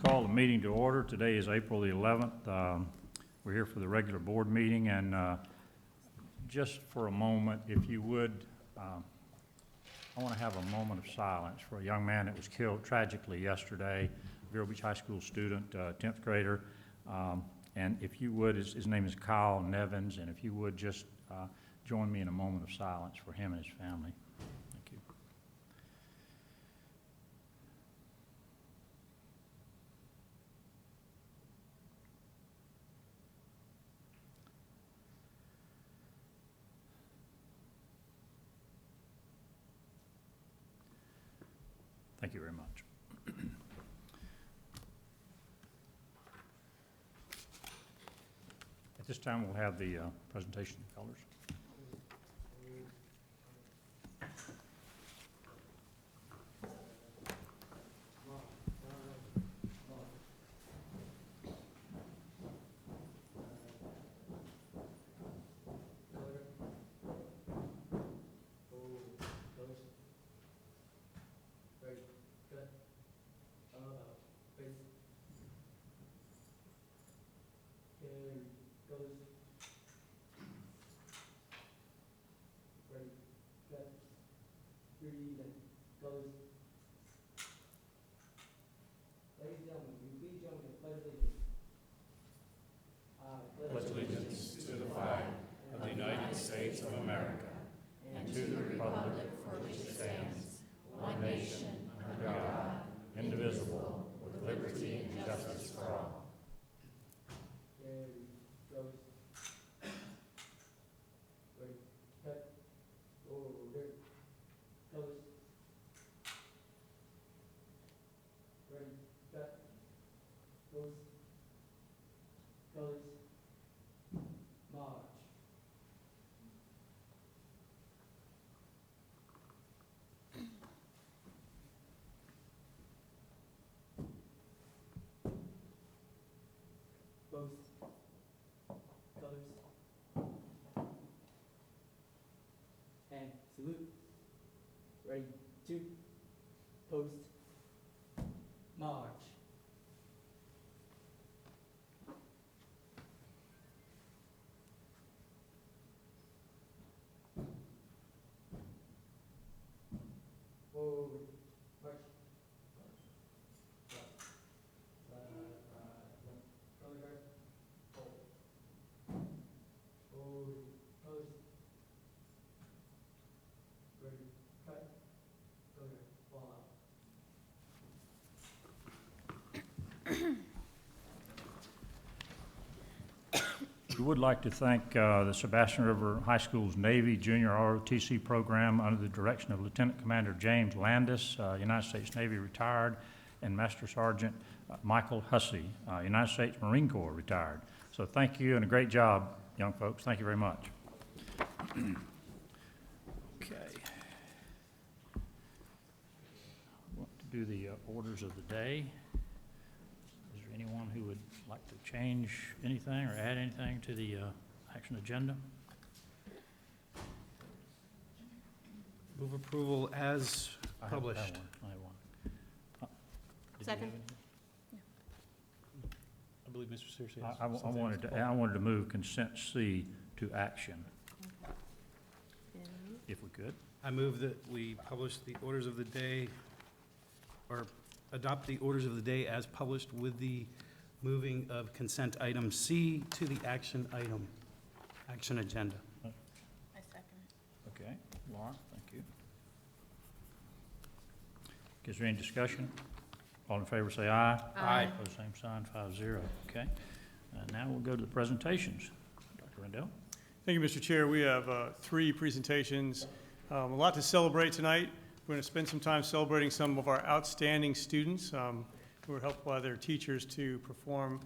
call the meeting to order. Today is April the 11th. We're here for the regular board meeting, and just for a moment, if you would, I want to have a moment of silence for a young man that was killed tragically yesterday, Vero Beach High School student, 10th grader. And if you would, his name is Kyle Nevins, and if you would just join me in a moment of silence for him and his family. Thank you. Thank you very much. At this time, we'll have the presentation of colors. Pledge allegiance to the flag of the United States of America and to the republic for which it stands, one nation, under God, indivisible, with liberty and justice for all. And salute. Ready, two, post, march. Forward, march. Color guard, hold. Forward, post. Ready, cut, color, fall out. We would like to thank the Sebastian River High School's Navy Junior ROTC program under the direction of Lieutenant Commander James Landis, United States Navy retired, and Master Sergeant Michael Hussey, United States Marine Corps retired. So thank you and a great job, young folks. Thank you very much. Okay. I want to do the orders of the day. Is there anyone who would like to change anything or add anything to the action agenda? Move approval as I have published. one. I have one. Did you Second. have any? I believe Mr. Searcy has I something wanted else. to, I wanted to move consent C to action, if we could. I move that we publish the orders of the day, or adopt the orders of the day as published with the moving of consent item C to the action item, action agenda. I second it. Okay, Laura, thank you. Is there any discussion? All in favor say aye. Aye. Pose same sign, 5-0. Okay. Now we'll go to the presentations. Dr. Rendell? Thank you, Mr. Chair. We have 3 presentations. A lot to celebrate tonight. We're going to spend some time celebrating some of our outstanding students who were helped by their teachers to perform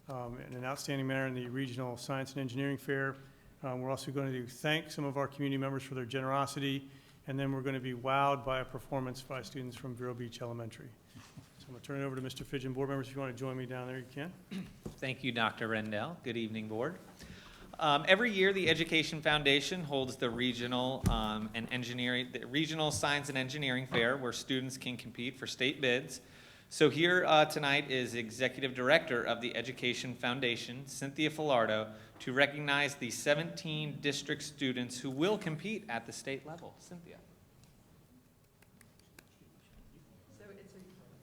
in an outstanding manner in the Regional Science and Engineering Fair. We're also going to thank some of our community members for their generosity, and then we're going to be wowed by a performance by students from Vero Beach Elementary. So I'm going to turn it over to Mr. Fidgen. Board members, if you want to join me down there, you can. Thank you, Dr. Rendell. Good evening, Board. Every year, the Education Foundation holds the regional Regional Science and Engineering Fair, where students can compete for state bids So here tonight is Executive Director of the Education Foundation, Cynthia Filardo, to recognize the 17 district students who will compete at the state level. Cynthia. So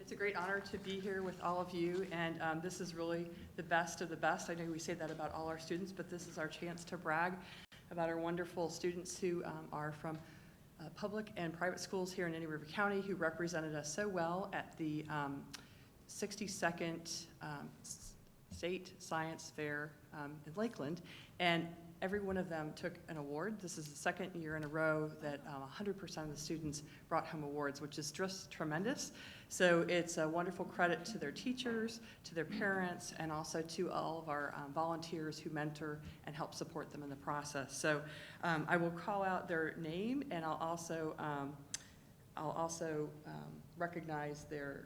it's a great honor to be here with all of you, and this is really the best of the best. I know we say that about all our students, but this is our chance to brag about our wonderful students who are from public and private schools here in Indian River County who represented us so well at the 62nd State Science Fair in Lakeland, and every one of them took an award. This is the second year in a row that 100% of the students brought home awards, which is just tremendous. So it's a wonderful credit to their teachers, to their parents, and also to all of our volunteers who mentor and help support them in the process. So I will call out their name, and I'll also recognize their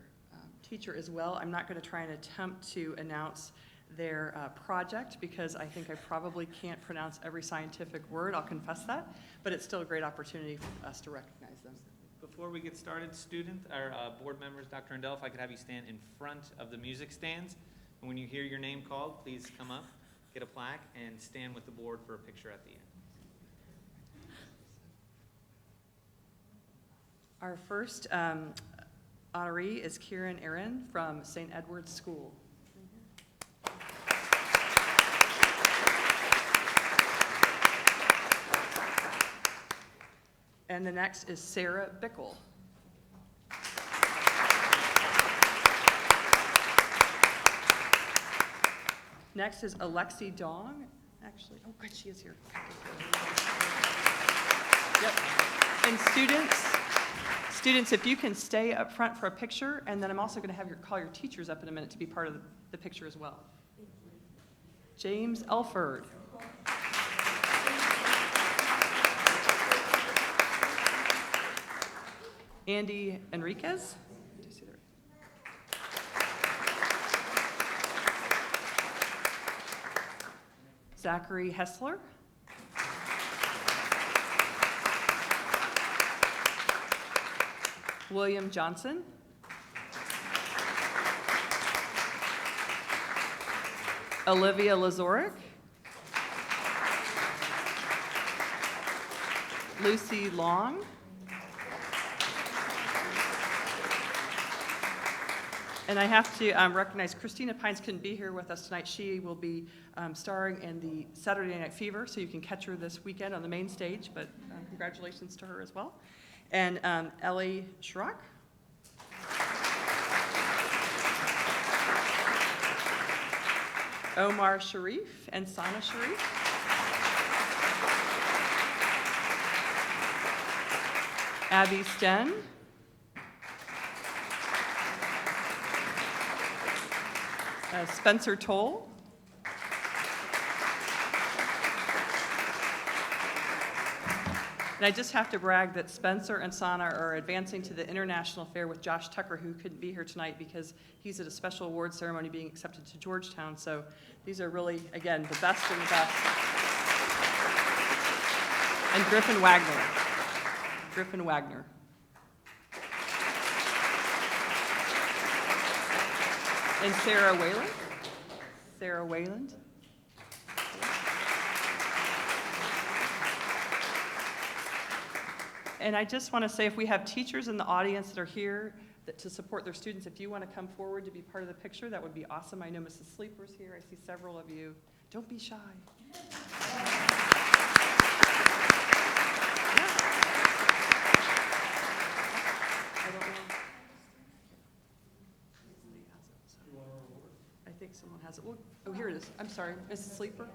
teacher as well. I'm not going to try and attempt to announce their project because I think I probably can't pronounce every scientific word, I'll confess that, but it's still a great opportunity for us to recognize them. Before we get started, board members, Dr. Rendell, if I could have you stand in front of the music stands, and when you hear your name called, please come up, get a plaque, and stand with the board for a picture at the end. Our first honoree is Kieran Aaron from St. Edward's School. And the next is Sarah Bickle. Next is Alexi Dong. Actually, oh good, she is here. Yep. And students, if you can stay up front for a picture, and then I'm also going to have call your teachers up in a minute to be part of the picture as well. James Elford. Andy Enriquez. Zachary Hessler. William Johnson. Olivia Lazoric. Lucy Long. And I have to recognize Christina Pines couldn't be here with us tonight. She will be starring in the Saturday Night Fever, so you can catch her this weekend on the main stage, but congratulations to her as well. And Ellie Schrock. Omar Sharif and Sana Sharif. Abby Sten. Spencer Toll. And I just have to brag that Spencer and Sana are advancing to the international fair with Josh Tucker, who couldn't be here tonight because he's at a special award ceremony being accepted to Georgetown. So these are really, again, the best of the best. And Griffin Wagner. Griffin Wagner. And Sarah Wayland. Sarah Wayland. And I just want to say, if we have teachers in the audience that are here to support their students, if you want to come forward to be part of the picture, that would be awesome. I know Mrs. Sleeper's here. I see several of you. Don't be shy. I don't know. I think someone has it. Oh, here it is. I'm sorry, Mrs. Sleeper.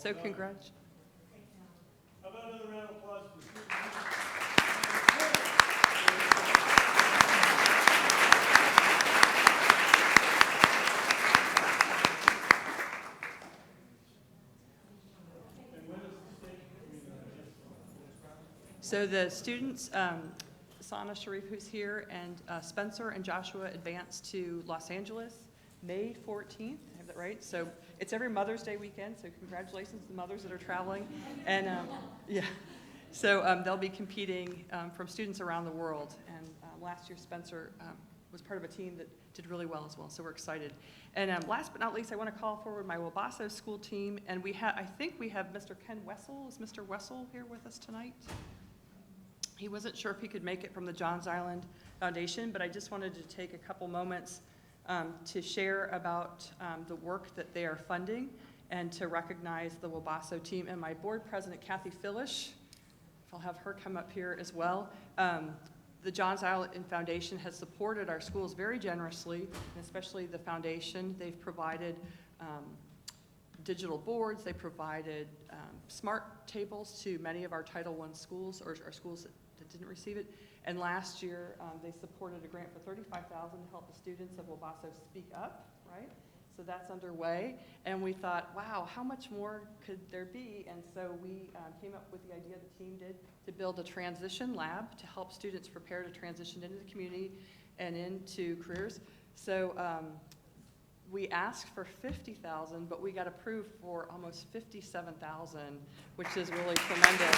So congrats. How about another round of applause for the students? So the students, Sana Sharif, who's here, and Spencer and Joshua advanced to Los Angeles, May 14th. I have that right? So it's every Mother's Day weekend, so congratulations to the mothers that are traveling. And yeah, so they'll be competing from students around the world. And last year, Spencer was part of a team that did really well as well, so we're excited. And last but not least, I want to call forward my Wabasso school team, and I think we have Mr. Ken Wessel. Is Mr. Wessel here with us tonight? He wasn't sure if he could make it from the Johns Island Foundation, but I just wanted to take a couple moments to share about the work that they are funding and to recognize the Wabasso team. And my board president, Kathy Philish, I'll have her come up here as well. The Johns Island Foundation has supported our schools very generously, and especially the foundation. They've provided digital boards, they provided smart tables to many of our Title I schools, or schools that didn't receive it. And last year, they supported a grant for $35,000 to help the students of Wabasso speak up, right? So that's underway. And we thought, wow, how much more could there be? And so we came up with the idea, the team did, to build a transition lab to help students prepare to transition into the community and into careers. So we asked for $50,000, but we got approved for almost $57,000, which is really tremendous.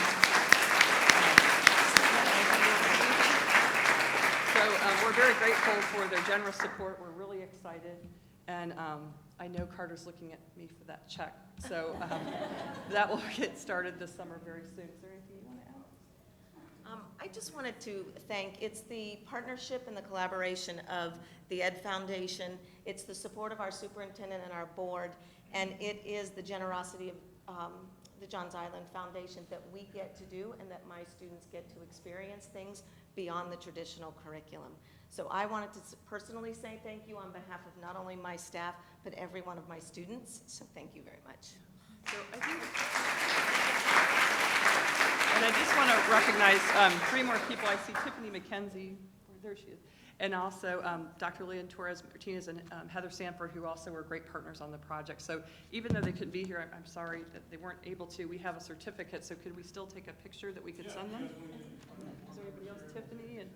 So we're very grateful for their generous support. We're really excited. And I know Carter's looking at me for that check. So that will get started this summer very soon. Is there anything you want to add? I just wanted to thank, it's the partnership and the collaboration of the Ed Foundation, it's the support of our superintendent and our board, and it is the generosity of the Johns Island Foundation that we get to do and that my students get to experience things beyond the traditional curriculum. So I wanted to personally say thank you on behalf of not only my staff, but every one of my students, so thank you very much. So I think, and I just want to recognize 3 more people. I see Tiffany McKenzie, there she is, and also Dr. Leon Torres Martinez and Heather Sanford, who also were great partners on the project. So even though they couldn't be here, I'm sorry that they weren't able to. We have a certificate, so could we still take a picture that we could send them? Is there anybody else? Tiffany and.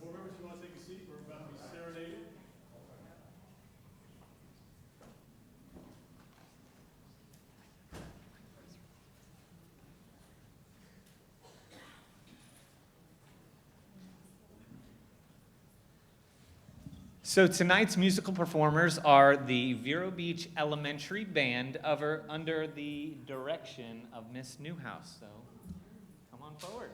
Board members, you want to take a seat? We're about to be serenaded. So tonight's musical performers are the Vero Beach Elementary Band under the direction of Miss Newhouse. So come on forward.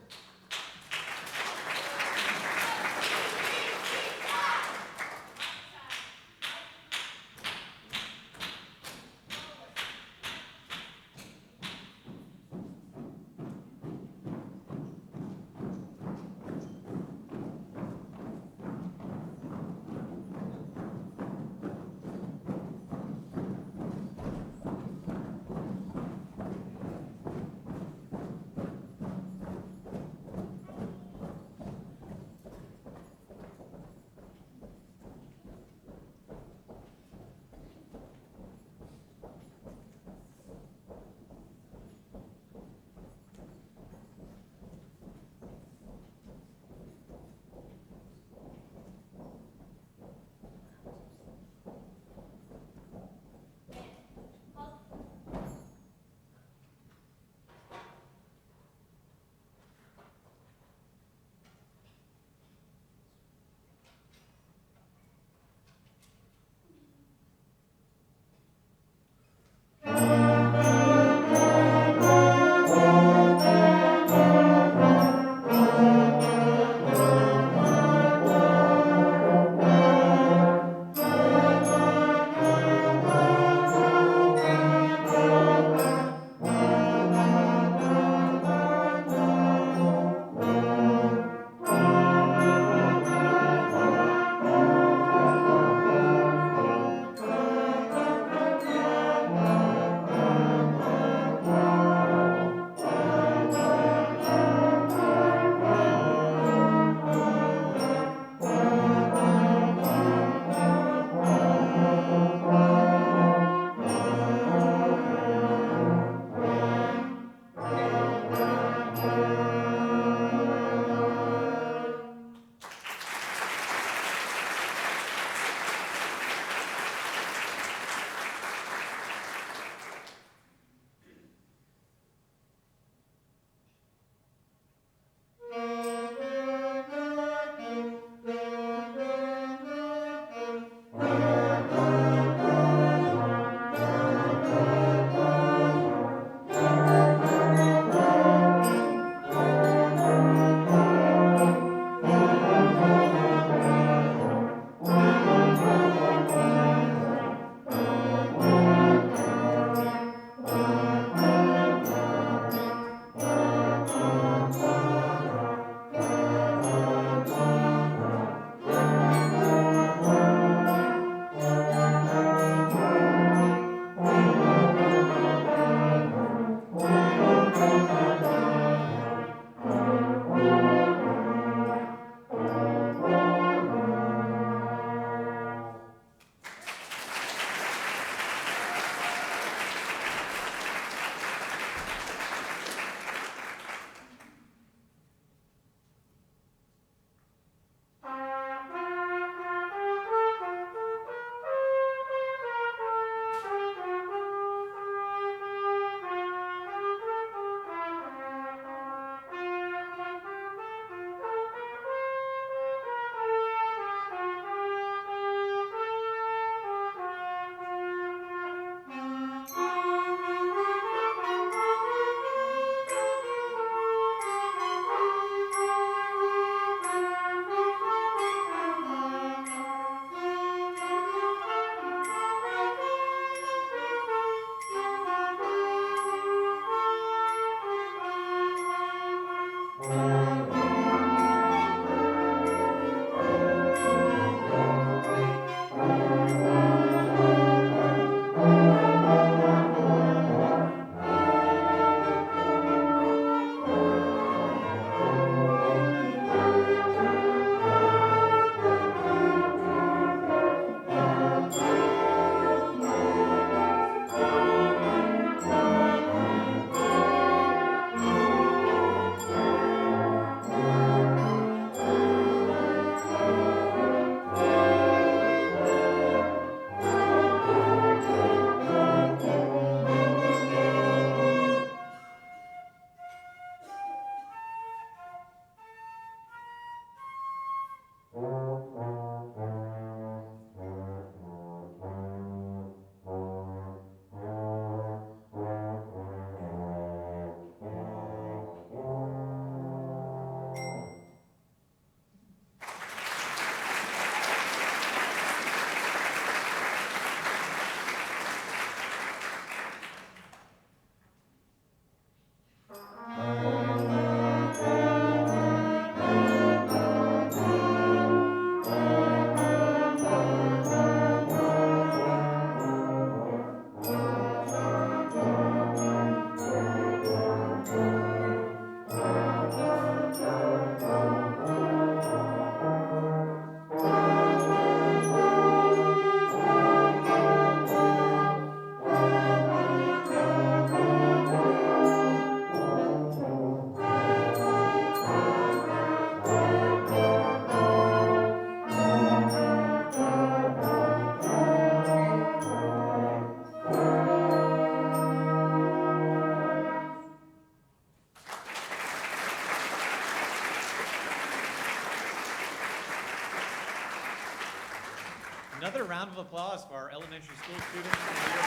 Another round of applause for our elementary school students. And here we are.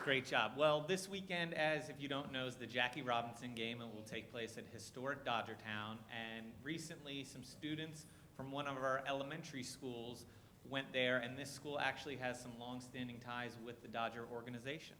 Great job. Well, this weekend, as if you don't know, is the Jackie Robinson game. It will take place at historic Dodgertown. And recently, some students from one of our elementary schools went there, and this school actually has some long-standing ties with the Dodger organization.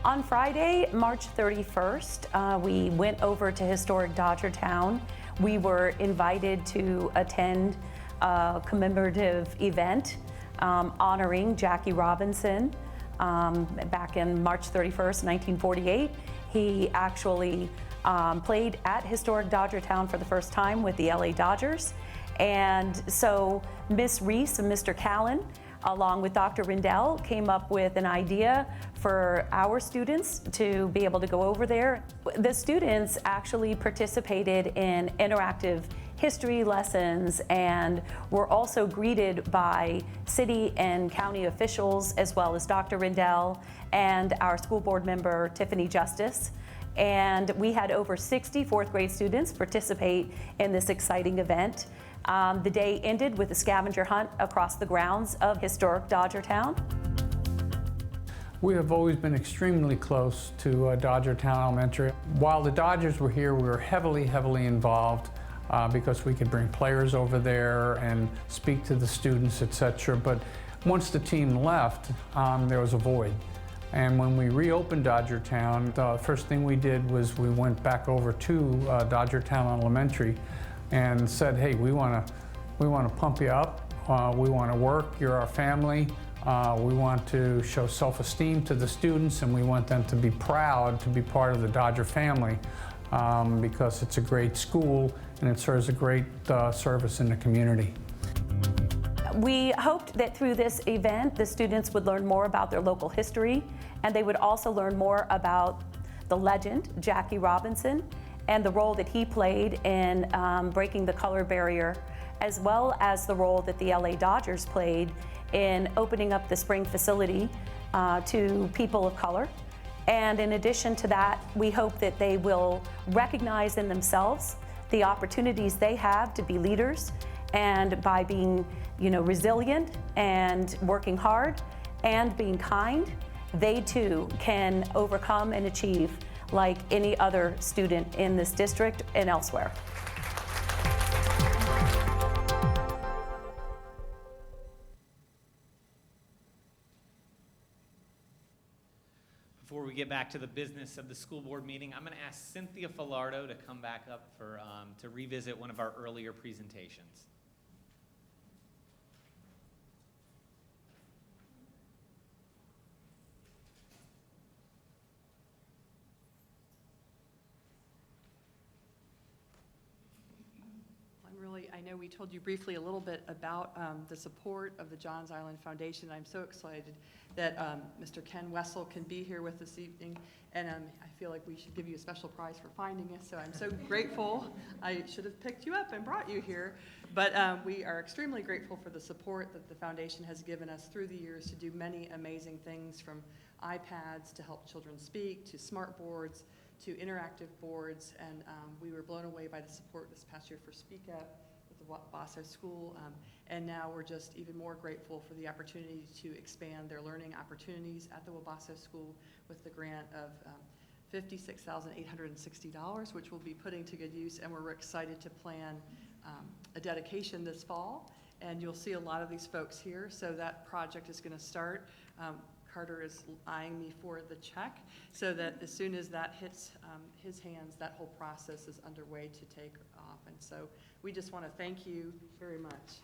On Friday, March 31st, we went over to historic Dodgertown. We were invited to attend a commemorative event honoring Jackie Robinson back in March 31st, 1948. He actually played at historic Dodgertown for the first time with the LA Dodgers. And so Miss Reese and Mr. Callan, along with Dr. Rindell, came up with an idea for our students to be able to go over there. The students actually participated in interactive history lessons and were also greeted by city and county officials, as well as Dr. Rindell and our school board member, Tiffany Justice. And we had over 60 fourth grade students participate in this exciting event. The day ended with a scavenger hunt across the grounds of historic Dodgertown. We have always been extremely close to Dodgertown Elementary. While the Dodgers were here, we were heavily involved because we could bring players over there and speak to the students, etc. But once the team left, there was a void. And when we reopened Dodgertown, the first thing we did was we went back over to Dodgertown Elementary and said, hey, we want to pump you up. We want to work. You're our family. We want to show self-esteem to the students, and we want them to be proud to be part of the Dodger family because it's a great school and it serves a great service in the community. We hoped that through this event, the students would learn more about their local history, and they would also learn more about the legend, Jackie Robinson, and the role that he played in breaking the color barrier, as well as the role that the LA Dodgers played in opening up the spring facility to people of color. And in addition to that, we hope that they will recognize in themselves the opportunities they have to be leaders, and by being, resilient and working hard and being kind, they too can overcome and achieve like any other student in this district and elsewhere. Before we get back to the business of the school board meeting, I'm going to ask Cynthia Falardo to come back up for to revisit one of our earlier presentations. I know we told you briefly a little bit about the support of the Johns Island Foundation. I'm so excited that Mr. Ken Wessel can be here with us this evening, and I feel like we should give you a special prize for finding us, so I'm so grateful. I should have picked you up and brought you here, but we are extremely grateful for the support that the foundation has given us through the years to do many amazing things, from iPads to help children speak, to smart boards, to interactive boards, and we were blown away by the support this past year for Speak Up with the Wabasso School, and now we're just even more grateful for the opportunity to expand their learning opportunities at the Wabasso School with the grant of $56,860, which we'll be putting to good use, and we're excited to plan a dedication this fall, and you'll see a lot of these folks here, so that project is going to start. Carter is eyeing me for the check, so that as soon as that hits his hands, that whole process is underway to take off. And so we just want to thank you very much.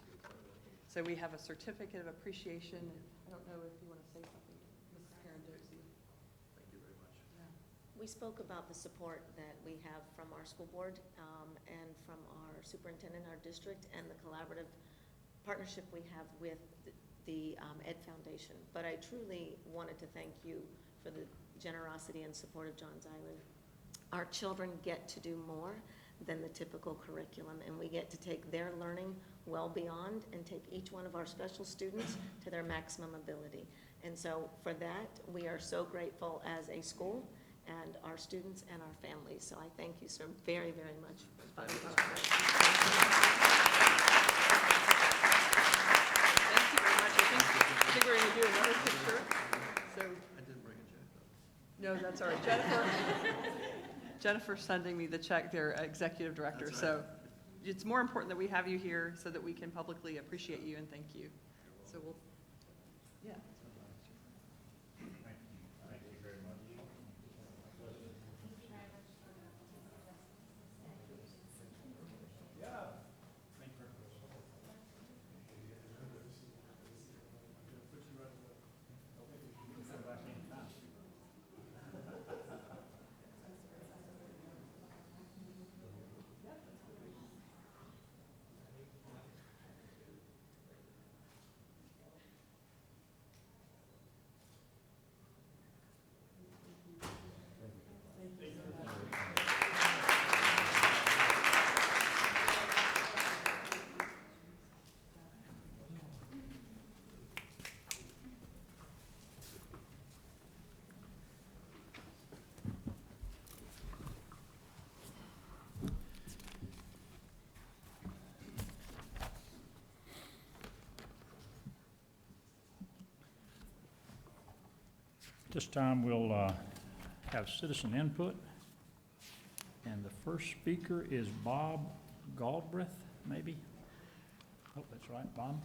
So we have a certificate of appreciation. I don't know if you want to say something, Mrs. Carandozzi. Thank you very much. Yeah. We spoke about the support that we have from our school board and from our superintendent, our district, and the collaborative partnership we have with the Ed Foundation. But I truly wanted to thank you for the generosity and support of Johns Island. Our children get to do more than the typical curriculum, and we get to take their learning well beyond and take each one of our special students to their maximum ability. And so for that, we are so grateful as a school and our students and our families. So I thank you so very, very much. Thank you very much. I think we're going to do another picture. So. I didn't bring a check. No, that's all right. Jennifer's sending me the check, their executive director. So it's more important that we have you here so that we can publicly appreciate you and thank you. So we'll, yeah. This time we'll have citizen input. And the first speaker is Bob Galbraith, maybe? Oh, that's right, Bob.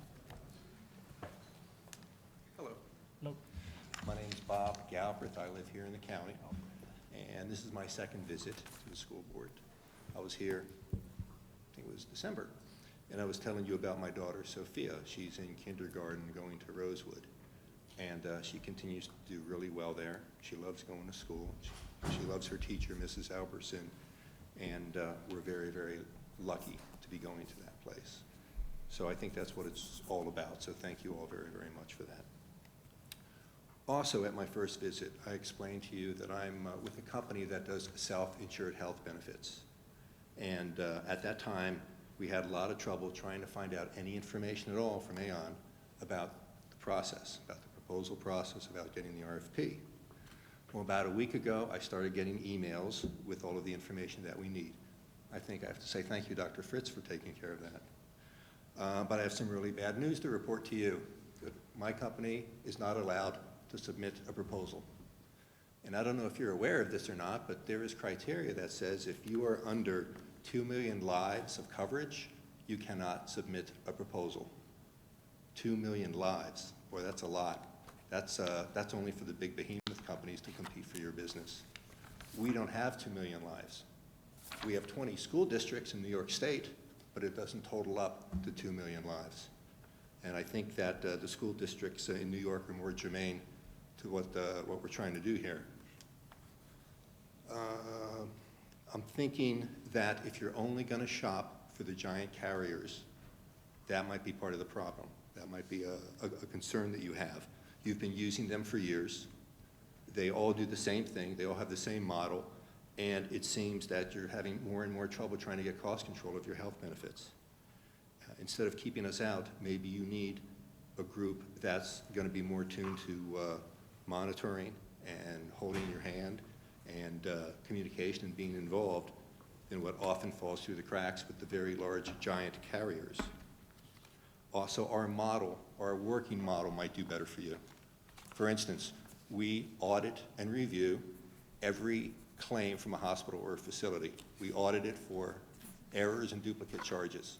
Hello. Hello. My name's Bob Galbraith. I live here in the county, and this is my second visit to the school board. I was here, I think it was December, and I was telling you about my daughter, Sophia. She's in kindergarten going to Rosewood, and she continues to do really well there. She loves going to school. She loves her teacher, Mrs. Alberson, and we're very, very lucky to be going to that place. So I think that's what it's all about, so thank you all very, very much for that. Also, at my first visit, I explained to you that I'm with a company that does self-insured health benefits. And at that time, we had a lot of trouble trying to find out any information at all from Aon about the process, about the proposal process, about getting the RFP. Well, about a week ago, I started getting emails with all of the information that we need. I think I have to say thank you, Dr. Fritz, for taking care of that. But I have some really bad news to report to you. My company is not allowed to submit a proposal. And I don't know if you're aware of this or not, but there is criteria that says if you are under 2 million lives of coverage, you cannot submit a proposal. 2 million lives, boy, that's a lot. That's only for the big behemoth companies to compete for your business. We don't have 2 million lives. We have 20 school districts in New York State, but it doesn't total up to 2 million lives. And I think that the school districts in New York are more germane to what we're trying to do here. I'm thinking that if you're only going to shop for the giant carriers, that might be part of the problem. That might be a concern that you have. You've been using them for years. They all do the same thing. They all have the same model. And it seems that you're having more and more trouble trying to get cost control of your health benefits. Instead of keeping us out, maybe you need a group that's going to be more tuned to monitoring and holding your hand and communication and being involved in what often falls through the cracks with the very large giant carriers. Also, our model, our working model might do better for you. For instance, we audit and review every claim from a hospital or a facility. We audit it for errors and duplicate charges.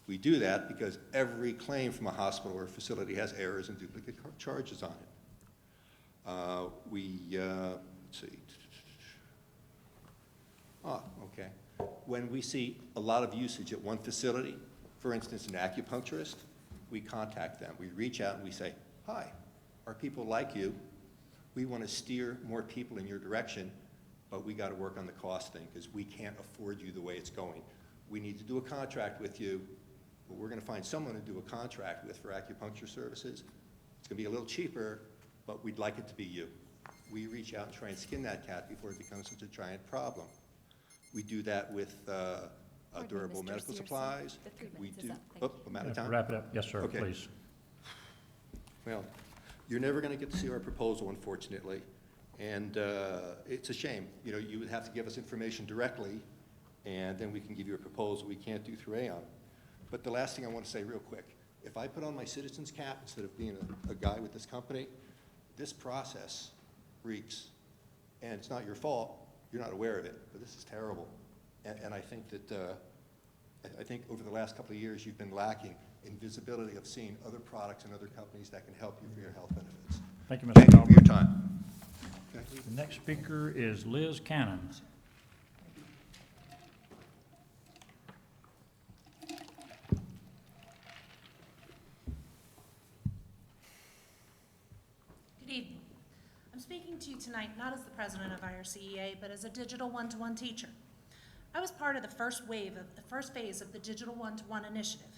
We do that because every claim from a hospital or facility has errors and duplicate charges on it. Let's see. Okay. When we see a lot of usage at one facility, for instance, an acupuncturist, we contact them. We reach out and we say, hi, our people like you. We want to steer more people in your direction, but we got to work on the cost thing because we can't afford you the way it's going. We need to do a contract with you. But we're going to find someone to do a contract with for acupuncture services. It's going to be a little cheaper, but we'd like it to be you. We reach out and try and skin that cat before it becomes such a giant problem. We do that with durable medical supplies. We do, oh, I'm out of time? Wrap it up. Yes, sir, Okay. please. Well, you're never going to get to see our proposal, unfortunately, and it's a shame. You know, you would have to give us information directly, and then we can give you a proposal. We can't do through Aon. But the last thing I want to say real quick, if I put on my citizen's cap instead of being a guy with this company, this process reeks, and it's not your fault. You're not aware of it, but this is terrible. And I think that, I think over the last couple of years, you've been lacking in visibility of seeing other products and other companies that can help you for your health benefits. Thank you, Mr. Thank you for Talbot. your time. The next speaker is Liz Cannon. Good evening. I'm speaking to you tonight not as the president of IRCEA, but as a digital one-to-one teacher. I was part of the first phase of the Digital One-to-One initiative.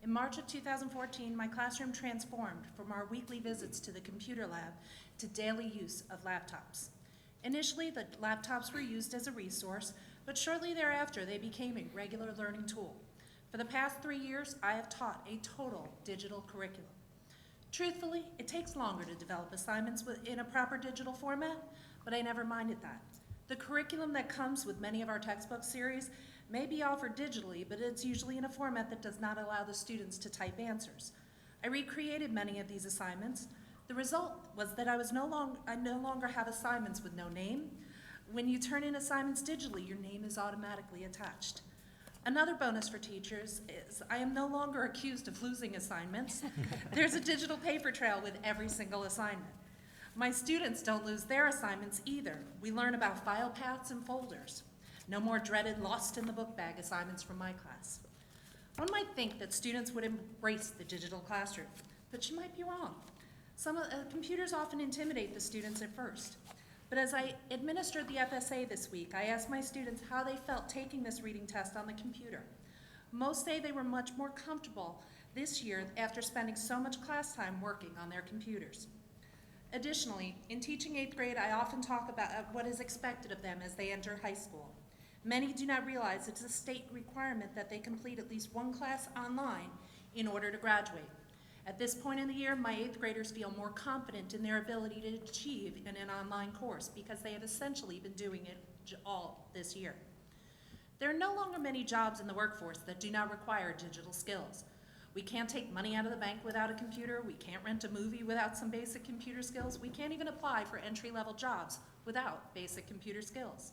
In March of 2014, my classroom transformed from our weekly visits to the computer lab to daily use of laptops. Initially, the laptops were used as a resource, but shortly thereafter, they became a regular learning tool. For the past 3 years, I have taught a total digital curriculum. Truthfully, it takes longer to develop assignments in a proper digital format, but I never minded that. The curriculum that comes with many of our textbook series may be offered digitally, but it's usually in a format that does not allow the students to type answers. I recreated many of these assignments. The result was that I no longer have assignments with no name. When you turn in assignments digitally, your name is automatically attached. Another bonus for teachers is I am no longer accused of losing assignments. There's a digital paper trail with every single assignment. My students don't lose their assignments either. We learn about file paths and folders. No more dreaded lost in the book bag assignments from my class. One might think that students would embrace the digital classroom, but you might be wrong. Computers often intimidate the students at first. But as I administered the FSA this week, I asked my students how they felt taking this reading test on the computer. Most say they were much more comfortable this year after spending so much class time working on their computers. Additionally, in teaching 8th grade, I often talk about what is expected of them as they enter high school. Many do not realize it's a state requirement that they complete at least one class online in order to graduate. At this point in the year, my 8th graders feel more confident in their ability to achieve in an online course because they have essentially been doing it all this year. There are no longer many jobs in the workforce that do not require digital skills. We can't take money out of the bank without a computer. We can't rent a movie without some basic computer skills. We can't even apply for entry-level jobs without basic computer skills.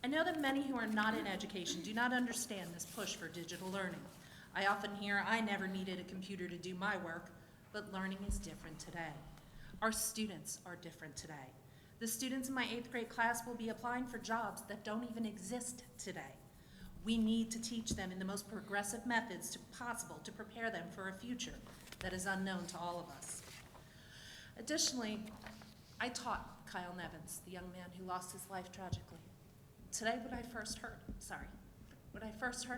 I know that many who are not in education do not understand this push for digital learning. I often hear, I never needed a computer to do my work, but learning is different today. Our students are different today. The students in my 8th grade class will be applying for jobs that don't even exist today. We need to teach them in the most progressive methods possible to prepare them for a future that is unknown to all of us. Additionally, I taught Kyle Nevins, the young man who lost his life tragically. Today, when I first heard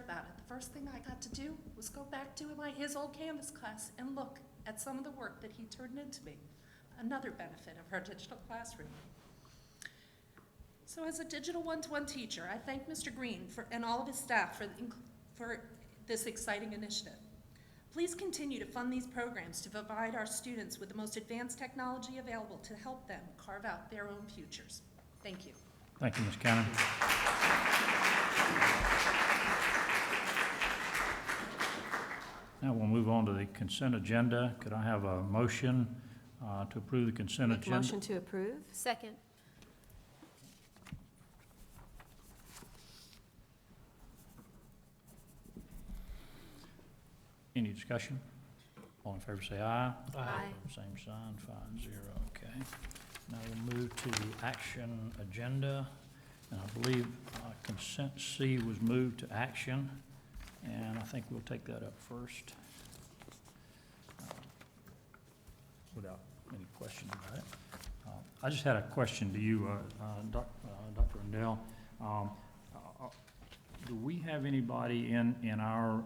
about it, the first thing I got to do was go back to his old Canvas class and look at some of the work that he turned into me. Another benefit of our digital classroom. So as a digital one-to-one teacher, I thank Mr. Green and all of his staff for this exciting initiative. Please continue to fund these programs to provide our students with the most advanced technology available to help them carve out their own futures. Thank you. Thank you, Ms. Cannon. Now we'll move on to the consent agenda. Could I have a motion to approve the consent agenda? Motion to approve? Second. Any discussion? All in favor say aye. Aye. Same sign, 5-0, okay. Now we'll move to the action agenda. And I believe consent C was moved to action, and I think we'll take that up first without any question about it. I just had a question to you, Dr. Rendell. Do we have anybody in our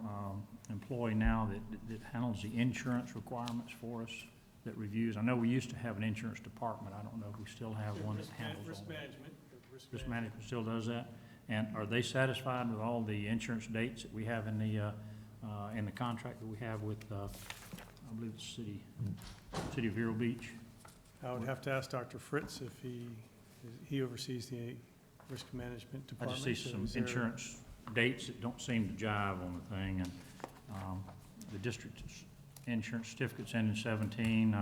employ now that handles the insurance requirements for us, that reviews? I know we used to have an insurance department. I don't know if we still have one that handles all Risk that. management. Risk management still does that? And are they satisfied with all the insurance dates that we have in the contract that we have with, I believe it's City of Vero Beach? I would have to ask Dr. Fritz if he oversees the risk management I department. just see so some is there- insurance dates that don't seem to jive on the thing, and the district's insurance certificates end in 17,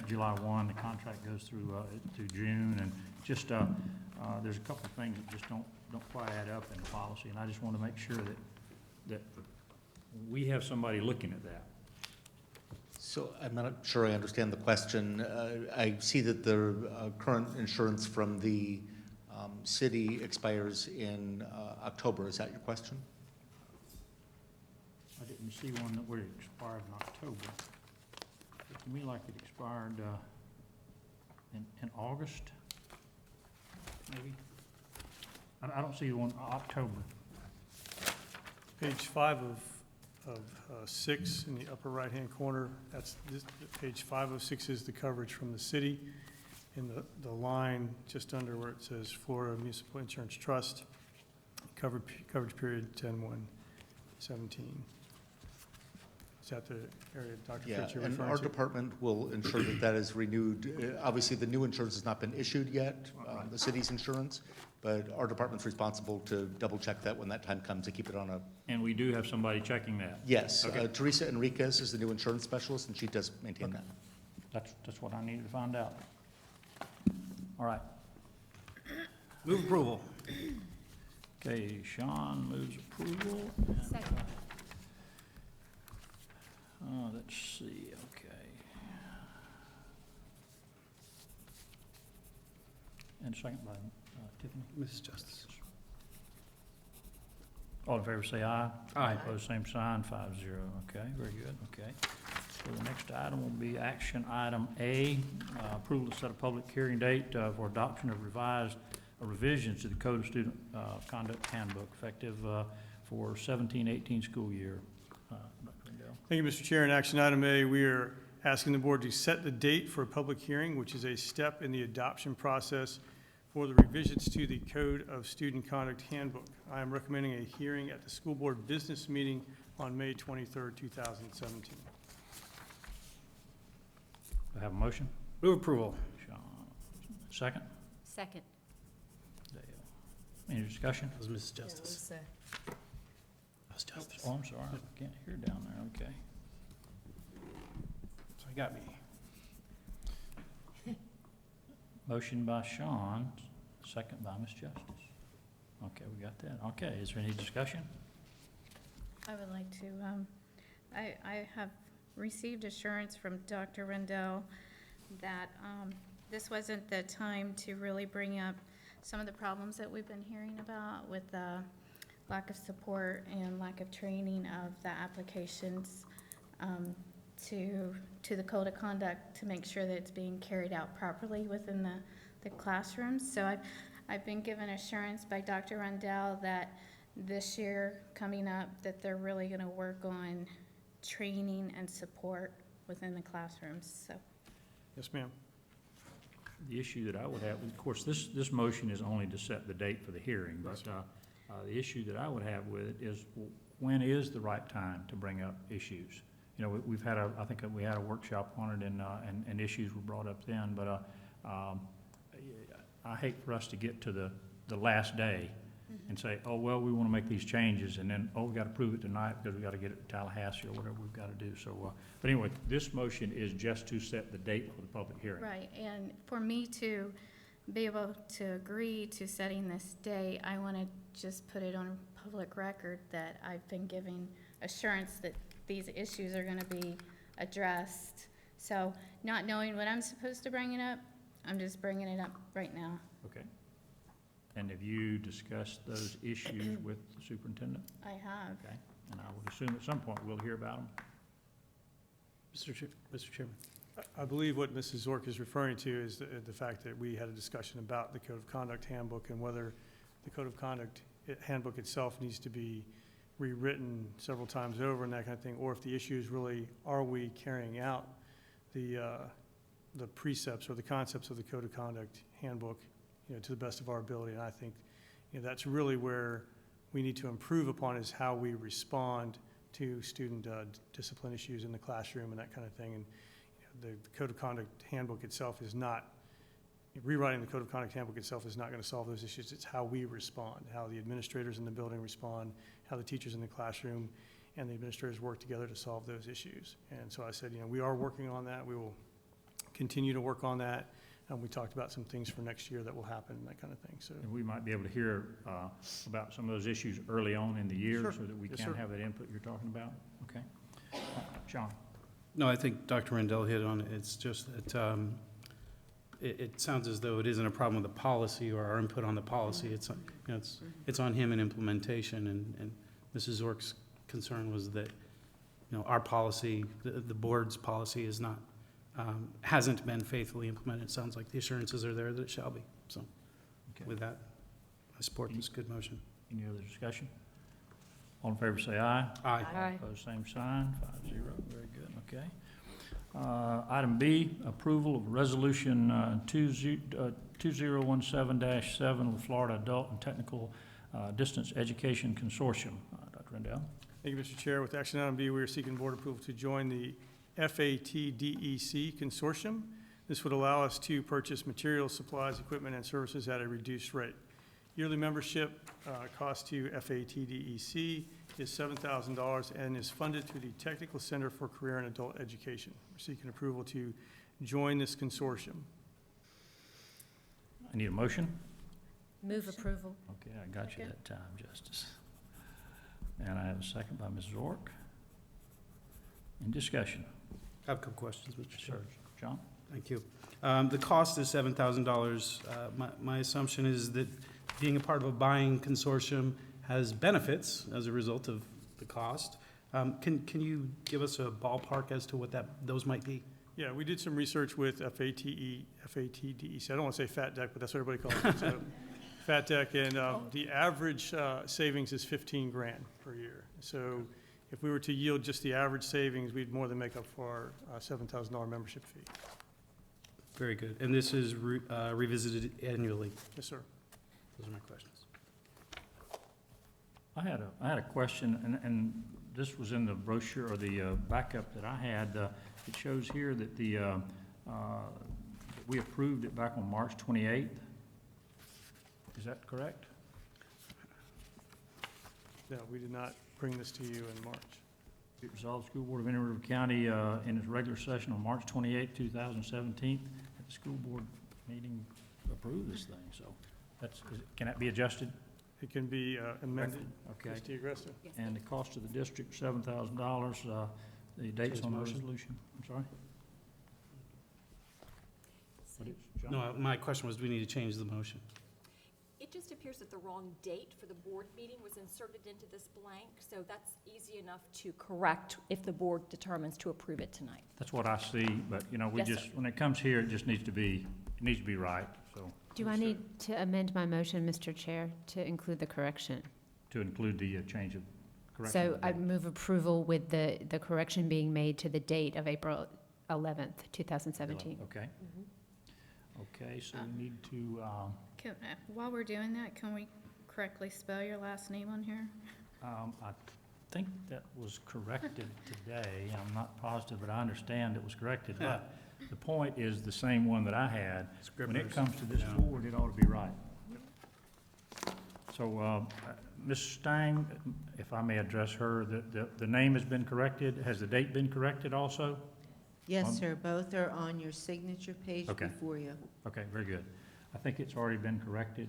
July 1, the contract goes through June, and just, there's a couple of things that just don't quite add up in the policy, and I just want to make sure that we have somebody looking at that. So I'm not sure I understand the question. I see that the current insurance from the city expires in October. Is that your question? I didn't see one that would expire in October. Looked to me like it expired in August, maybe? I don't see one, October. Page 5 of 6 in the upper right-hand corner, page 5 of 6 is the coverage from the city. In the line just under where it says Florida Municipal Insurance Trust, coverage period 10/1/17. Is that the area, Dr. Yeah, Fritz, you're and referring our to? department will ensure that that is renewed. Obviously, the new insurance has not been issued yet, the city's insurance, but our department's responsible to double-check that when that time comes to keep it on a, And we do have somebody checking that. yes. Okay. Teresa Enriquez is the new insurance specialist, and she does maintain that. That's what I needed to find out. All right. Move approval. Okay, Sean moves approval. Second. Let's see, okay. And second by Tiffany. Mrs. Justice. All in favor, say aye. Aye. Opposed, same sign, 5-0. Okay, very good, okay. So the next item will be action item A, approval to set a public hearing date for adoption of revisions to the Code of Student Conduct Handbook effective for 17-18 school year. Dr. Rendell. Thank you, Mr. Chair. In action item A, we are asking the board to set the date for a public hearing, which is a step in the adoption process for the revisions to the Code of Student Conduct Handbook. I am recommending a hearing at the school board business meeting on May 23rd, 2017. Do I have a motion? Move approval. Sean, second? Second. Dale. Any discussion? That was Mrs. Justice. That was Justice. Oh, I'm sorry, I can't hear down there, okay. So you got me. Motion by Sean, second by Ms. Justice. Okay, we got that. Okay, is there any discussion? I would like to, I have received assurance from Dr. Rendell that this wasn't the time to really bring up some of the problems that we've been hearing about with lack of support and lack of training of the applications to the code of conduct to make sure that it's being carried out properly within the classrooms. So I've been given assurance by Dr. Rendell that this year coming up that they're really going to work on training and support within the classrooms. So Yes, ma'am. The issue that I would have, of course, this motion is only to set the date for the hearing, but the issue that I would have with it is when is the right time to bring up issues? You know, we've had I think we had a workshop on it and issues were brought up then, but I hate for us to get to the last day and say, oh, well, we want to make these changes, and then, oh, we got to prove it tonight because we got to get it to Tallahassee or whatever we've got to do. So, but anyway, this motion is just to set the date for the public hearing. right, and for me to be able to agree to setting this date, I want to just put it on public record that I've been giving assurance that these issues are going to be addressed. So not knowing when I'm supposed to bring it up, I'm just bringing it up right now. Okay. And have you discussed those issues with the superintendent? I have. Okay. And I would assume at some point we'll hear about them. Mr. Chairman. I believe what Mrs. Zork is referring to is the fact that we had a discussion about the Code of Conduct Handbook and whether the Code of Conduct Handbook itself needs to be rewritten several times over and that kind of thing, or if the issue is really, are we carrying out the precepts or the concepts of the Code of Conduct Handbook, you know, to the best of our ability. And I think, that's really where we need to improve upon, is how we respond to student discipline issues in the classroom and that kind of thing. And the Code of Conduct Handbook itself is not, rewriting the Code of Conduct Handbook itself is not going to solve those issues. It's how we respond, how the administrators in the building respond, how the teachers in the classroom and the administrators work together to solve those issues. And so I said, we are working on that. We will continue to work on that. We talked about some things for next year that will happen, that kind of thing, so. And we might be able to hear about some of those issues early on in the year Sure. so that we Yes, can sir. have that input you're talking about. Okay. Sean? No, I think Dr. Rendell hit on it. It's just that it sounds as though it isn't a problem with the policy or our input on the policy. It's, it's on him in implementation, and Mrs. Zork's concern was that, our policy, the board's policy is not, hasn't been faithfully implemented. It sounds like the assurances are there that it shall be. So Okay. with that, I support this good motion. Any other discussion? All in favor say aye. Aye. Opposed, same sign, 5-0, very good, okay. Item B, approval of resolution 2017-7 with Florida Adult and Technical Distance Education Consortium. Dr. Rendell? Thank you, Mr. Chair. With action item B, we are seeking board approval to join the FATDEC Consortium. This would allow us to purchase materials, supplies, equipment, and services at a reduced rate. Yearly membership cost to FATDEC is $7,000 and is funded through the Technical Center for Career and Adult Education. We're seeking approval to join this consortium. I need a motion. Move approval. Okay, I got you Second. that time, Justice. And I have a second by Ms. Zork. In discussion. I have a couple questions, Mr. Chair. Sir, John? Thank you. The cost is $7,000. My assumption is that being a part of a buying consortium has benefits as a result of the cost. Can you give us a ballpark as to what those might be? Yeah, we did some research with FATDEC. I don't want to say Fat Deck, but that's what everybody calls it. So Fat Deck, and the average savings is 15 grand per year. So if we were to yield just the average savings, we'd more than make up for our $7,000 membership fee. Very good. And this is revisited annually? Yes, sir. Those are my questions. I had a question, and this was in the brochure, or the backup that I had. It shows here that we approved it back on March 28th. Is that correct? No, we did not bring this to you in March. It resolved, School Board of Indian River County in its regular session on March 28th, 2017, at the school board meeting approved this thing, so can that be adjusted? It can be amended. Okay. Ms. DeAgresta. And the cost to the district, $7,000. The dates on the motion. resolution, I'm sorry? What is, John? No, my question was, do we need to change the motion? It just appears that the wrong date for the board meeting was inserted into this blank, so that's easy enough to correct if the board determines to approve it tonight. That's what I see, but, we Yes, just, sir. when it comes here, it just needs to be right, so, Do I need to amend my motion, Mr. Chair, to include the correction? to include the change of correction. So I move approval with the correction being made to the date of April 11th, 2017. Okay. Okay, so we need to, While we're doing that, can we correctly spell your last name on here? I think that was corrected today. I'm not positive, but I understand it was corrected. But the point is the same one that I had. When it Scribner's. comes to this Yeah. board, it ought to be right. So, Ms. Stang, if I may address her, the name has been corrected. Has the date been corrected also? Yes, sir, both are on your signature page Okay. before you. Okay, very good. I think it's already been corrected.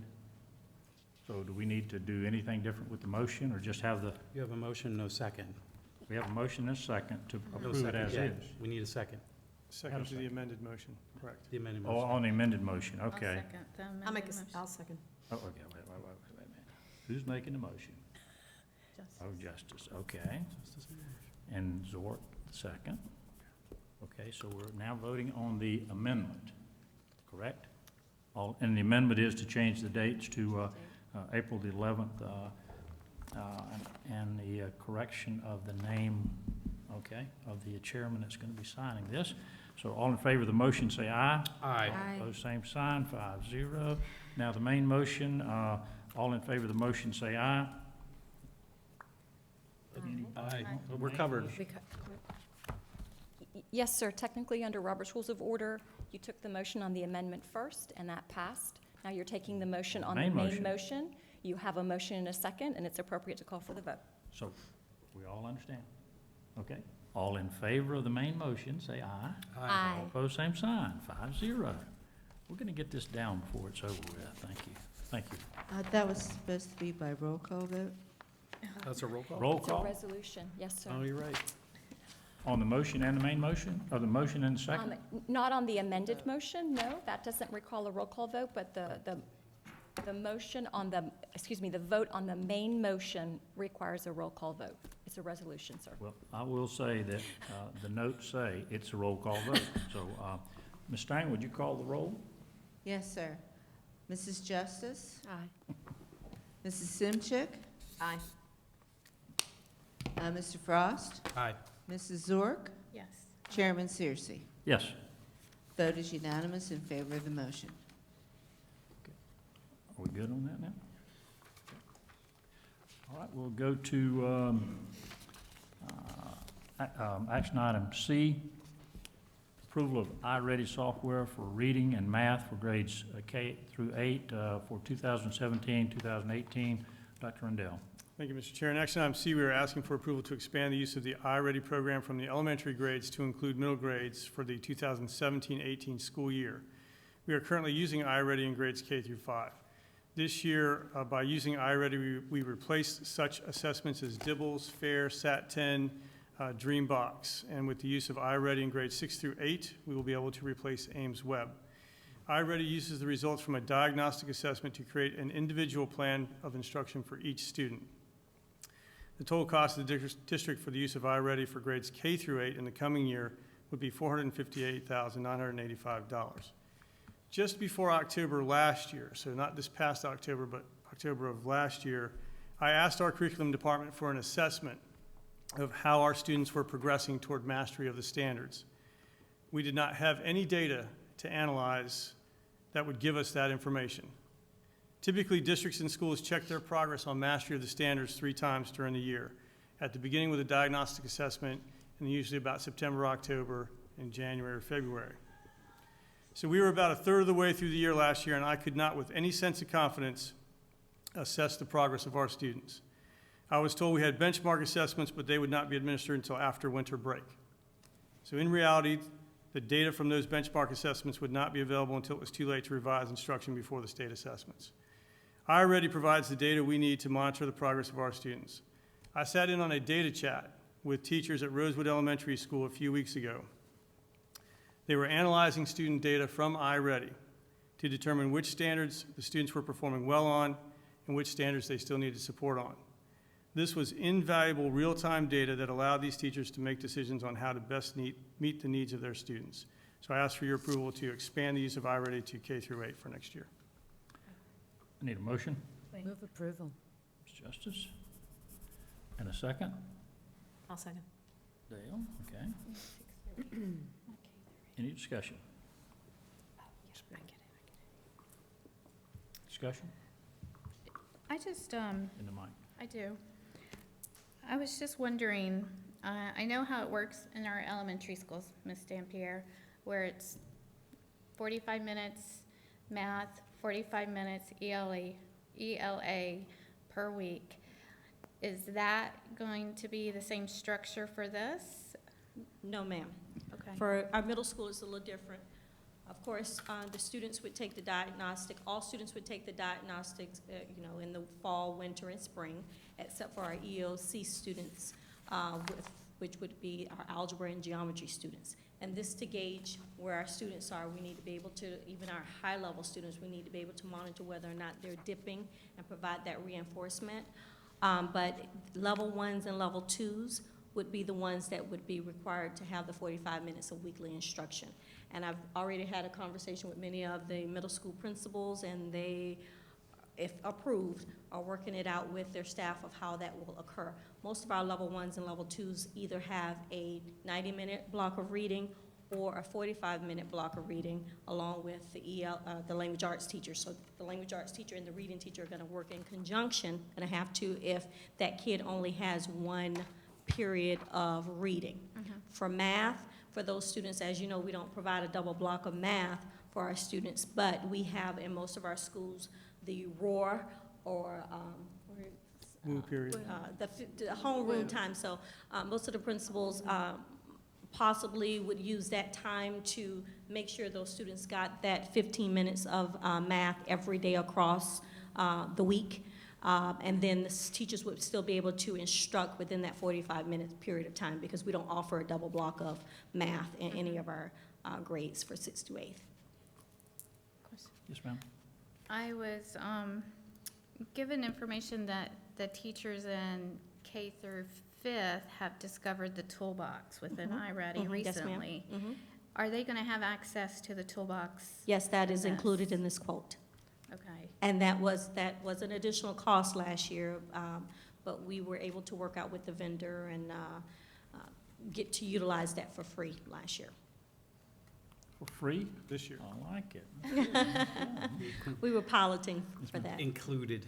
So do we need to do anything different with the motion, or just have You have a motion, no second. we have a motion and a second to No approve it second as yet. is? We need a second, Second to the amended motion, correct. the amended Oh, motion. on the amended motion, I'll okay. second the amended motion. I'll second. Oh, okay, wait a minute. Who's making the motion? Oh, Justice, okay. And Zort, second. Okay, so we're now voting on the amendment, correct? And the amendment is to change the dates to April the 11th, and the correction of the name, okay, of the chairman that's going to be signing this. So all in favor of the motion, say aye. Aye. Aye. Opposed, same sign, 5-0. Now, the main motion, All in favor of the motion, say aye. Aye. We're covered. Yes, sir. Technically, under Robert's Rules of Order, you took the motion on the amendment first, and that passed. Now you're taking the motion on the Main main motion. motion. You have a motion and a second, and it's appropriate to call for the vote. So, we all understand? Okay. All in favor of the main motion, say aye. Aye. All opposed, same sign, 5-0. We're gonna get this down before it's over with. Thank you. Thank you. That was supposed to be by roll call vote? That's a roll call? Roll It's a call resolution. Yes, sir. Oh, you're right. on the motion and the main motion, or the motion and the second? Not on the amended motion, no. That doesn't recall a roll call vote, but the motion on the, excuse me, the vote on the main motion requires a roll call vote. It's a resolution, sir. Well, I will say that the notes say it's a roll call vote. So, Ms. Stang, would you call the roll? Yes, sir. Mrs. Justice? Aye. Mrs. Simchick? Aye. Mr. Frost? Aye. Mrs. Zork? Yes. Chairman Searcy? Yes. Vote is unanimous in favor of the motion. Are we good on that now? All right, we'll go to action item C, approval of iReady software for reading and math for grades K through 8 for 2017, 2018. Dr. Rendell. Thank you, Mr. Chair. In action item C, we are asking for approval to expand the use of the iReady program from the elementary grades to include middle grades for the 2017-18 school year. We are currently using iReady in grades K through 5. This year, by using iReady, we replaced such assessments as DIBELS, FAIR, SAT-10, DreamBox. And with the use of iReady in grades 6 through 8, we will be able to replace Ames Web. iReady uses the results from a diagnostic assessment to create an individual plan of instruction for each student. The total cost of the district for the use of iReady for grades K through 8 in the coming year would be $458,985. Just before October last year, so not this past October, but October of last year, I asked our curriculum department for an assessment of how our students were progressing toward mastery of the standards. We did not have any data to analyze that would give us that information. Typically, districts and schools check their progress on mastery of the standards 3 times during the year. At the beginning with a diagnostic assessment, and usually about September, October, and January or February. So we were about a third of the way through the year last year, and I could not, with any sense of confidence, assess the progress of our students. I was told we had benchmark assessments, but they would not be administered until after winter break. So in reality, the data from those benchmark assessments would not be available until it was too late to revise instruction before the state assessments. iReady provides the data we need to monitor the progress of our students. I sat in on a data chat with teachers at Rosewood Elementary School a few weeks ago. They were analyzing student data from iReady to determine which standards the students were performing well on and which standards they still needed support on. This was invaluable real-time data that allowed these teachers to make decisions on how to best meet the needs of their students. So I ask for your approval to expand the use of iReady to K through 8 for next year. I need a motion. Move approval. Ms. Justice. And a second. I'll second. Dale, okay. Any discussion? Discussion I just, in the mic. I do. I was just wondering, I know how it works in our elementary schools, Ms. Dampierre, where it's 45 minutes math, 45 minutes ELA per week. Is that going to be the same structure for this? No, ma'am. Okay. For our middle school, it's a little different. Of course, the students would take the diagnostic, all students would take the diagnostics, in the fall, winter, and spring, except for our ELC students, which would be our algebra and geometry students. And this to gauge where our students are, we need to be able to, even our high-level students, we need to be able to monitor whether or not they're dipping and provide that reinforcement. But level 1s and level 2s would be the ones that would be required to have the 45 minutes of weekly instruction. And I've already had a conversation with many of the middle school principals, and they, if approved, are working it out with their staff of how that will occur. Most of our level 1s and level 2s either have a 90-minute block of reading or a 45-minute block of reading along with the language arts teacher. So the language arts teacher and the reading teacher are going to work in conjunction, going to have to, if that kid only has one period of reading. For math, for those students, as you know, we don't provide a double block of math for our students, but we have in most of our schools the ROAR, or Woo period. the homeroom time. So most of the principals possibly would use that time to make sure those students got that 15 minutes of math every day across the week. And then the teachers would still be able to instruct within that 45-minute period of time, because we don't offer a double block of math in any of our grades for 6th to 8th. Yes, ma'am. I was given information that the teachers in K through 5th have discovered the toolbox within iReady Yes, ma'am. recently. Are they going to have access to the toolbox? Yes, that is in this? included in this quote. Okay. And that was an additional cost last year, but we were able to work out with the vendor and get to utilize that for free last year. For free? This year. I like it. We were piloting for that. Included.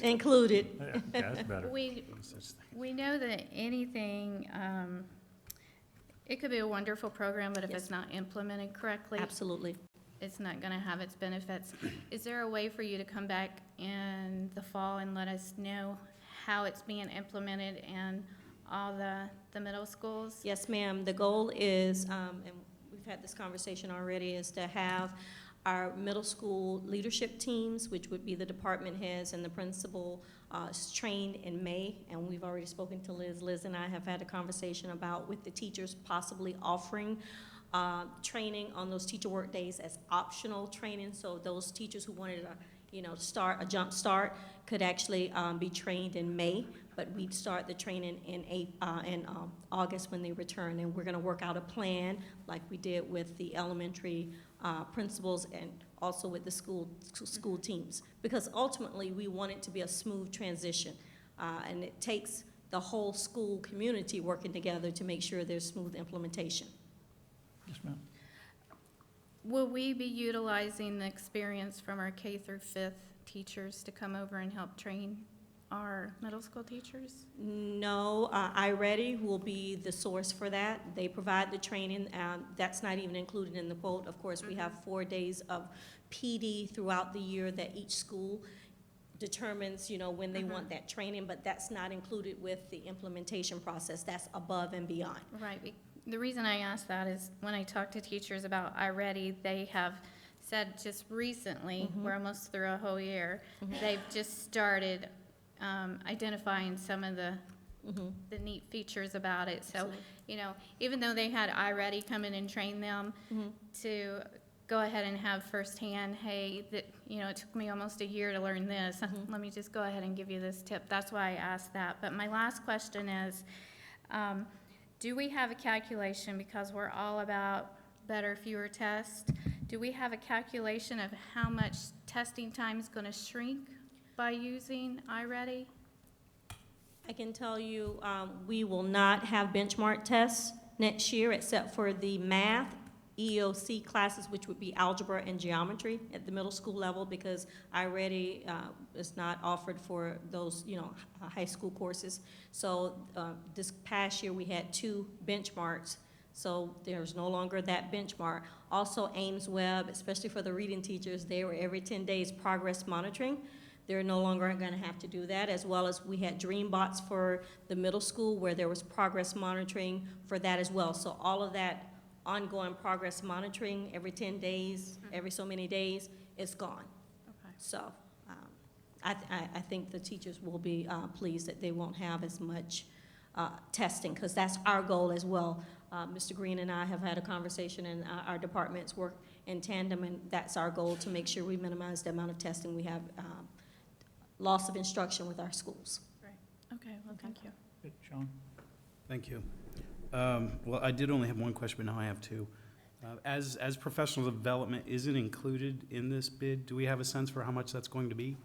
Included. Yeah, that's better. We know that anything, it could be a wonderful program, but if Yes. it's not implemented correctly, Absolutely. it's not going to have its benefits. Is there a way for you to come back in the fall and let us know how it's being implemented in all the middle schools? Yes, ma'am. The goal is, and we've had this conversation already, is to have our middle school leadership teams, which would be the department heads and the principal, trained in May. And we've already spoken to Liz. Liz and I have had a conversation about, with the teachers, possibly offering training on those teacher work days as optional training. So those teachers who wanted a jump start could actually be trained in May. But we'd start the training in August when they return, and we're going to work out a plan like we did with the elementary principals and also with the school teams, because ultimately we want it to be a smooth transition, and it takes the whole school community working together to make sure there's smooth implementation. Yes, ma'am. Will we be utilizing the experience from our K through 5th teachers to come over and help train our middle school teachers? No, iReady will be the source for that. They provide the training. That's not even included in the quote. Of course, we have 4 days of PD throughout the year that each school determines, when they want that training, but that's not included with the implementation process. That's above and beyond. Right. The reason I ask that is when I talk to teachers about iReady, they have said just recently, we're almost through a whole year, they've just started identifying some of the neat features about it. So, even though they had iReady come in and train them to go ahead and have firsthand, hey, it took me almost a year to learn this. Let me just go ahead and give you this tip. That's why I asked that. But my last question is, do we have a calculation, because we're all about better, fewer tests, do we have a calculation of how much testing time is going to shrink by using iReady? I can tell you, we will not have benchmark tests next year except for the math, EOC classes, which would be algebra and geometry at the middle school level, because iReady is not offered for those, high school courses. So this past year, we had 2 benchmarks. So there's no longer that benchmark. Also, Ames Web, especially for the reading teachers, they were every 10 days progress monitoring. They're no longer going to have to do that, as well as we had DreamBots for the middle school, where there was progress monitoring for that as well. So all of that ongoing progress monitoring every 10 days, every so many days, is gone. Okay. So I think the teachers will be pleased that they won't have as much testing, because that's our goal as well. Mr. Green and I have had a conversation, and our departments work in tandem, and that's our goal, to make sure we minimize the amount of testing we have, loss of instruction with our schools. Right. Okay, well, thank you. Good, Sean? Thank you. Well, I did only have one question, but now I have 2. As professional development, is it included in this bid? Do we have a sense for how much that's going to be?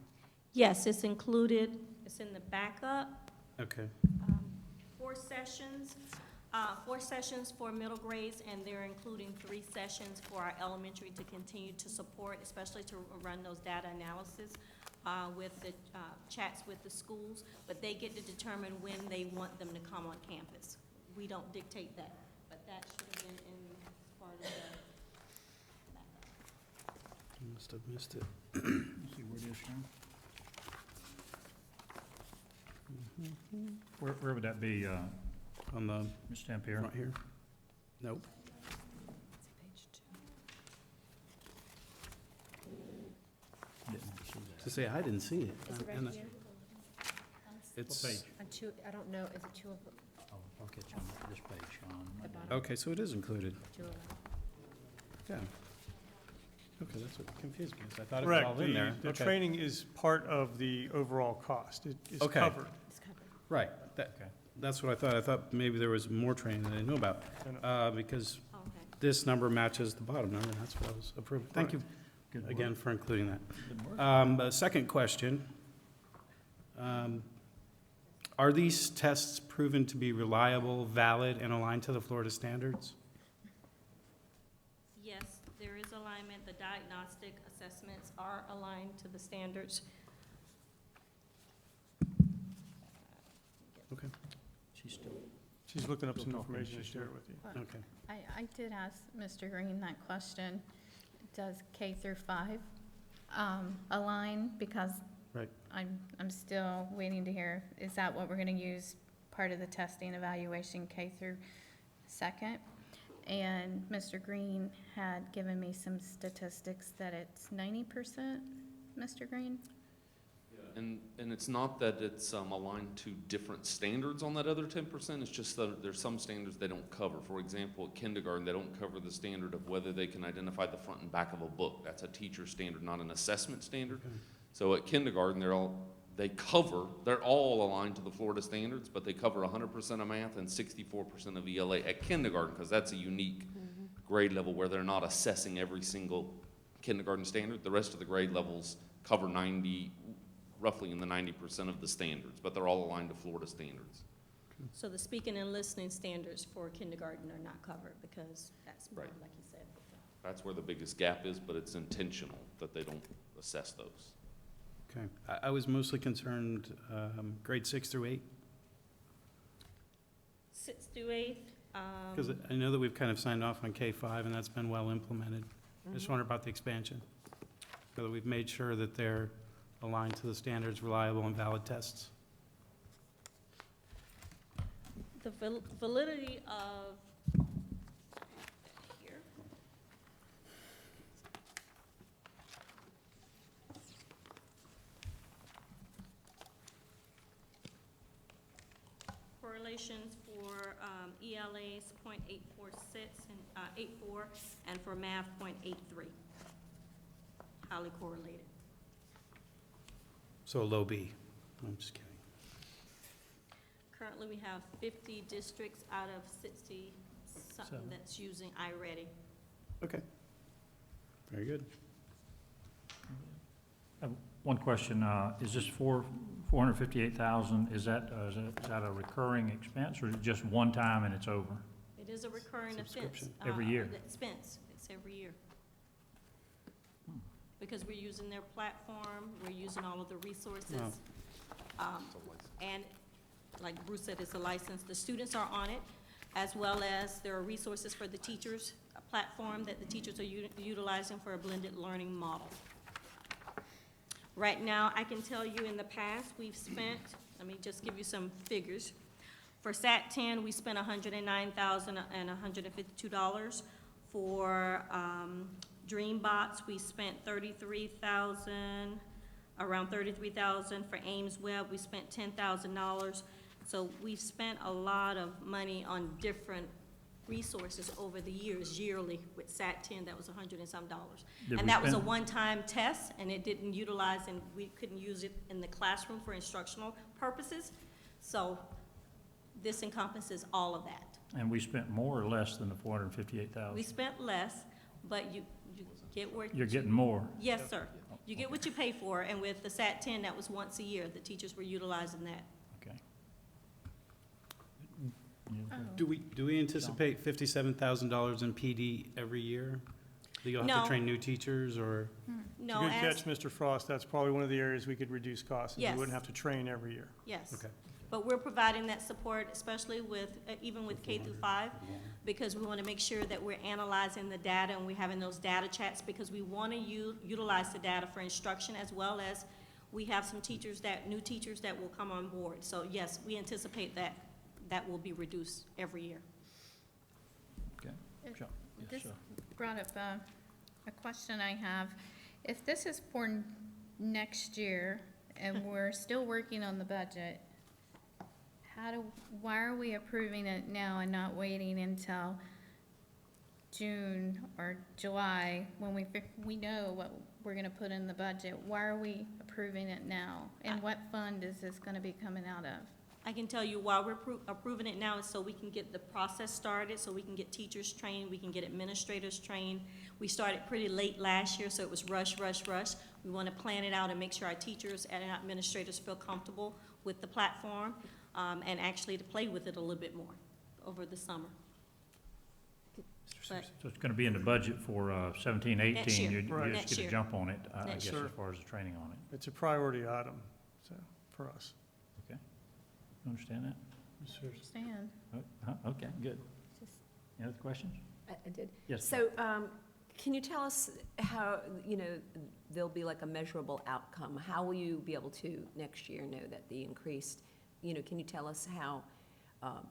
Yes, it's included. It's in the backup. Okay. 4 sessions. 4 sessions for middle grades, and they're including 3 sessions for our elementary to continue to support, especially to run those data analysis with the chats with the schools, but they get to determine when they want them to come on campus. We don't dictate that, but that should have been in part of the Must have missed it. Let's see where it is, Sharon. Where would that be, On the Ms. Dampier? front here? Nope. Didn't see that. To say, I didn't see it. Is it right And here? It's, What page? On two, I don't know, is it two of, Oh, okay, it's on this page, Sean. the bottom? okay, so it is included. 211. Yeah. Okay, that's what confused me, 'cause I thought it was Correct. all in there. The Okay. training is part of the overall cost. It is Okay. covered. It's covered. Right, that, Okay. that's what I thought. I thought maybe there was more training than I knew about, because Okay. this number matches the bottom number, and that's what I was approving. Thank you Good work. again for including that. Good work. A second question. Are these tests proven to be reliable, valid, and aligned to the Florida standards? Yes, there is alignment. The diagnostic assessments are aligned to the standards. Okay, She's looking up Still some talking, information to she's share still- with you. okay. I did ask Mr. Green that question. Does K through 5 align? Because Right. I'm still waiting to hear, is that what we're going to use part of the testing evaluation, K through 2nd? And Mr. Green had given me some statistics that it's 90%, Mr. Green? And it's not that it's aligned to different standards on that other 10%, it's just that there's some standards they don't cover. For example, at kindergarten, they don't cover the standard of whether they can identify the front and back of a book. That's a teacher standard, not an assessment standard. So at kindergarten, they're all aligned to the Florida standards, but they cover 100% of math and 64% of ELA at kindergarten, because that's a unique grade level where they're not assessing every single kindergarten standard. The rest of the grade levels cover roughly in the 90% of the standards, but they're all aligned to Florida standards. So the speaking and listening standards for kindergarten are not covered because that's more, Right. like you said. That's where the biggest gap is, but it's intentional that they don't assess those. Okay. I was mostly concerned, grade 6 through 8, 6 through 8, because I know that we've kind of signed off on K-5, and that's been well implemented. I just wonder about the expansion, whether we've made sure that they're aligned to the standards, reliable and valid tests. the validity of, here. Correlations for ELA's .846 and 84, and for math .83. Highly correlated. So a low B. I'm just kidding. Currently, we have 50 districts out of 60-something that's using iReady. Okay. Very good. One question, is this for $458,000, is that a recurring expense, or is it just one time and it's over? It is a recurring offense. Subscription. Every year? Expense, it's every year. Because we're using their platform, we're using all of the resources. And like Bruce said, it's a license. The students are on it, as well as there are resources for the teachers, a platform that the teachers are utilizing for a blended learning model. Right now, I can tell you in the past, we've spent, let me just give you some figures. For SAT 10, we spent $109,152. For DreamBots, we spent $33,000, around $33,000. For Ames Web, we spent $10,000. So we've spent a lot of money on different resources over the years, yearly. With SAT 10, that was $100 and some. And that was a one-time test, and it didn't utilize, and we couldn't use it in the classroom for instructional purposes. So this encompasses all of that. And we spent more or less than the $458,000? We spent less, but you get where. You're getting more? Yes, sir. You get what you pay for, and with the SAT 10, that was once a year. The teachers were utilizing that. Okay. Oh. Do we anticipate $57,000 in PD every year? Do you have No. to train new teachers, or? No, Good as, catch, Mr. Frost. That's probably one of the areas we could reduce costs. Is Yes. we wouldn't have to train every year. yes. Okay. But we're providing that support, especially with, even with K through 5, because we want to make sure that we're analyzing the data and we're having those data chats, because we want to utilize the data for instruction, as well as we have some teachers new teachers that will come on board. So yes, we anticipate that that will be reduced every year. Okay. Sure. Yes, This sir. brought up a question I have. If this is for next year and we're still working on the budget, why are we approving it now and not waiting until June or July when we know what we're gonna put in the budget? Why are we approving it now? And what fund is this gonna be coming out of? I can tell you why we're approving it now is so we can get the process started, so we can get teachers trained, we can get administrators trained. We started pretty late last year, so it was rush, rush, rush. We want to plan it out and make sure our teachers and our administrators feel comfortable with the platform, and actually to play with it a little bit more over the summer. But So it's gonna be in the budget for 17, 18. Next year. You Right. just Next get a year. jump on it, I Next guess, year. as far as the training on it. It's a priority item, so, for us. Okay. You understand that? Understand? Okay, good. Any other questions? I did. Yes. So, can you tell us how, there'll be like a measurable outcome? How will you be able to next year know that the increased, can you tell us how,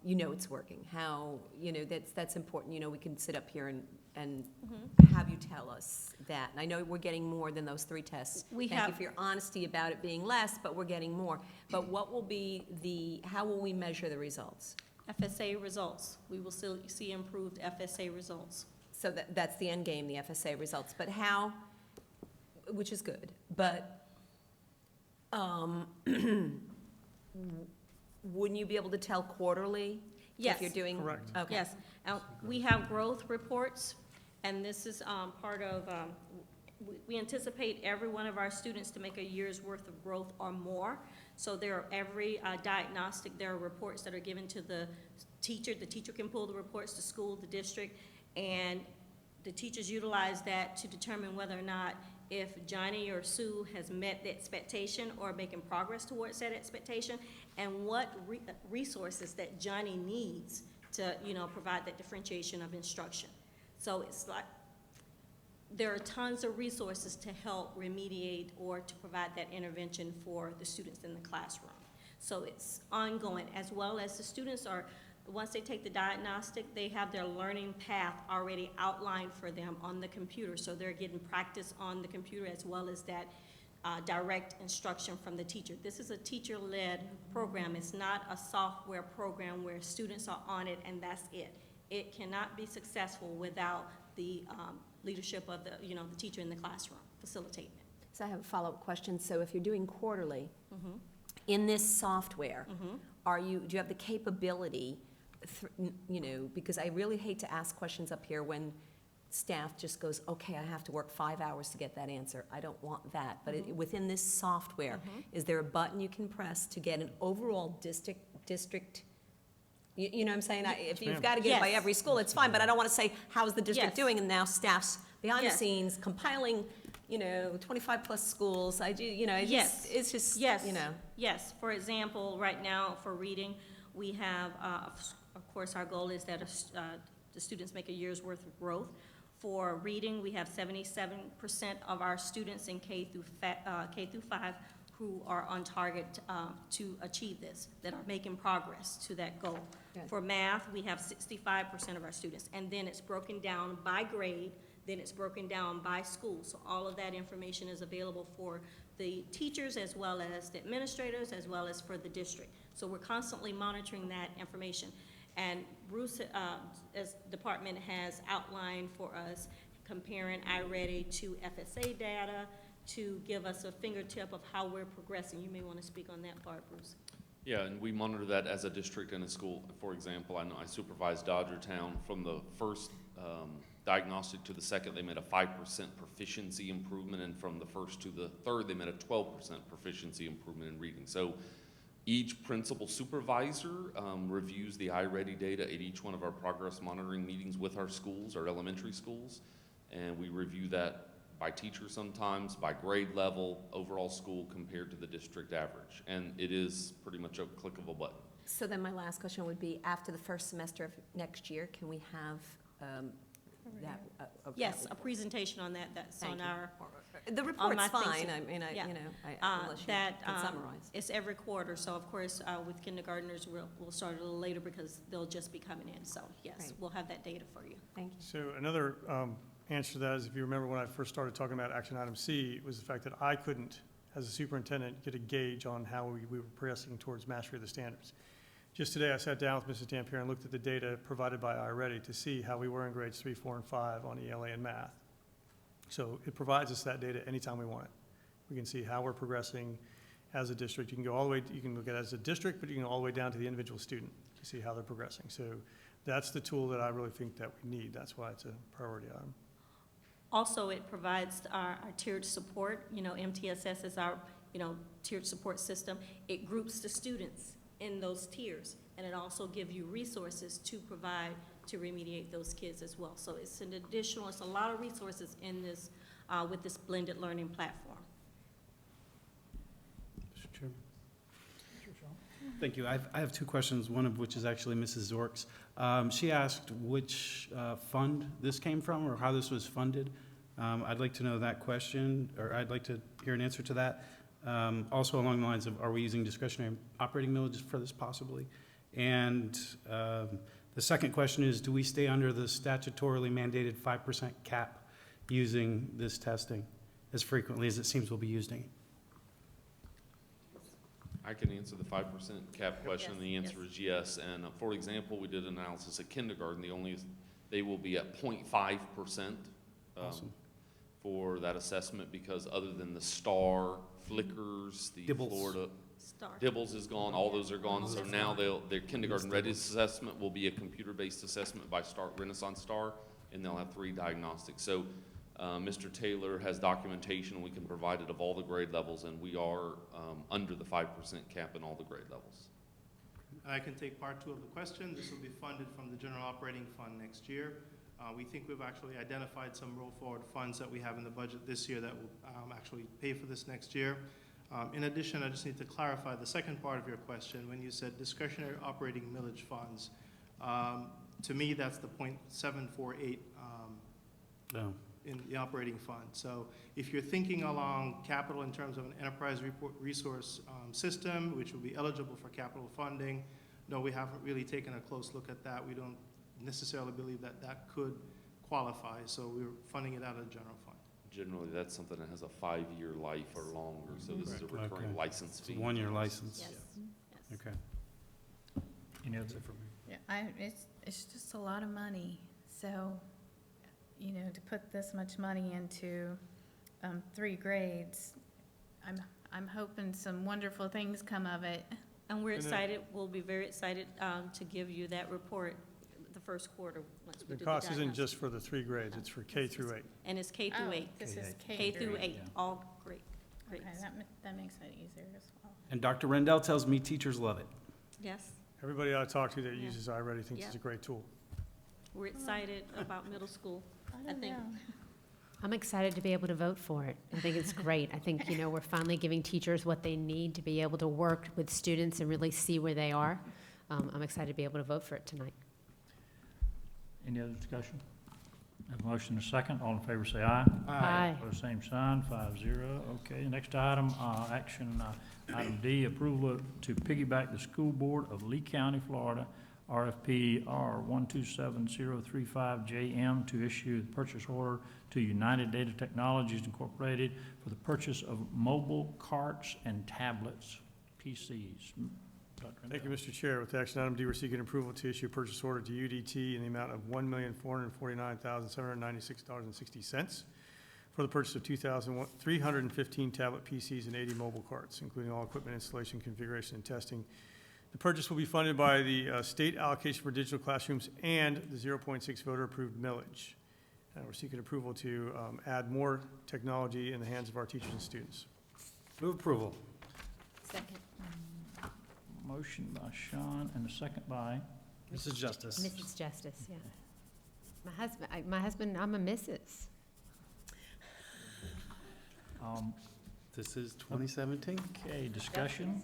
it's working? How, that's important, we can sit up here and have you tell us that. And I know we're getting more than those 3 tests. Thank you for your honesty about it being less, but we're getting more. But what will be how will we measure the results? FSA results, we will still see improved FSA results. So that's the end game, the FSA results. But how, which is good, but wouldn't you be able to tell quarterly? Yes. If you're doing? Correct. Okay. Yes, we have growth reports, and this is part of, we anticipate every one of our students to make a year's worth of growth or more. So there are every diagnostic, there are reports that are given to the teacher. The teacher can pull the reports to school, the district, and the teachers utilize that to determine whether or not if Johnny or Sue has met the expectation or making progress towards that expectation, and what resources that Johnny needs to, provide that differentiation of instruction. So it's like, there are tons of resources to help remediate or to provide that intervention for the students in the classroom. So it's ongoing, as well as the students are, once they take the diagnostic, they have their learning path already outlined for them on the computer. So they're getting practice on the computer as well as that direct instruction from the teacher. This is a teacher-led program. It's not a software program where students are on it and that's it. It cannot be successful without the leadership of the teacher in the classroom facilitating it. So I have a follow-up question. So if you're doing quarterly, in this software, do you have the capability, because I really hate to ask questions up here when staff just goes, okay, I have to work 5 hours to get that answer. I don't want that. But within this software, is there a button you can press to get an overall district, you know what I'm saying? If you've got to get it by Yes. every school, it's fine, but I don't want to say, how's the district Yes. doing? And now staff's behind the Yes. scenes compiling, 25 plus schools. Yes. It's just, Yes. Yes. For example, right now for reading, we have, of course, our goal is that the students make a year's worth of growth. For reading, we have 77% of our students in K through 5 who are on target to achieve this, that are making progress to that goal. Good. For math, we have 65% of our students, and then it's broken down by grade, then it's broken down by school. So all of that information is available for the teachers as well as the administrators, as well as for the district. So we're constantly monitoring that information. And Bruce, as department, has outlined for us comparing iReady to FSA data to give us a fingertip of how we're progressing. You may want to speak on that part, Bruce. Yeah, and we monitor that as a district and a school. For example, I know I supervised Dodgertown. From the first diagnostic to the second, they made a 5% proficiency improvement, and from the first to the third, they made a 12% proficiency improvement in reading. So Each principal supervisor reviews the iReady data at each one of our progress monitoring meetings with our schools, our elementary schools. And we review that by teacher sometimes, by grade level, overall school compared to the district average. And it is pretty much a click of a button. So then my last question would be, after the first semester of next year, can we have that? Yes, a presentation on that, that's Thank on you. our. The on report's my things fine, that- I mean, yeah. unless you That, can summarize. it's every quarter, so of course, with kindergartners, we'll start a little later because they'll just be coming in. So yes, Great. we'll have that data for you. Thank you. So another answer to that is, if you remember when I first started talking about action item C, was the fact that I couldn't, as a superintendent, get a gauge on how we were progressing towards mastery of the standards. Just today, I sat down with Mrs. Dampier and looked at the data provided by iReady to see how we were in grades 3, 4, and 5 on ELA and math. So it provides us that data anytime we want it. We can see how we're progressing as a district. You can go all the way, you can look at it as a district, but you can go all the way down to the individual student to see how they're progressing. So that's the tool that I really think that we need. That's why it's a priority item. Also, it provides our tiered support. You know, MTSS is our, tiered support system. It groups the students in those tiers, and it also gives you resources to provide to remediate those kids as well. So it's an additional, it's a lot of resources in this, with this blended learning platform. Mr. Chairman. Thank you. I have two questions, one of which is actually Mrs. Zork's. She asked which fund this came from or how this was funded. I'd like to know that question, or I'd like to hear an answer to that. Also along the lines of, are we using discretionary operating millage for this possibly? And the second question is, do we stay under the statutorily mandated 5% cap using this testing as frequently as it seems we'll be using it? I can answer the 5% cap question. The answer is yes. And for example, we did analysis at kindergarten. They will be at 0.5% Awesome. for that assessment, because other than the STAR, Flickers, the Dibbles. Florida, Star. Dibbles is gone, all those are gone. So That's now gone. their kindergarten readiness assessment will be a computer-based assessment by Renaissance Star, and they'll have 3 diagnostics. So Mr. Taylor has documentation, we can provide it of all the grade levels, and we are under the 5% cap in all the grade levels. I can take part 2 of the question. This will be funded from the general operating fund next year. We think we've actually identified some roll forward funds that we have in the budget this year that will actually pay for this next year. In addition, I just need to clarify the second part of your question. When you said discretionary operating millage funds, to me, that's the 0.748 in the operating fund. So if you're thinking along capital in terms of an enterprise resource system, which will be eligible for capital funding, no, we haven't really taken a close look at that. We don't necessarily believe that that could qualify, so we're funding it out of the general fund. Generally, that's something that has a 5-year life or longer, so this is a recurring Okay. license It's fee. a 1-year license. Yes. Yes. Okay. Any other? That's it for me. Yeah, it's just a lot of money. So, to put this much money into 3 grades, I'm hoping some wonderful things come of it. And we're And then- excited, we'll be very excited to give you that report the first quarter once we The do cost isn't diagnostic. just for the 3 grades, it's for K through 8. And it's K through 8. This is K through 8, yeah. all grades. Okay, that makes it easier as well. And Dr. Rendell tells me teachers love it. Yes, Everybody I talk to that Yeah. uses iReady thinks Yeah. it's a great tool. we're excited about middle school. I think I'm excited to be able to vote for it. I think it's great. I think, we're finally giving teachers what they need to be able to work with students and really see where they are. I'm excited to be able to vote for it tonight. Any other discussion? Have a motion and a second. All in favor say aye. Aye. Pose same sign, 5-0. Okay, next item, action item D, approval to piggyback the School Board of Lee County, Florida, RFP R127035JM to issue the purchase order to United Data Technologies Incorporated for the purchase of mobile carts and tablets, PCs. Dr. Thank you, Rendell. Mr. Chair. With action item D, we're seeking approval to issue a purchase order to UDT in the amount of $1,449,796.60 for the purchase of 315 tablet PCs and 80 mobile carts, including all equipment installation, configuration, and testing. The purchase will be funded by the state allocation for digital classrooms and the 0.6 voter-approved millage. And we're seeking approval to add more technology in the hands of our teachers and students. Move approval. Second. Motion by Sean and a second by, Mrs. Justice. Mrs. Justice, yeah. My husband, I'm a Mrs. This is 2017. okay, discussion?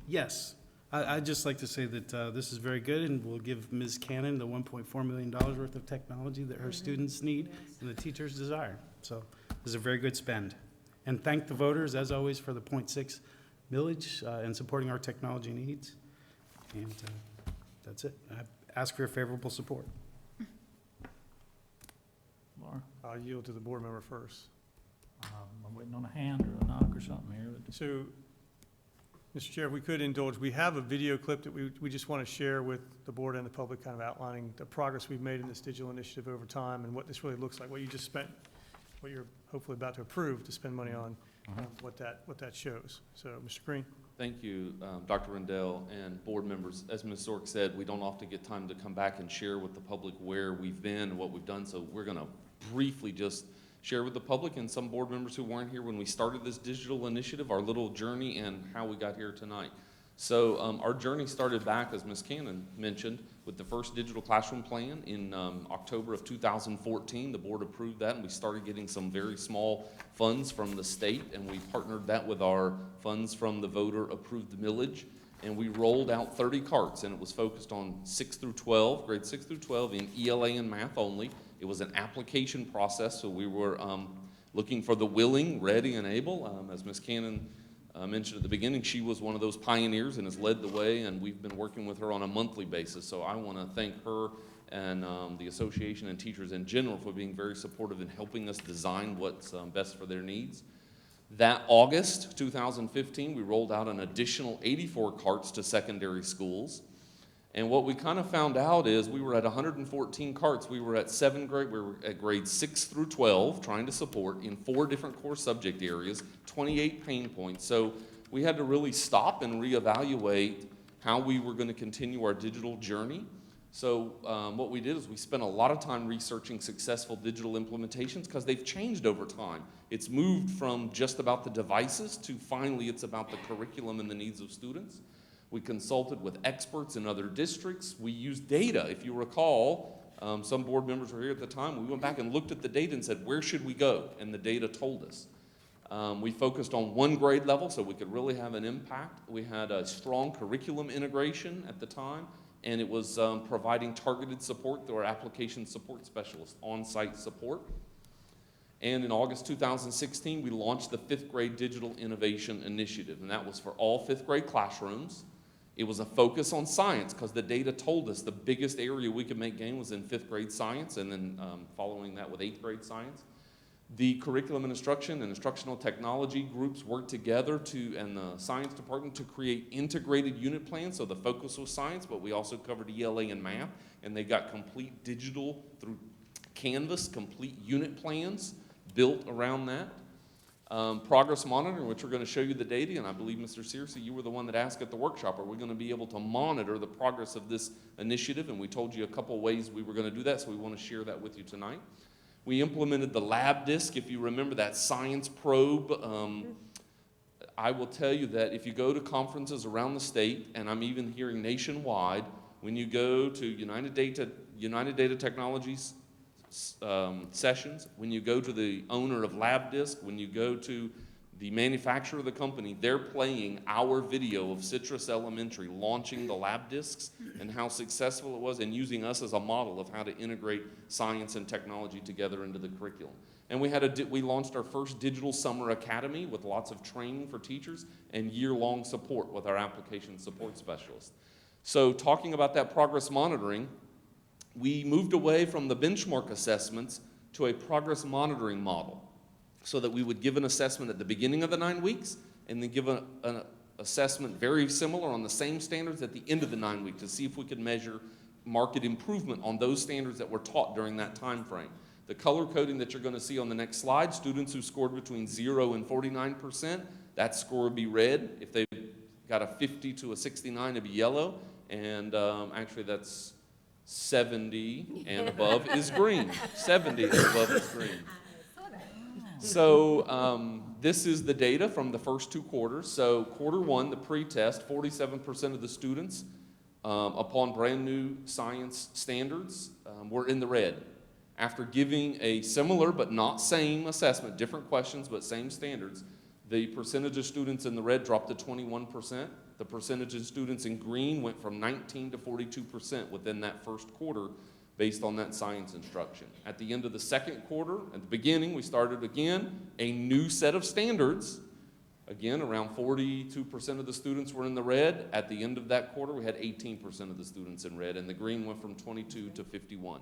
Yes. I'd just like to say that this is very good, and we'll give Ms. Cannon the $1.4 million worth of technology that her students need and the teachers desire. So this is a very good spend. And thank the voters, as always, for the 0.6 millage and supporting our technology needs. And that's it. I ask for your favorable support. Laura? I'll yield to the board member first. I'm waiting on a hand or a knock or something here. So, Mr. Chair, if we could indulge, we have a video clip that we just want to share with the board and the public, kind of outlining the progress we've made in this digital initiative over time and what this really looks like, what you just spent, what you're hopefully about to approve to spend money on, what that shows. So, Mr. Green. Thank you, Dr. Rendell and board members. As Ms. Zork said, we don't often get time to come back and share with the public where we've been and what we've done, so we're going to briefly just share with the public and some board members who weren't here when we started this digital initiative, our little journey and how we got here tonight. So our journey started back, as Ms. Cannon mentioned, with the first digital classroom plan in October of 2014. The board approved that, and we started getting some very small funds from the state, and we partnered that with our funds from the voter-approved millage, and we rolled out 30 carts, and it was focused on 6 through 12, grades 6 through 12 in ELA and math only. It was an application process, so we were looking for the willing, ready, and able. As Ms. Cannon mentioned at the beginning, she was one of those pioneers and has led the way, and we've been working with her on a monthly basis. So I want to thank her and the association and teachers in general for being very supportive in helping us design what's best for their needs. That August 2015, we rolled out an additional 84 carts to secondary schools. And what we kind of found out is we were at 114 carts. We were at 7th grade, we were at grades 6 through 12, trying to support in 4 different core subject areas, 28 pain points. So we had to really stop and reevaluate how we were going to continue our digital journey. So what we did is we spent a lot of time researching successful digital implementations because they've changed over time. It's moved from just about the devices to finally it's about the curriculum and the needs of students. We consulted with experts in other districts. We used data. If you recall, some board members were here at the time. We went back and looked at the data and said, where should we go? And the data told us. We focused on 1 grade level so we could really have an impact. We had a strong curriculum integration at the time, and it was providing targeted support through our application support specialist, on-site support. And in August 2016, we launched the 5th grade Digital Innovation Initiative, and that was for all 5th grade classrooms. It was a focus on science because the data told us the biggest area we could make gain was in 5th grade science, and then following that with 8th grade science. The curriculum and instruction and instructional technology groups worked together and the science department to create integrated unit plans. So the focus was science, but we also covered ELA and math, and they got complete digital through Canvas, complete unit plans built around that. Progress monitoring, which we're going to show you the data, and I believe, Mr. Searcy, you were the one that asked at the workshop, are we going to be able to monitor the progress of this initiative? And we told you a couple ways we were going to do that, so we want to share that with you tonight. We implemented the lab disk, if you remember that science probe. I will tell you that if you go to conferences around the state, and I'm even hearing nationwide, when you go to United Data Technologies sessions, when you go to the owner of LabDisk, when you go to the manufacturer of the company, they're playing our video of Citrus Elementary launching the LabDisks and how successful it was and using us as a model of how to integrate science and technology together into the curriculum. And we launched our first Digital Summer Academy with lots of training for teachers and year-long support with our application support specialists. So talking about that progress monitoring, we moved away from the benchmark assessments to a progress monitoring model so that we would give an assessment at the beginning of the 9 weeks and then give an assessment very similar on the same standards at the end of the 9 weeks to see if we could measure market improvement on those standards that were taught during that time frame. The color coding that you're going to see on the next slide, students who scored between 0 and 49%, that score would be red. If they got a 50 to a 69, it'd be yellow. And actually that's 70 and above is green. 70 and above is green. So this is the data from the first 2 quarters. So quarter 1, the pre-test, 47% of the students upon brand new science standards were in the red. After giving a similar but not same assessment, different questions but same standards, the percentage of students in the red dropped to 21%. The percentage of students in green went from 19 to 42% within that first quarter based on that science instruction. At the end of the second quarter, at the beginning, we started again a new set of standards. Again, around 42% of the students were in the red. At the end of that quarter, we had 18% of the students in red, and the green went from 22 to 51.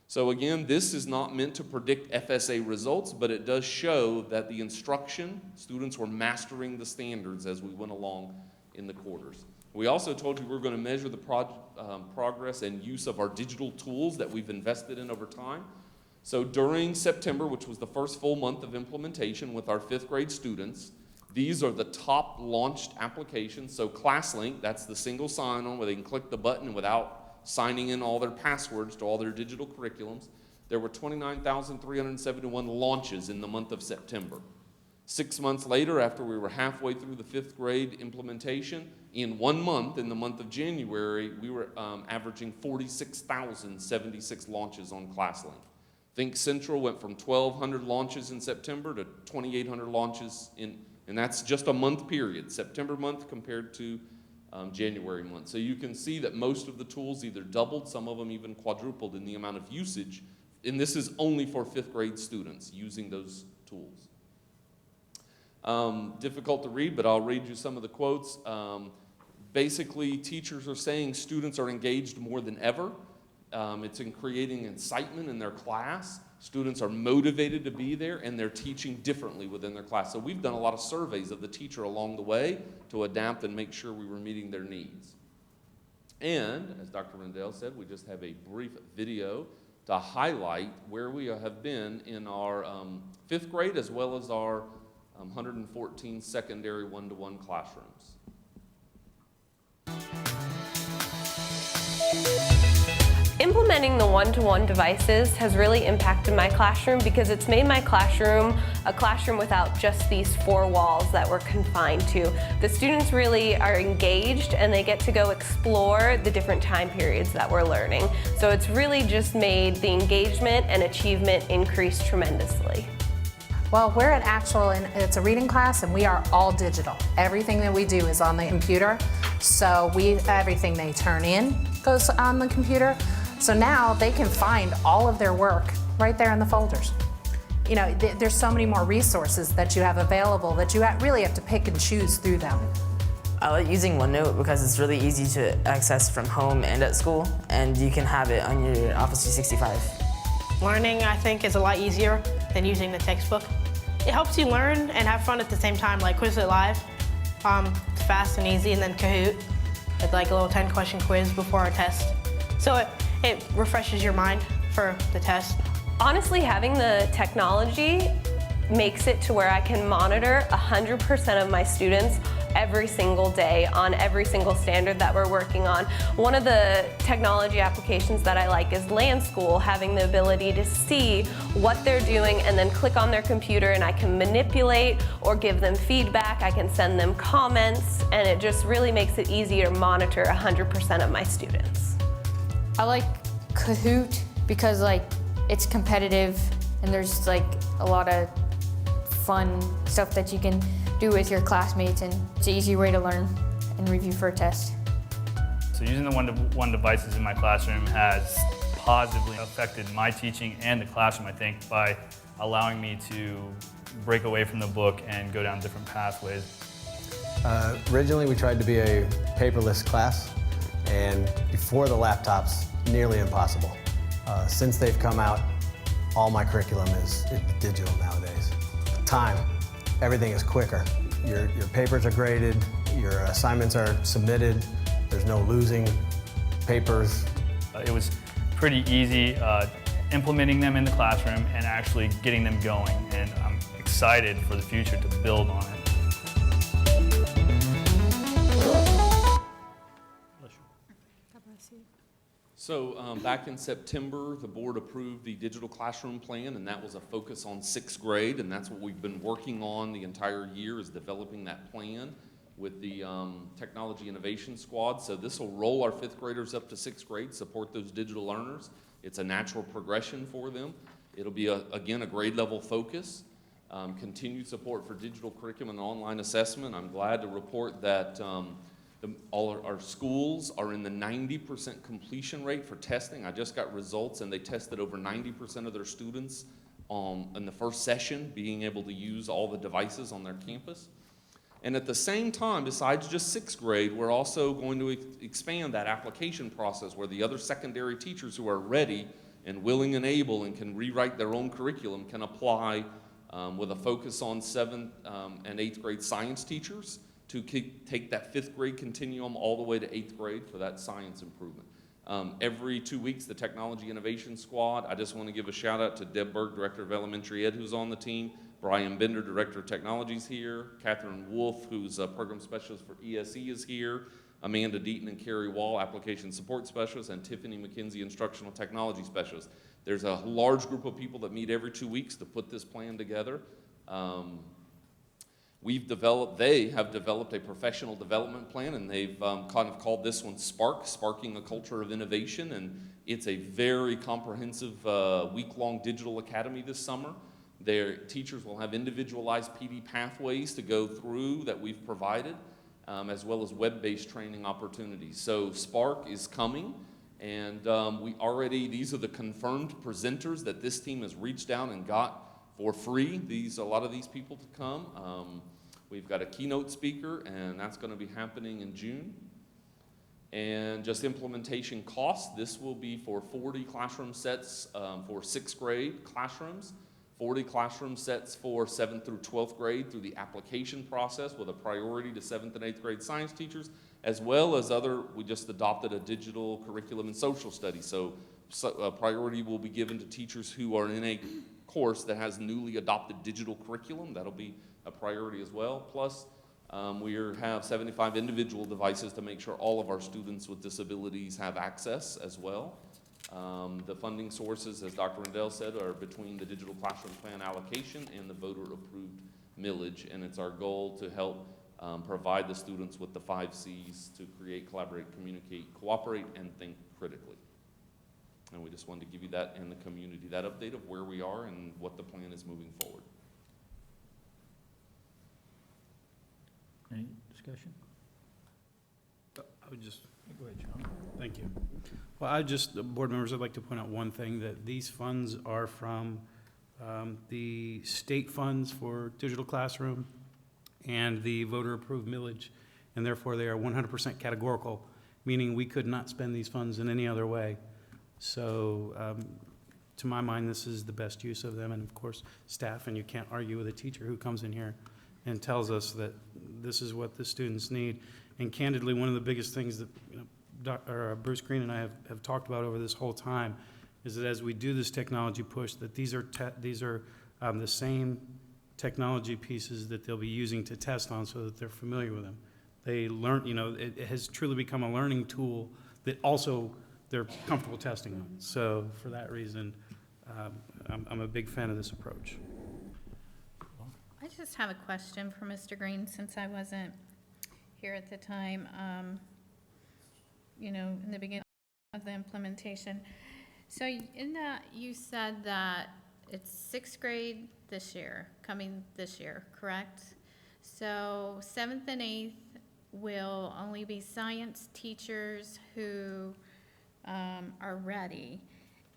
So again, this is not meant to predict FSA results, but it does show that the instruction, students were mastering the standards as we went along in the quarters. We also told you we were going to measure the progress and use of our digital tools that we've invested in over time. So during September, which was the first full month of implementation with our 5th grade students, these are the top launched applications. So ClassLink, that's the single sign-on where they can click the button without signing in all their passwords to all their digital curriculums. There were 29,371 launches in the month of September. 6 months later, after we were halfway through the 5th grade implementation, in 1 month, in the month of January, we were averaging 46,076 launches on ClassLink. Think Central went from 1,200 launches in September to 2,800 launches and that's just a month period, September month compared to January month. So you can see that most of the tools either doubled, some of them even quadrupled in the amount of usage, and this is only for 5th grade students using those tools. Difficult to read, but I'll read you some of the quotes. Basically, teachers are saying students are engaged more than ever. It's in creating excitement in their class. Students are motivated to be there, and they're teaching differently within their class. So we've done a lot of surveys of the teacher along the way to adapt and make sure we were meeting their needs. And, as Dr. Rendell said, we just have a brief video to highlight where we have been in our 5th grade as well as our 114 secondary one-to-one classrooms. Implementing the one-to-one devices has really impacted my classroom because it's made my classroom a classroom without just these 4 walls that we're confined to. The students really are engaged and they get to go explore the different time periods that we're learning. So it's really just made the engagement and achievement increase tremendously. Well, we're at Actual, and it's a reading class, and we are all digital. Everything that we do is on the computer, so everything they turn in goes on the computer. So now they can find all of their work right there in the folders. You know, there's so many more resources that you have available that you really have to pick and choose through them. I like using OneNote because it's really easy to access from home and at school, and you can have it on your Office 365. Learning, I think, is a lot easier than using the textbook. It helps you learn and have fun at the same time, like Quizlet Live. It's fast and easy, and then Kahoot. It's like a little 10-question quiz before our test. So it refreshes your mind for the test. Honestly, having the technology makes it to where I can monitor 100% of my students every single day on every single standard that we're working on. One of the technology applications that I like is Land School, having the ability to see what they're doing and then click on their computer and I can manipulate or give them feedback, I can send them comments, and it just really makes it easier to monitor 100% of my students. I like Kahoot because it's competitive and there's a lot of fun stuff that you can do with your classmates, and it's an easy way to learn and review for a test. So using the one-to-one devices in my classroom has positively affected my teaching and the classroom, I think, by allowing me to break away from the book and go down different pathways. Originally, we tried to be a paperless class, and before the laptops, nearly impossible. Since they've come out, all my curriculum is digital nowadays. Time. Everything is quicker. Your papers are graded, your assignments are submitted, there's no losing papers. It was pretty easy implementing them in the classroom and actually getting them going, and I'm excited for the future to build on it. So back in September, the board approved the digital classroom plan, and that was a focus on 6th grade, and that's what we've been working on the entire year, is developing that plan with the Technology Innovation Squad. So this will roll our 5th graders up to 6th grade, support those digital learners. It's a natural progression for them. It'll be, again, a grade level focus. Continued support for digital curriculum and online assessment. I'm glad to report that all our schools are in the 90% completion rate for testing. I just got results, and they tested over 90% of their students in the first session, being able to use all the devices on their campus. And at the same time, besides just 6th grade, we're also going to expand that application process where the other secondary teachers who are ready and willing and able and can rewrite their own curriculum can apply with a focus on 7th and 8th grade science teachers to take that 5th grade continuum all the way to 8th grade for that science improvement. Every 2 weeks, the Technology Innovation Squad, I just want to give a shout out to Deb Berg, Director of Elementary Ed, who's on the team, Brian Bender, Director of Technologies here, Catherine Wolf, who's a Program Specialist for ESE is here, Amanda Deaton and Carrie Wall, Application Support Specialist, and Tiffany McKenzie, Instructional Technology Specialist. There's a large group of people that meet every 2 weeks to put this plan together. They have developed a professional development plan, and they've kind of called this one SPARK, Sparking a Culture of Innovation, and it's a very comprehensive week-long digital academy this summer. Their teachers will have individualized PD pathways to go through that we've provided, as well as web-based training opportunities. So SPARK is coming, and these are the confirmed presenters that this team has reached out and got for free. A lot of these people to come. We've got a keynote speaker, and that's going to be happening in June. And just implementation costs, this will be for 40 classroom sets for 6th grade classrooms, 40 classroom sets for 7th through 12th grade through the application process with a priority to 7th and 8th grade science teachers, as well as we just adopted a digital curriculum and social studies. So a priority will be given to teachers who are in a course that has newly adopted digital curriculum. That'll be a priority as well. Plus, we have 75 individual devices to make sure all of our students with disabilities have access as well. The funding sources, as Dr. Rendell said, are between the digital classroom plan allocation and the voter-approved millage, and it's our goal to help provide the students with the 5 C's to create, collaborate, communicate, cooperate, and think critically. And we just wanted to give you that and the community that update of where we are and what the plan is moving forward. Any discussion? I would just, Go ahead, John. thank you. Well, board members, I'd like to point out one thing, that these funds are from the state funds for digital classroom and the voter-approved millage, and therefore they are 100% categorical, meaning we could not spend these funds in any other way. So to my mind, this is the best use of them, and of course, staff, and you can't argue with a teacher who comes in here and tells us that this is what the students need. And candidly, one of the biggest things that Bruce Green and I have talked about over this whole time is that as we do this technology push, that these are the same technology pieces that they'll be using to test on so that they're familiar with them. They learn, it has truly become a learning tool that also they're comfortable testing on. So for that reason, I'm a big fan of this approach. I just have a question for Mr. Green, since I wasn't here at the time, in the beginning of the implementation. So in that, you said that it's 6th grade coming this year, correct? So 7th and 8th will only be science teachers who are ready.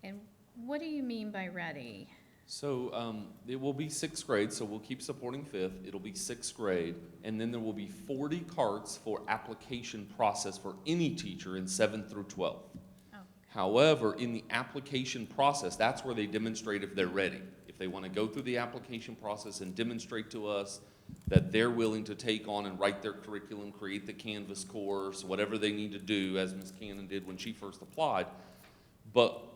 And what do you mean by ready? So it will be 6th grade, so we'll keep supporting 5th. It'll be 6th grade, and then there will be 40 carts for application process for any teacher in 7th through 12th. Oh. However, in the application process, that's where they demonstrate if they're ready. If they want to go through the application process and demonstrate to us that they're willing to take on and write their curriculum, create the Canvas course, whatever they need to do, as Ms. Cannon did when she first applied. But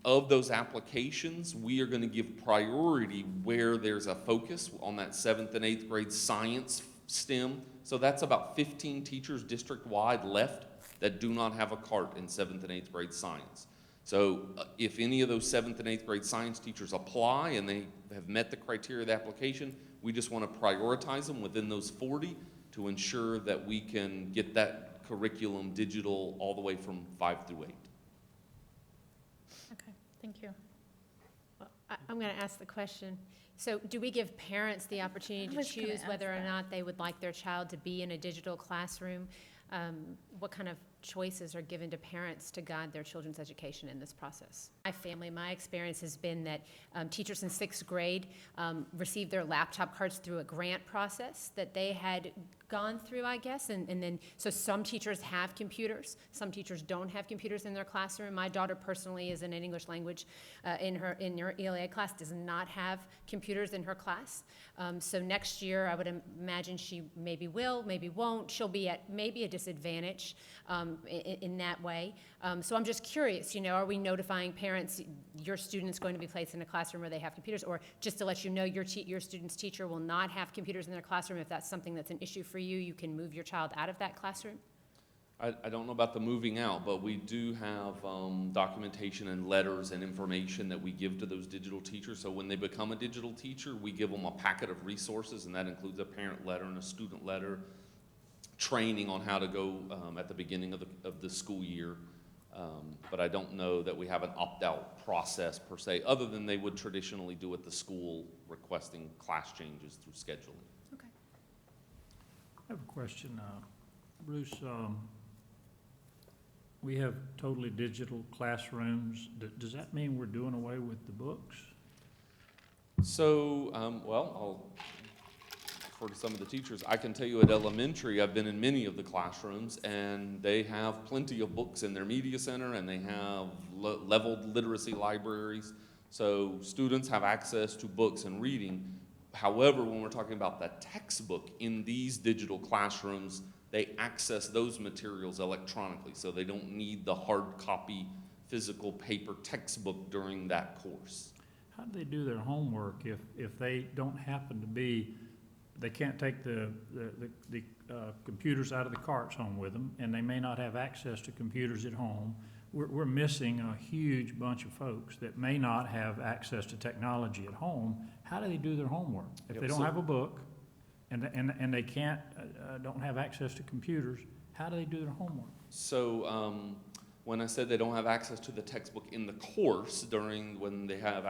of those applications, we are going to give priority where there's a focus on that 7th and 8th grade science STEM. So that's about 15 teachers district-wide left that do not have a cart in 7th and 8th grade science. So if any of those 7th and 8th grade science teachers apply and they have met the criteria of the application, we just want to prioritize them within those 40 to ensure that we can get that curriculum digital all the way from 5 through 8. Okay, thank you. Well, I'm going to ask the question. So do we give parents the opportunity to was gonna choose ask whether or that. not they would like their child to be in a digital classroom? What kind of choices are given to parents to guide their children's education in this process? My experience has been that teachers in 6th grade received their laptop cards through a grant process that they had gone through, I guess, and then, so some teachers have computers, some teachers don't have computers in their classroom. My daughter personally is in an English language, in her ELA class, does not have computers in her class. So next year, I would imagine she maybe will, maybe won't. She'll be at maybe a disadvantage in that way. So I'm just curious, are we notifying parents, your student's going to be placed in a classroom where they have computers, or just to let you know your student's teacher will not have computers in their classroom? If that's something that's an issue for you, you can move your child out of that classroom? I don't know about the moving out, but we do have documentation and letters and information that we give to those digital teachers. So when they become a digital teacher, we give them a packet of resources, and that includes a parent letter and a student letter, training on how to go at the beginning of the school year. But I don't know that we have an opt-out process per se, other than they would traditionally do at the school, requesting class changes through scheduling. Okay. I have a question, Bruce. We have totally digital classrooms. Does that mean we're doing away with the books? So, well, I'll refer to some of the teachers. I can tell you at elementary, I've been in many of the classrooms, and they have plenty of books in their media center, and they have leveled literacy libraries. So students have access to books and reading. However, when we're talking about the textbook in these digital classrooms, they access those materials electronically, so they don't need the hard copy physical paper textbook during that course. How do they do their homework if they don't happen to be, they can't take the computers out of the carts home with them, and they may not have access to computers at home? We're missing a huge bunch of folks that may not have access to technology at home. How do they do their homework? If they don't have a book and they can't, don't have access to computers, how do they do their homework? So when I said they don't have access to the textbook in the course during when they have,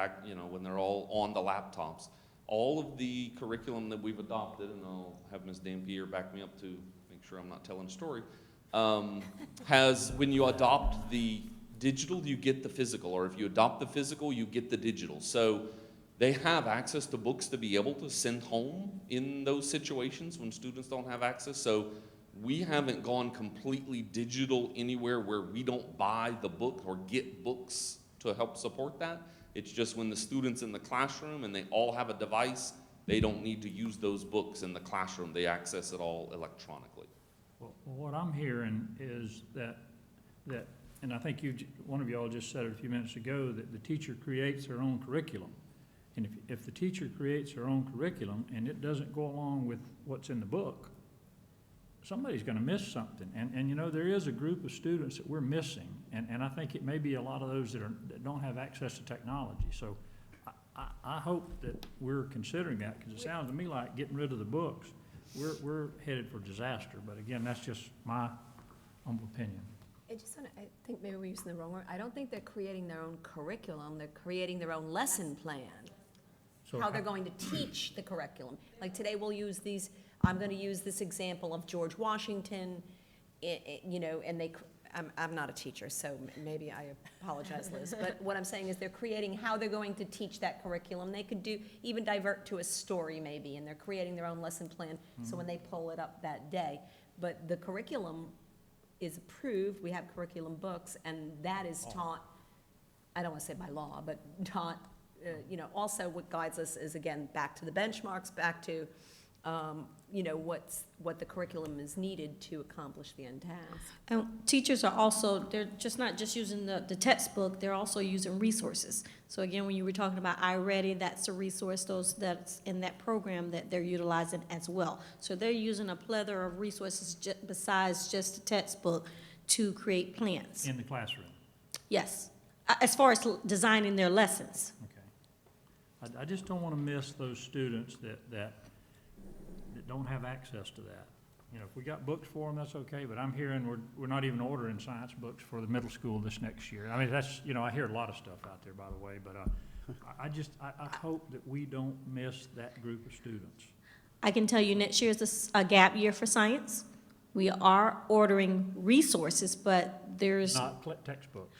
when they're all on the laptops, all of the curriculum that we've adopted, and I'll have Ms. Dampier back me up to make sure I'm not telling a story, has, when you adopt the digital, you get the physical, or if you adopt the physical, you get the digital. So they have access to books to be able to send home in those situations when students don't have access. So we haven't gone completely digital anywhere where we don't buy the book or get books to help support that. It's just when the student's in the classroom and they all have a device, they don't need to use those books in the classroom. They access it all electronically. Well, what I'm hearing is that, and I think one of y'all just said it a few minutes ago, that the teacher creates their own curriculum. And if the teacher creates her own curriculum and it doesn't go along with what's in the book, somebody's going to miss something. And there is a group of students that we're missing, and I think it may be a lot of those that don't have access to technology. So I hope that we're considering that, because it sounds to me like getting rid of the books, we're headed for disaster. But again, that's just my humble opinion. I think maybe we're using the wrong word. I don't think they're creating their own curriculum. They're creating their own lesson plan. So How they're going to teach the curriculum. Like today we'll use these, I'm going to use this example of George Washington, and I'm not a teacher, so maybe I apologize, Liz. But what I'm saying is they're creating how they're going to teach that curriculum. They could even divert to a story maybe, and they're creating their own lesson plan, so when they pull it up that day. But the curriculum is approved, we have curriculum books, and that is taught, I don't want to say by law, but taught, also what guides us is, again, back to the benchmarks, back to, what the curriculum is needed to accomplish the end task. And teachers are also, they're just not just using the textbook, they're also using resources. So again, when you were talking about iReady, that's a resource, that's in that program that they're utilizing as well. So they're using a plethora of resources besides just the textbook to create plans. In the classroom? Yes, as far as designing their lessons. Okay. I just don't want to miss those students that don't have access to that. You know, if we got books for them, that's okay, but I'm hearing we're not even ordering science books for the middle school this next year. I mean, that's, you know, I hear a lot of stuff out there, by the way, but I hope that we don't miss that group of students. I can tell you next year is a gap year for science. We are ordering resources, but there's, Not textbooks.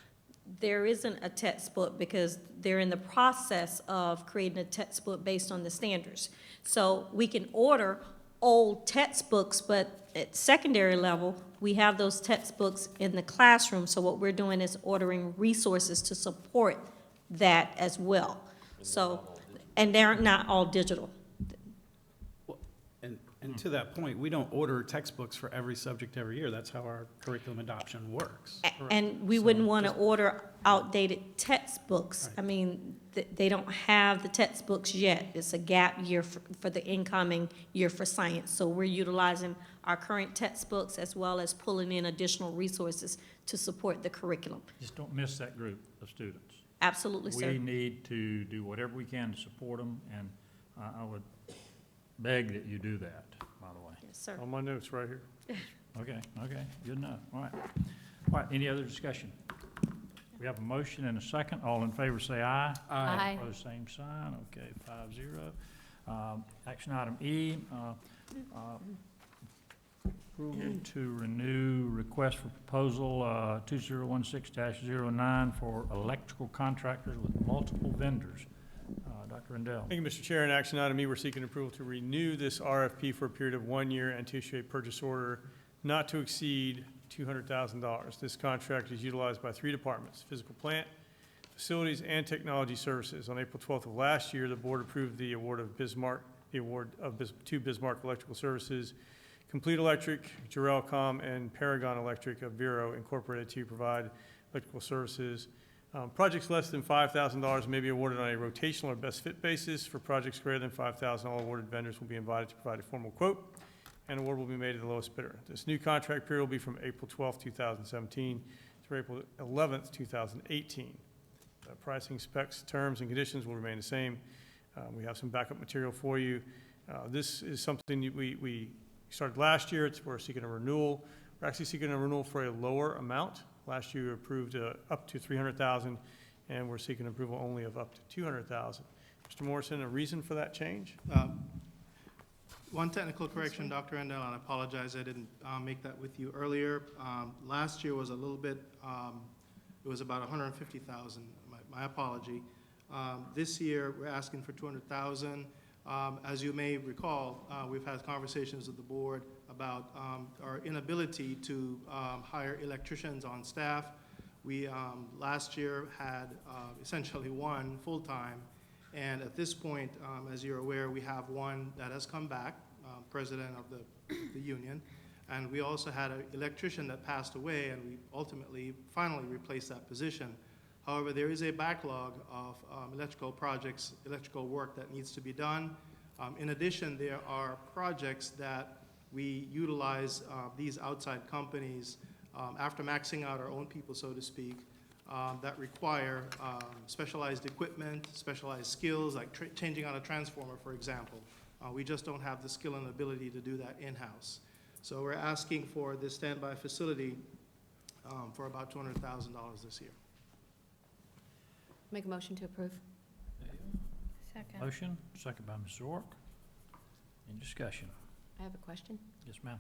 there isn't a textbook because they're in the process of creating a textbook based on the standards. So we can order old textbooks, but at secondary level, we have those textbooks in the classroom. So what we're doing is ordering resources to support that as well. So, and they're not all digital. And to that point, we don't order textbooks for every subject every year. That's how our curriculum adoption works. And we wouldn't want to order outdated textbooks. I mean, they don't have the textbooks yet. It's a gap year for the incoming year for science. So we're utilizing our current textbooks as well as pulling in additional resources to support the curriculum. Just don't miss that group of students. Absolutely, sir. We need to do whatever we can to support them, and I would beg that you do that, by the way. Yes, sir. On my notes right here. Okay, good enough, all right. All right, any other discussion? We have a motion and a second. All in favor say aye. Aye. Opposed, same sign. Okay, 5-0. Action item E, approval to renew request for proposal 2016-09 for electrical contractors with multiple vendors. Dr. Rendell. Thank you, Mr. Chair. In action item E, we're seeking approval to renew this RFP for a period of 1 year and to issue a purchase order not to exceed $200,000. This contract is utilized by 3 departments: physical plant, facilities, and technology services. On April 12th of last year, the board approved the award of to Bismarck Electrical Services, Complete Electric, Jarrell-Com, and Paragon Electric of Vero Incorporated to provide electrical services. Projects less than $5,000 may be awarded on a rotational or best fit basis. For projects greater than $5,000, all awarded vendors will be invited to provide a formal quote, and award will be made to the lowest bidder. This new contract period will be from April 12th, 2017 through April 11th, 2018. Pricing, specs, terms, and conditions will remain the same. We have some backup material for you. This is something that we started last year. We're seeking a renewal. We're actually seeking a renewal for a lower amount. Last year, you approved up to $300,000, and we're seeking approval only of up to $200,000. Mr. Morrison, a reason for that change? One technical correction, Dr. Rendell, and I apologize I didn't make that with you earlier. Last year was a little bit, it was about $150,000. My apology. This year, we're asking for $200,000. As you may recall, we've had conversations with the board about our inability to hire electricians on staff. We last year had essentially 1 full-time, and at this point, as you're aware, we have 1 that has come back, president of the union, and we also had an electrician that passed away, and we finally replaced that position. However, there is a backlog of electrical projects, electrical work that needs to be done. In addition, there are projects that we utilize these outside companies after maxing out our own people, so to speak, that require specialized equipment, specialized skills, like changing out a transformer, for example. We just don't have the skill and ability to do that in-house. So we're asking for this standby facility for about $200,000 this year. Make a motion to approve. Second. Motion, second by Ms. Zork. Any discussion? I have a question. Yes, ma'am.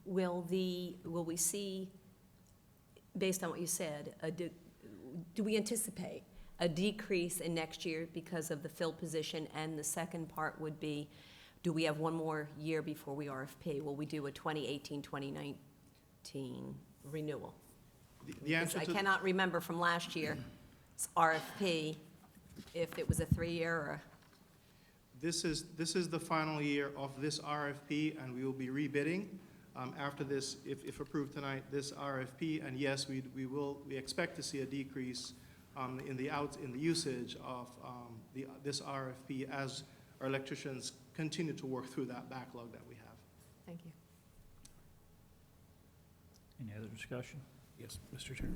Will we see, based on what you said, do we anticipate a decrease in next year because of the filled position? And the second part would be, do we have 1 more year before we RFP? Will we do a 2018, 2019 renewal? The answer I to cannot remember from last year's RFP if it was a 3-year or a... This is the final year of this RFP, and we will be rebidding after this, if approved tonight, this RFP. And yes, we expect to see a decrease in the usage of this RFP as our electricians continue to work through that backlog that we have. Thank you. Any other discussion? Yes, Mr. Chair.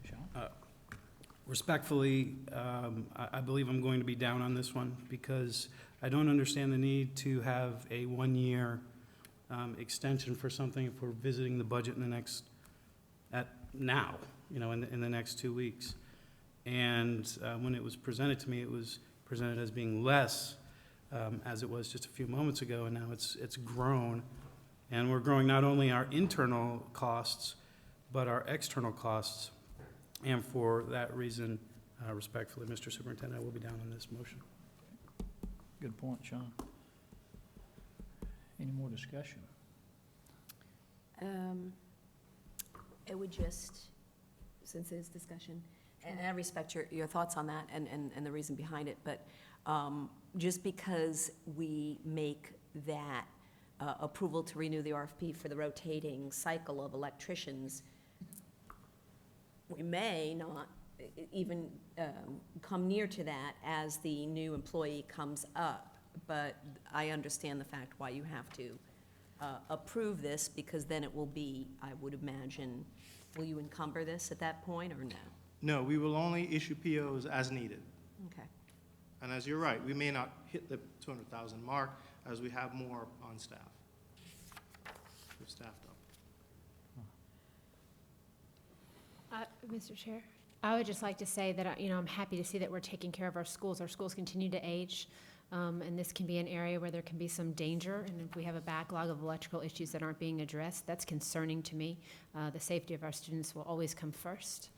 Sean? Respectfully, I believe I'm going to be down on this one because I don't understand the need to have a one-year extension for something if we're visiting the budget in the next, in the next 2 weeks. And when it was presented to me, it was presented as being less, as it was just a few moments ago, and now it's grown. And we're growing not only our internal costs, but our external costs. And for that reason, respectfully, Mr. Superintendent, I will be down on this motion. Good point, Sean. Any more discussion? It would just, since it's discussion, and I respect your thoughts on that and the reason behind it, but just because we make that approval to renew the RFP for the rotating cycle of electricians, we may not even come near to that as the new employee comes up. But I understand the fact why you have to approve this, because then it will be, I would imagine, will you encumber this at that point or no? No, we will only issue POs as needed. Okay. And as you're right, we may not hit the 200,000 mark as we have more on staff. We've staffed up. Mr. Chair? I would just like to say that, I'm happy to see that we're taking care of our schools. Our schools continue to age, and this can be an area where there can be some danger. And if we have a backlog of electrical issues that aren't being addressed, that's concerning to me. The safety of our students will always come first,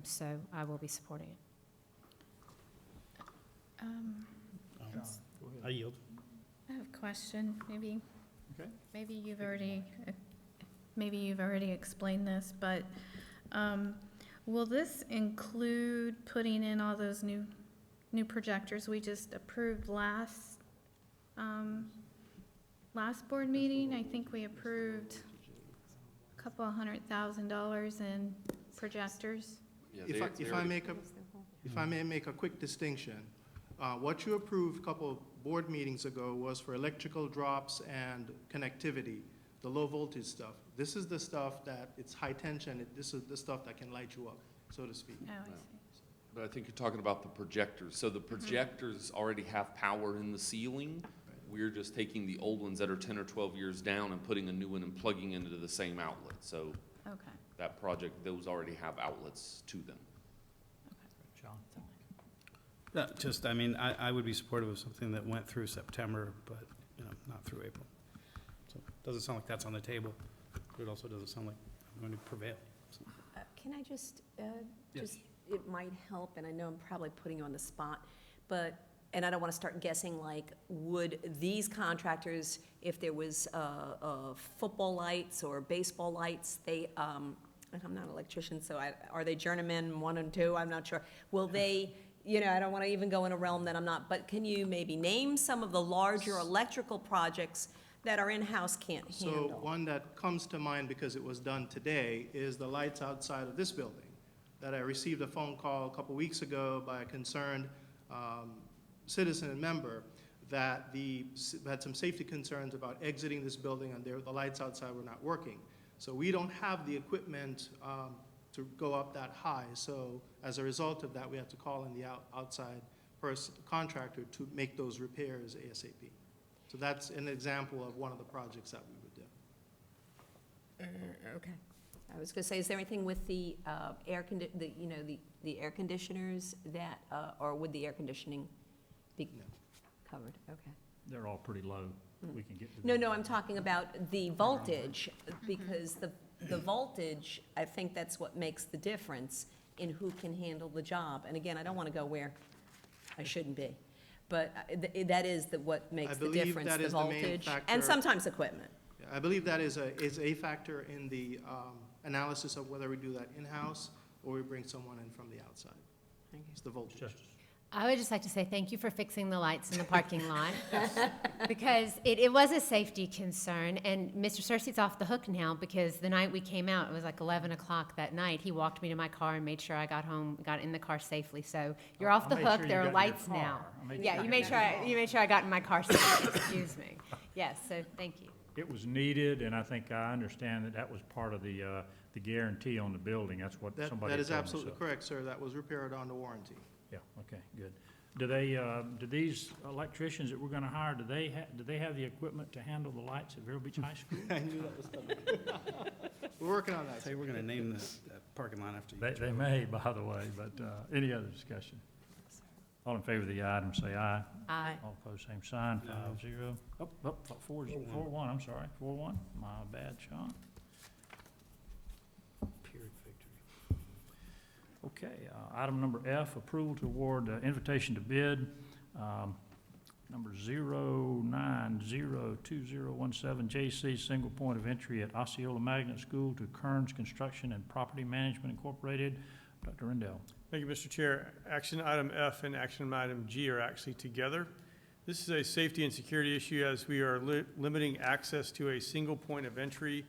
so I will be supporting it. I yield. I have a question, maybe. Okay. Maybe you've already explained this, but will this include putting in all those new projectors we just approved last board meeting? I think we approved a couple $100,000 in projectors. If I may make a quick distinction, what you approved a couple of board meetings ago was for electrical drops and connectivity, the low voltage stuff. This is the stuff that it's high tension. This is the stuff that can light you up, so to speak. Oh, I see. But I think you're talking about the projectors. So the projectors already have power in the ceiling. We're just taking the old ones that are 10 or 12 years down and putting a new one and plugging into the same outlet. So Okay. that project, those already have outlets to them. Sean? I would be supportive of something that went through September, but, not through April. So it doesn't sound like that's on the table, but it also doesn't sound like I'm going to prevail. So. Can I just, Yes. it might help, and I know I'm probably putting you on the spot, and I don't want to start guessing, like, would these contractors, if there was football lights or baseball lights, and I'm not an electrician, so are they journeyman 1 and 2? I'm not sure. Will they, I don't want to even go in a realm that I'm not, but can you maybe name some of the larger electrical projects that our in-house can't handle? So one that comes to mind because it was done today is the lights outside of this building. That I received a phone call a couple weeks ago by a concerned citizen and member that had some safety concerns about exiting this building and the lights outside were not working. So we don't have the equipment to go up that high. So as a result of that, we have to call in the outside contractor to make those repairs ASAP. So that's an example of one of the projects that we would do. Okay. I was going to say, is there anything with the air conditioners that, or would the air conditioning be covered? Okay. They're all pretty low. We can get to No, them. I'm talking about the voltage, because the voltage, I think that's what makes the difference in who can handle the job. And again, I don't want to go where I shouldn't be, but that is what makes the difference, the voltage, and sometimes equipment. I believe that is a factor in the analysis of whether we do that in-house or we bring someone in from the outside. It's the voltage. I would just like to say thank you for fixing the lights in the parking lot, because it was a safety concern, and Mr. Searcy's off the hook now, because the night we came out, it was like 11 o'clock that night, he walked me to my car and made sure I got home, got in the car safely, so you're off the hook, there are lights now. Yeah, you made sure I got in my car safely, excuse me. Yes, so thank you. it was needed, and I think I understand that that was part of the guarantee on the building. That's what somebody told me. That is so- absolutely correct, sir. That was repaired under warranty. Yeah, okay, good. Do they, do these electricians that we're gonna hire, do they have the equipment to handle the lights at Vero Beach High School? I knew that was coming. We're working on that. Say, we're gonna name the parking lot after you. They may, by the way, but any other discussion? All in favor of the item, say aye. Aye. All opposed, same sign, 5-0. Oh, 4-1, I'm sorry, 4-1. My bad, Sean. Pyrrhic victory. Okay, item number F, approval to award invitation to bid, number 0902017 JC, single point of entry at Osceola Magnet School to Kearns Construction and Property Management Incorporated. Dr. Rendell. Thank you, Mr. Chair. Action item F and action item G are actually together. This is a safety and security issue as we are limiting access to a single point of entry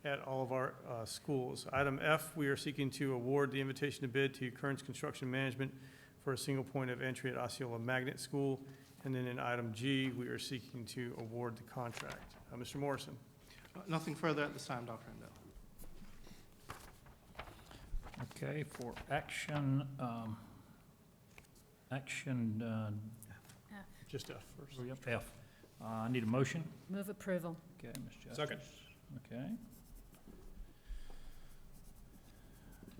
at all of our schools. Item F, we are seeking to award the invitation to bid to Kearns Construction Management for a single point of entry at Osceola Magnet School. And then in item G, we are seeking to award the contract. Mr. Morrison. Nothing further at this time, Dr. Rendell. Okay, for action, Just F first. F. I need a motion. Move approval. Okay, Ms. Justice. Second. Okay.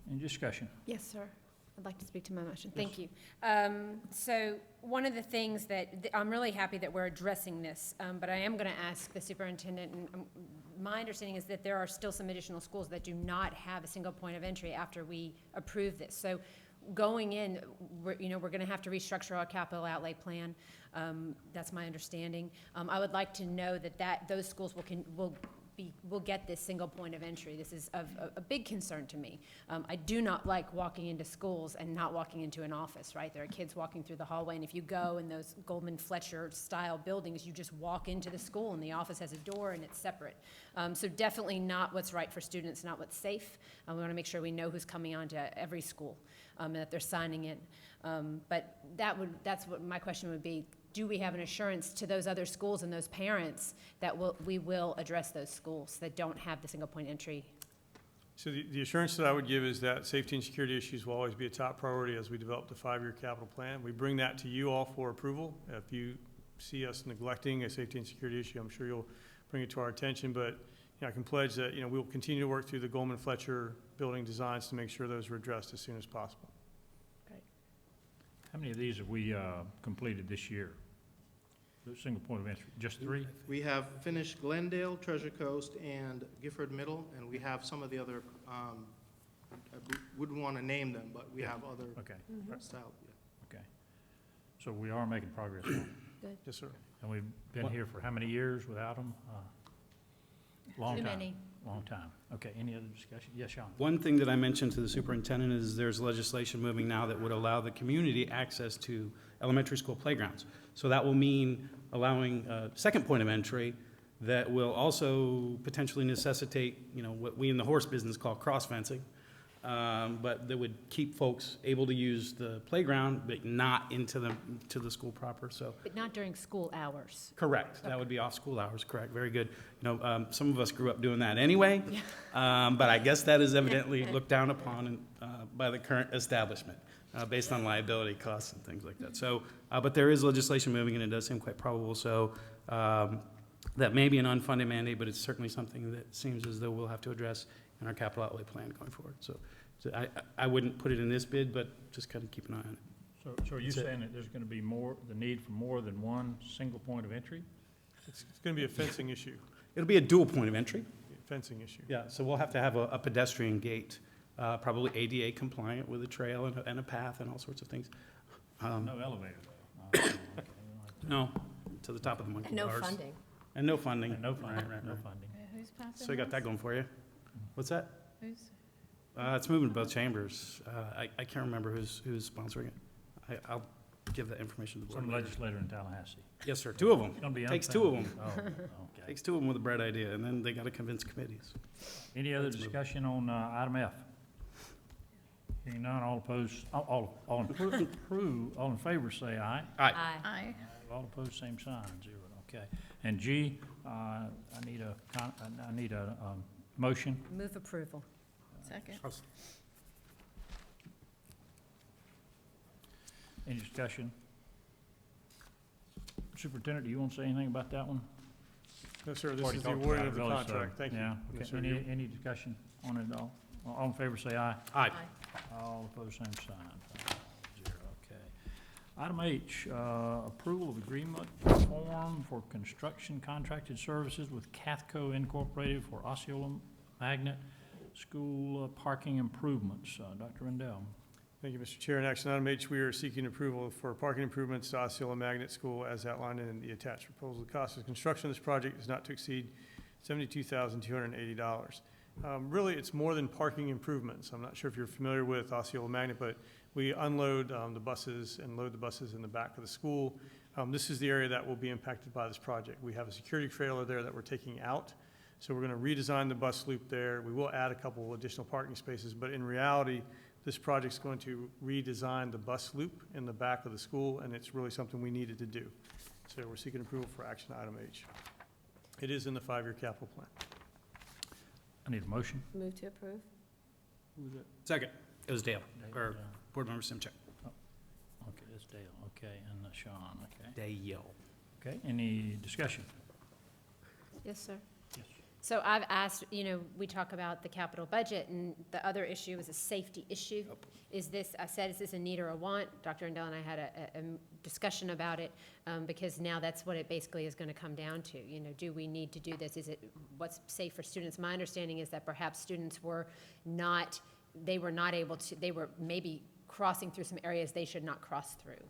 Any discussion? Yes, sir. I'd like to speak to my motion. Yes. Thank you. So one of the things that, I'm really happy that we're addressing this, but I am going to ask the superintendent, and my understanding is that there are still some additional schools that do not have a single point of entry after we approve this. So going in, we're going to have to restructure our capital outlay plan. That's my understanding. I would like to know that those schools will get this single point of entry. This is of a big concern to me. I do not like walking into schools and not walking into an office, right? There are kids walking through the hallway, and if you go in those Goldman Fletcher style buildings, you just walk into the school and the office has a door and it's separate. So definitely not what's right for students, not what's safe. We want to make sure we know who's coming on to every school, and that they're signing in. But that's what my question would be. Do we have an assurance to those other schools and those parents that we will address those schools that don't have the single point entry? So the assurance that I would give is that safety and security issues will always be a top priority as we develop the 5-year capital plan. We bring that to you all for approval. If you see us neglecting a safety and security issue, I'm sure you'll bring it to our attention. But I can pledge that we will continue to work through the Goldman Fletcher building designs to make sure those are addressed as soon as possible. How many of these have we completed this year? The single point of entry, just 3? We have finished Glendale, Treasure Coast, and Gifford Middle, and we have some of the other, I wouldn't want to name them, but we have other Okay. style. Yeah. Okay. So we are making progress on it. Good. Yes, sir. And we've been here for how many years without them? Long Too time. many. Long time. Okay, any other discussion? Yes, Sean? One thing that I mentioned to the superintendent is there's legislation moving now that would allow the community access to elementary school playgrounds. So that will mean allowing a second point of entry that will also potentially necessitate, what we in the horse business call cross fencing. But that would keep folks able to use the playground, but not to the school proper, so. But not during school hours. Correct, that would be off school hours, correct, very good. Some of us grew up doing that anyway, but I guess that is evidently looked down upon by the current establishment, based on liability costs and things like that. So, but there is legislation moving, and it does seem quite probable, so that may be an unfunded mandate, but it's certainly something that seems as though we'll have to address in our capital outlay plan going forward. So I wouldn't put it in this bid, but just kind of keep an eye on it. So are you saying that there's going to be the need for more than one single point of entry? It's going to be a fencing issue. It'll be a dual point of entry. Fencing issue. Yeah, so we'll have to have a pedestrian gate, probably ADA compliant with a trail and a path and all sorts of things. No elevator, though. No, to the top of the monkey And no bars. funding. And no funding. And no funding, Right. no funding. Who's passing So you got this? that going for you. What's that? Who's? It's moving to both chambers. I can't remember who's sponsoring it. I'll give that information to the board. Some later. legislator in Tallahassee. Yes, sir, 2 of them. It's gonna be Takes 2 of them. unfunded. Oh, okay. Takes 2 of them with a bright idea, and then they got to convince committees. Any other discussion on item F? Hearing none, all opposed, all in favor say aye. Aye. Aye. All opposed, same sign, 0. Okay. And G, I need a motion. Move approval. Second. Any discussion? Superintendent, do you want to say anything about that one? No, sir, this Already is the talked awarding about of the it, really, so, contract. Thank you. Yeah, No, okay. sir, Any discussion on it at all? All in favor, say aye. Aye. All opposed, same sign. 5-0, okay. Item H, approval of agreement form for construction contracted services with Cathco Incorporated for Osceola Magnet School parking improvements. Dr. Rendell. Thank you, Mr. Chair. In action item H, we are seeking approval for parking improvements to Osceola Magnet School as outlined in the attached proposal. The cost of construction of this project is not to exceed $72,280. Really, it's more than parking improvements. I'm not sure if you're familiar with Osceola Magnet, but we unload the buses and load the buses in the back of the school. This is the area that will be impacted by this project. We have a security trailer there that we're taking out. So we're going to redesign the bus loop there. We will add a couple additional parking spaces, but in reality, this project's going to redesign the bus loop in the back of the school, and it's really something we needed to do. So we're seeking approval for action item H. It is in the 5-year capital plan. I need a motion. Move to approve. Who was it? Second. It was Dale, Dale, or yeah. Board Member Simchak. Okay, that's Dale, okay, and Sean, okay. Dale. Okay, any discussion? Yes, sir. Yes. So I've asked, we talk about the capital budget, and the other issue is a safety issue. Is this a need or a want? Dr. Rendell and I had a discussion about it, because now that's what it basically is going to come down to. Do we need to do this? Is it what's safe for students? My understanding is that perhaps students were not able to, they were maybe crossing through some areas they should not cross through.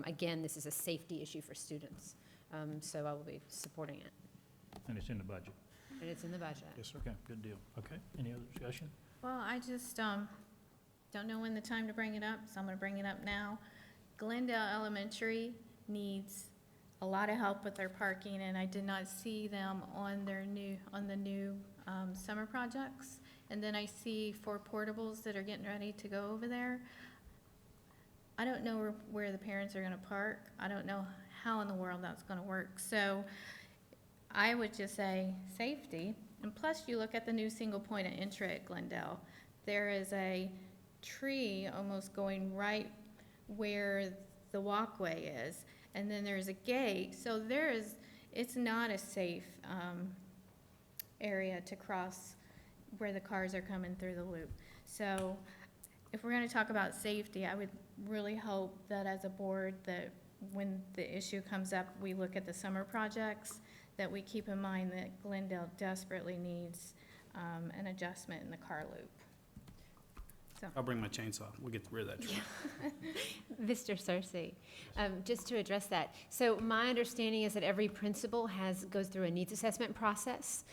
Again, this is a safety issue for students. So I will be supporting it. And it's in the budget. And it's in the budget. Yes, sir. Okay, good deal. Okay, any other discussion? Well, I just don't know when the time to bring it up, so I'm going to bring it up now. Glendale Elementary needs a lot of help with their parking, and I did not see them on the new summer projects. And then I see 4 portables that are getting ready to go over there. I don't know where the parents are going to park. I don't know how in the world that's going to work. So I would just say safety, and plus you look at the new single point of entry at Glendale. There is a tree almost going right where the walkway is, and then there's a gate. So it's not a safe area to cross where the cars are coming through the loop. So if we're going to talk about safety, I would really hope that as a board that when the issue comes up, we look at the summer projects, that we keep in mind that Glendale desperately needs an adjustment in the car loop. So. I'll bring my chainsaw. We'll get rid of that tree. Mr. Searcy, just to address that. So my understanding is that every principal goes through a needs assessment process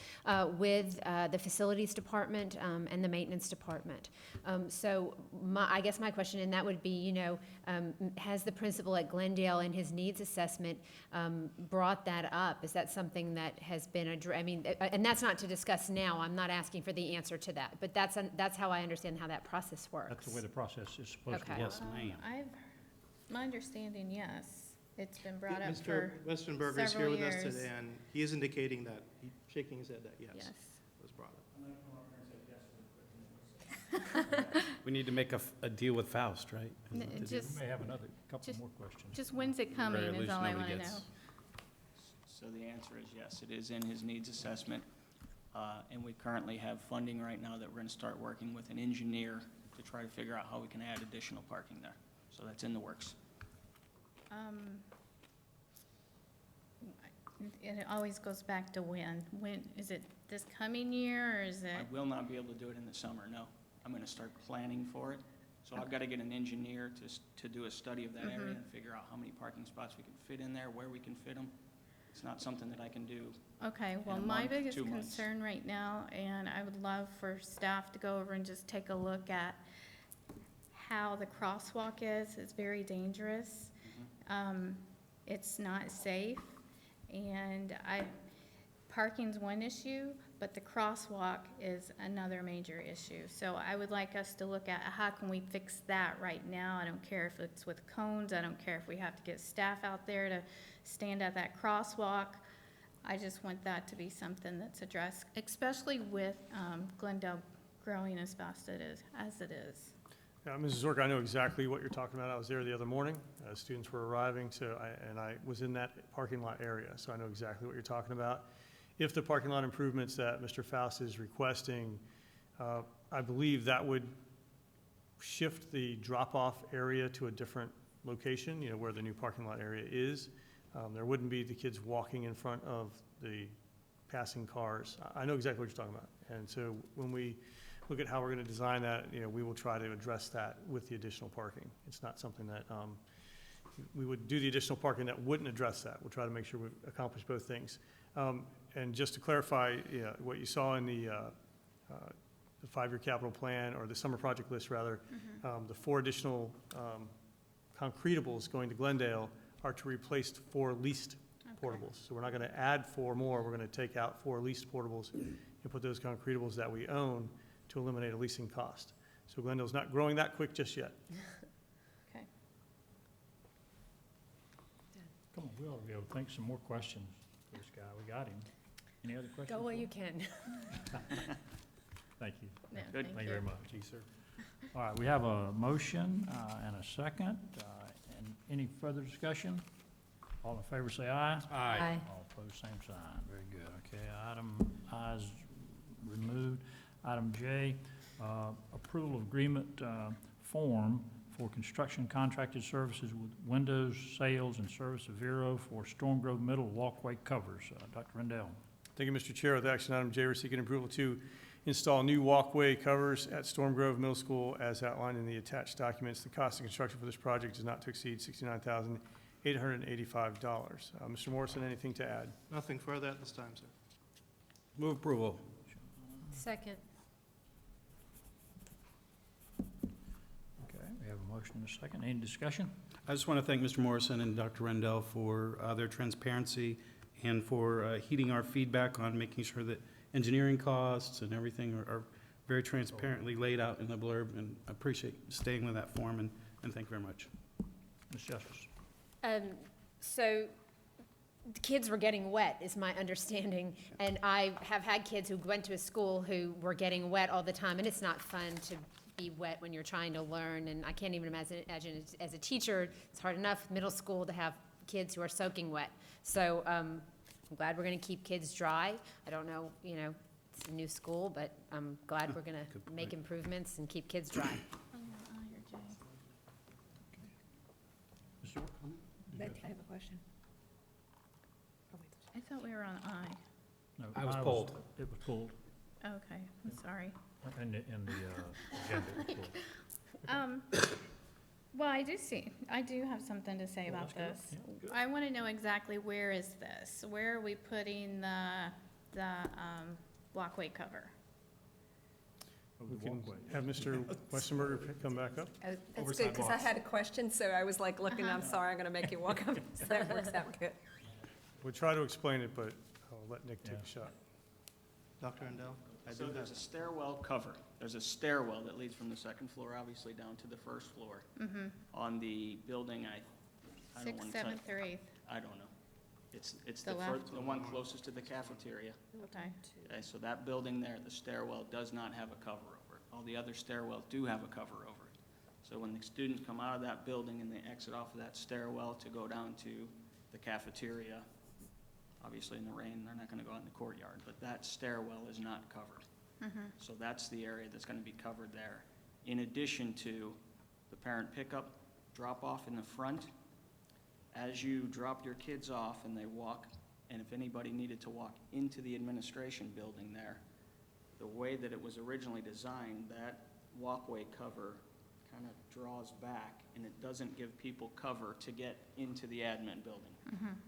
with the facilities department and the maintenance department. I guess my question, and that would be, has the principal at Glendale in his needs assessment brought that up? Is that something that has been addressed? And that's not to discuss now. I'm not asking for the answer to that, but that's how I understand how that process works. That's the way the process is supposed to Okay. work. Yes, ma'am. My understanding, yes, it's been brought up Mr. for Westenberg is here several with us years. today, and he is indicating that, shaking his head that yes, Yes. was brought up. We need to make a deal with Faust, right? N- Is it- just- We may have another couple Just- more questions. Just when's it coming Very is least all I nobody want to gets- know. So the answer is yes, it is in his needs assessment. And we currently have funding right now that we're going to start working with an engineer to try to figure out how we can add additional parking there. So that's in the works. And it always goes back to when. When, is it this coming year, or is it? I will not be able to do it in the summer, no. I'm going to start planning for it. So I've got to get an engineer to do a study of that area and figure out how many parking spots we can fit in there, where we can fit them. It's not something that I can do. Okay, well, in a my month, biggest 2 months. concern right now, and I would love for staff to go over and just take a look at how the crosswalk is. It's very dangerous. It's not safe, and parking's one issue, but the crosswalk is another major issue. So I would like us to look at how can we fix that right now. I don't care if it's with cones, I don't care if we have to get staff out there to stand at that crosswalk. I just want that to be something that's addressed, especially with Glendale growing as fast as it is. Yeah, Mrs. Zork, I know exactly what you're talking about. I was there the other morning. Students were arriving, and I was in that parking lot area, so I know exactly what you're talking about. If the parking lot improvements that Mr. Faust is requesting, I believe that would shift the drop-off area to a different location, where the new parking lot area is. There wouldn't be the kids walking in front of the passing cars. I know exactly what you're talking about. And so when we look at how we're going to design that, we will try to address that with the additional parking. It's not something that we would do the additional parking that wouldn't address that. We'll try to make sure we accomplish both things. And just to clarify, what you saw in the 5-year capital plan, or the summer project list rather, the 4 additional concretables going to Glendale are to replace 4 leased portables. So we're not going to add 4 more. We're going to take out 4 leased portables and put those concretables that we own to eliminate a leasing cost. So Glendale's not growing that quick just yet. Okay. Come on, we ought to be able to think some more questions for this guy. We got him. Any other questions? Go where you can. Thank you. Yeah, Good. Thank you very much. Sir. All right, we have a motion and a second. And any further discussion? All in favor say aye. Aye. All opposed, same sign. Very good. Okay, item I is removed. Item J, approval of agreement form for construction contracted services with windows, sales, and service of Vero for Storm Grove Middle walkway covers. Dr. Rendell. Thank you, Mr. Chair. With action item J, we're seeking approval to install new walkway covers at Storm Grove Middle School as outlined in the attached documents. The cost of construction for this project is not to exceed $69,885. Mr. Morrison, anything to add? Nothing further at this time, sir. Move approval. Second. Okay, we have a motion and a second. Any discussion? I just want to thank Mr. Morrison and Dr. Rendell for their transparency and for heeding our feedback on making sure that engineering costs and everything are very transparently laid out in the blurb, and I appreciate staying with that form, and thank you very much. Ms. Justice. So the kids were getting wet, is my understanding, and I have had kids who went to a school who were getting wet all the time, and it's not fun to be wet when you're trying to learn, and I can't even imagine as a teacher, it's hard enough middle school to have kids who are soaking wet. So I'm glad we're going to keep kids dry. I don't know, it's a new school, but I'm glad we're going to make improvements and keep kids dry. I have a question. I thought we were on I. No, I was pulled. It was pulled. Okay, I'm sorry. In the agenda, it was pulled. Well, I do have something to say about this. I want to know exactly where is this? Where are we putting the walkway cover? We can have Mr. Westenberger come back up. That's good, because I had a question, so I was like looking, I'm sorry, I'm going to make you walk up. So that works out good. We'll try to explain it, but I'll let Nick take a shot. Dr. Rendell? So there's a stairwell cover. There's a stairwell that leads from the second floor, obviously, down to the first floor. On the building, I don't want Sixth, to tell you. 7th, or 8th? I don't know. It's The left? the one closest to the cafeteria. Okay. Okay, so that building there, the stairwell does not have a cover over it. All the other stairwells do have a cover over it. So when the students come out of that building and they exit off of that stairwell to go down to the cafeteria, obviously in the rain, they're not going to go out in the courtyard, but that stairwell is not covered. So that's the area that's going to be covered there. In addition to the parent pickup, drop-off in the front, as you drop your kids off and they walk, and if anybody needed to walk into the administration building there, the way that it was originally designed, that walkway cover kind of draws back, and it doesn't give people cover to get into the admin building.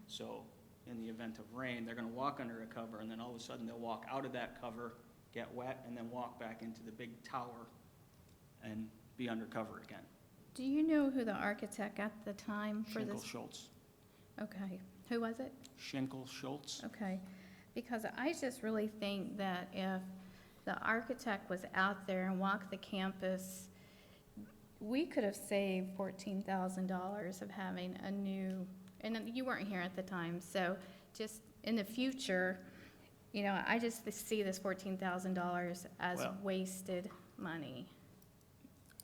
So in the event of rain, they're going to walk under a cover, and then all of a sudden they'll walk out of that cover, get wet, and then walk back into the big tower and be under cover again. Do you know who the architect at the time for Schinkel this? Schultz. Okay. Who was it? Schinkel Schultz. Okay. because I just really think that if the architect was out there and walked the campus, we could have saved $14,000 of having a new, and you weren't here at the time, so just in the future, you know, I just see this $14,000 as Well- wasted money.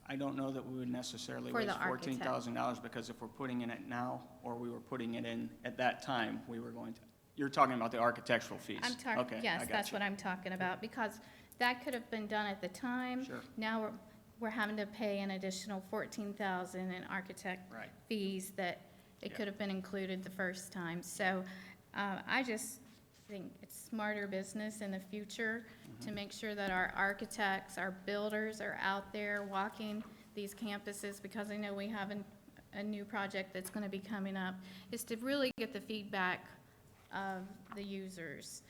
I don't know that we would necessarily For waste the architect. $14,000, because if we're putting in it now, or we were putting it in at that time, we were going to, you're talking about the architectural fees? I'm talking, Okay, I yes, got that's you. what I'm talking about, because that could have been done at the time. Sure. Now we're having to pay an additional $14,000 in architect Right. fees that it Yeah. could have been included the first time. So I just think it's smarter business in the future to make sure that our architects, our builders are out there walking these campuses, because I know we have a new project that's going to be coming up, is to really get the feedback of the users.